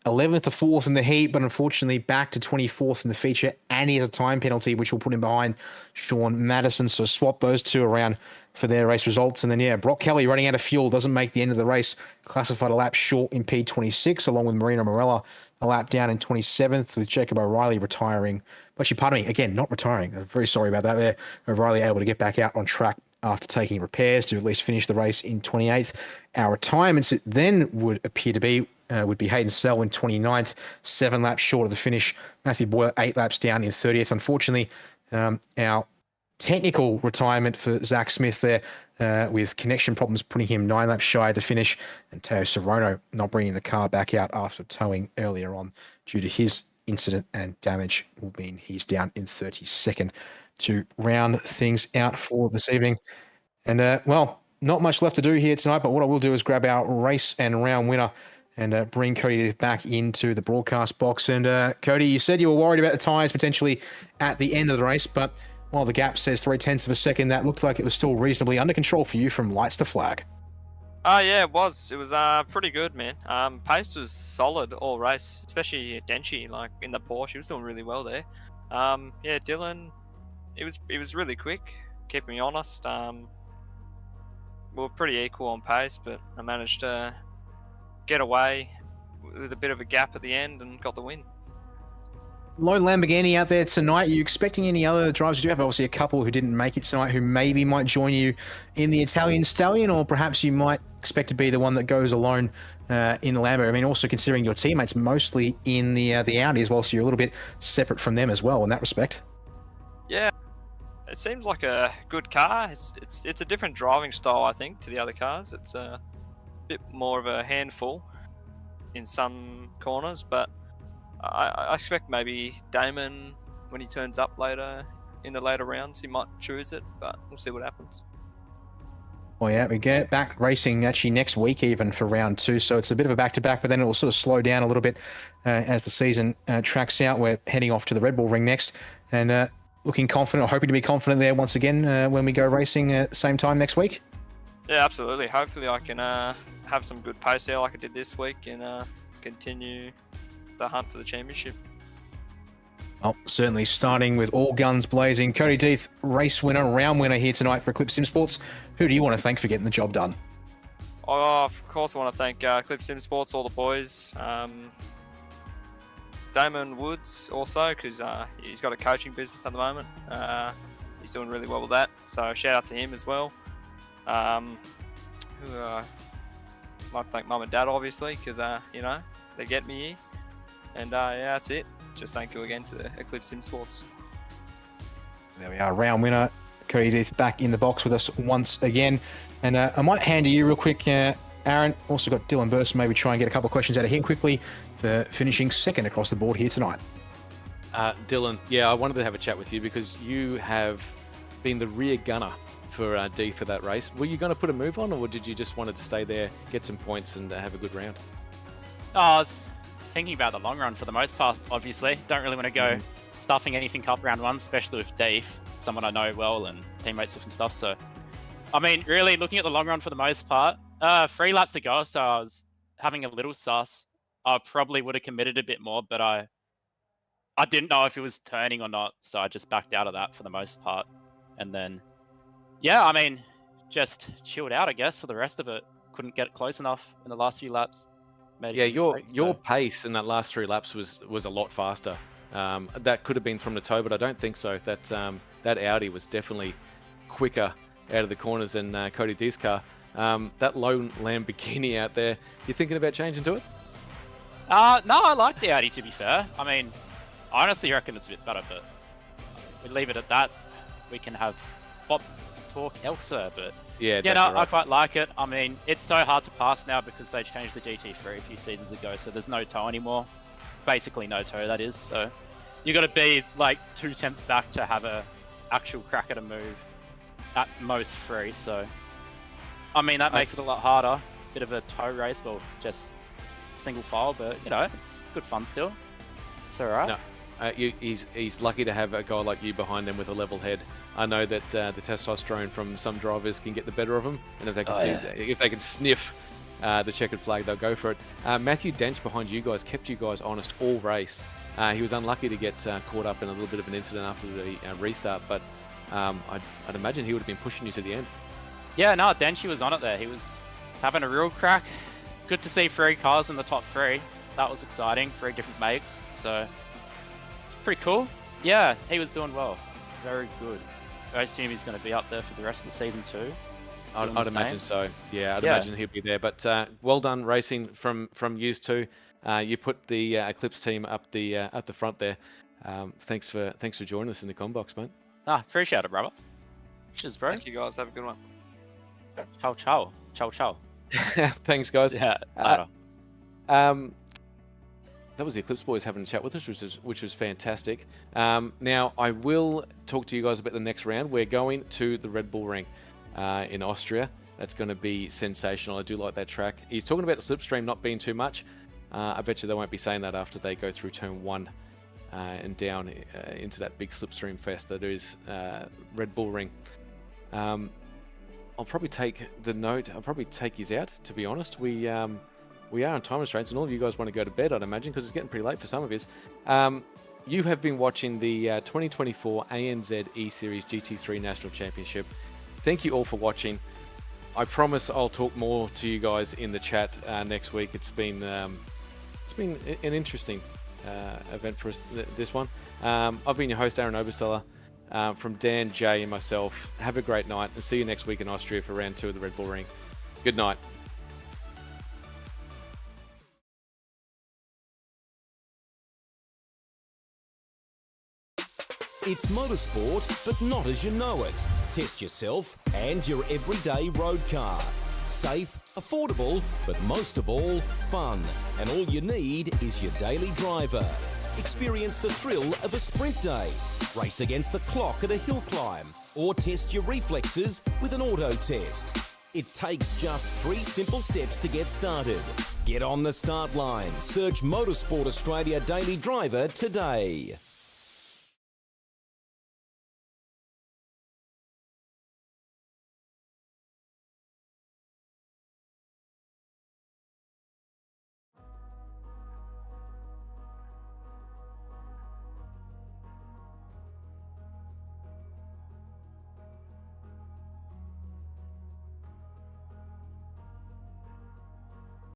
11th to 4th in the heat, but unfortunately back to 24th in the feature, and he has a time penalty, which will put him behind Sean Madison. So swap those two around for their race results. And then, yeah, Brock Kelly running out of fuel, doesn't make the end of the race, classified a lap short in P26, along with Marino Morella a lap down in 27th, with Jacob O'Reilly retiring. Actually, pardon me, again, not retiring. I'm very sorry about that there. O'Reilly able to get back out on track after taking repairs to at least finish the race in 28th. Our retirements then would appear to be would be Hayden Sell in 29th, 7 laps short of the finish. Matthew Boyer 8 laps down in 30th. Unfortunately, our technical retirement for Zach Smith there, with connection problems putting him 9 laps shy of the finish, and Teo Sorono not bringing the car back out after towing earlier on due to his incident and damage, will mean he's down in 32nd to round things out for this evening. And, well, not much left to do here tonight, but what I will do is grab our race and round winner and bring Cody back into the broadcast box. And Cody, you said you were worried about the tyres potentially at the end of the race, but while the gap says 0.3 of a second, that looked like it was still reasonably under control for you from lights to flag. Yeah, it was. It was pretty good, man. Pace was solid all race, especially Denchi, like in the Porsche. He was doing really well there. Yeah, Dylan, it was really quick, keeping me honest. We were pretty equal on pace, but I managed to get away with a bit of a gap at the end and got the win. Lone Lamborghini out there tonight. Are you expecting any other drivers? You do have obviously a couple who didn't make it tonight who maybe might join you in the Italian Stallion, or perhaps you might expect to be the one that goes alone in the Lambo. I mean, also considering your teammates mostly in the Audi as well, so you're a little bit separate from them as well in that respect. Yeah, it seems like a good car. It's a different driving style, I think, to the other cars. It's a bit more of a handful in some corners, but I expect maybe Damon, when he turns up later in the later rounds, he might choose it, but we'll see what happens. Well, yeah, we get back racing actually next week even for round 2, so it's a bit of a back-to-back, but then it'll sort of slow down a little bit as the season tracks out. We're heading off to the Red Bull Ring next, and looking confident, or hoping to be confident there once again when we go racing at the same time next week. Yeah, absolutely. Hopefully I can have some good pace there like I did this week and continue the hunt for the championship. Well, certainly starting with all guns blazing. Cody Deeth, race winner, round winner here tonight for Eclipse Sim Sports. Who do you want to thank for getting the job done? Oh, of course I want to thank Eclipse Sim Sports, all the boys. Damon Woods also, because he's got a coaching business at the moment. He's doing really well with that, so shout out to him as well. Like to thank Mum and Dad, obviously, because you know, they get me here. And yeah, that's it. Just thank you again to the Eclipse Sim Sports. There we are, round winner. Cody Deeth back in the box with us once again. And I might hand to you real quick, Aaron. Also got Dylan Burst, maybe try and get a couple of questions out of him quickly for finishing second across the board here tonight. Dylan, yeah, I wanted to have a chat with you because you have been the rear gunner for D for that race. Were you going to put a move on, or did you just wanted to stay there, get some points, and have a good round? I was thinking about the long run for the most part, obviously. Don't really want to go stuffing anything up round 1, especially with Dave, someone I know well and teammates with and stuff. So, I mean, really looking at the long run for the most part, 3 laps to go, so I was having a little sus. I probably would have committed a bit more, but I didn't know if it was turning or not, so I just backed out of that for the most part. And then, yeah, I mean, just chilled out, I guess, for the rest of it. Couldn't get close enough in the last few laps. Yeah, your pace in that last 3 laps was a lot faster. That could have been from the toe, but I don't think so. That Audi was definitely quicker out of the corners than Cody Deeth's car. That low Lamborghini out there, you thinking about changing to it? No, I like the Audi, to be fair. I mean, I honestly reckon it's a bit better, but we leave it at that. We can have pop talk elsewhere, but yeah, no, right. I quite like it. I mean, it's so hard to pass now because they changed the GT3 a few seasons ago, so there's no toe anymore. Basically no toe, that is. So you got to be like 2 tenths back to have a actual crack at a move. At most 3, so I mean that makes it a lot harder. Bit of a toe race, well, just single file, but you know, it's good fun still. It's all right. No, he's lucky to have a guy like you behind him with a level head. I know that the testosterone from some drivers can get the better of them, and if they can if they can sniff the checkered flag, they'll go for it. Matthew Dench behind you guys kept you guys honest all race. He was unlucky to get caught up in a little bit of an incident after the restart, but I'd imagine he would have been pushing you to the end. Yeah, no, Dench was on it there. He was having a real crack. Good to see 3 cars in the top 3. That was exciting. 3 different makes, so it's pretty cool. Yeah, he was doing well. Very good. I assume he's going to be up there for the rest of the season too. I'd imagine so. Yeah, I'd imagine he'll be there. But well done racing from you two. You put the Eclipse team up the front there. Thanks for joining us in the combox, mate. Appreciate it, brother. Cheers, bro. Thank you guys. Have a good one. Ciao, ciao. Ciao, ciao. Thanks, guys. Yeah. Later. That was the Eclipse boys having a chat with us, which was fantastic. Now, I will talk to you guys about the next round. We're going to the Red Bull Ring in Austria. That's going to be sensational. I do like that track. He's talking about the slipstream not being too much. I bet you they won't be saying that after they go through turn 1 and down into that big slipstream fest that is Red Bull Ring. I'll probably take the note. I'll probably take his out, to be honest. We are on time restraints, and all of you guys want to go to bed, I'd imagine, because it's getting pretty late for some of us. You have been watching the 2024 ANZ ESeries GT3 National Championship. Thank you all for watching. I promise I'll talk more to you guys in the chat next week. It's been an interesting event for us, this one. I've been your host, Aaron Obersteller. From Dan, Jay, and myself, have a great night, and see you next week in Austria for round 2 of the Red Bull Ring. Good night. It's motorsport, but not as you know it. Test yourself and your everyday road car. Safe, affordable, but most of all, fun. And all you need is your daily driver. Experience the thrill of a sprint day. Race against the clock at a hill climb. Or test your reflexes with an auto test. It takes just 3 simple steps to get started. Get on the start line. Search Motorsport Australia Daily Driver today.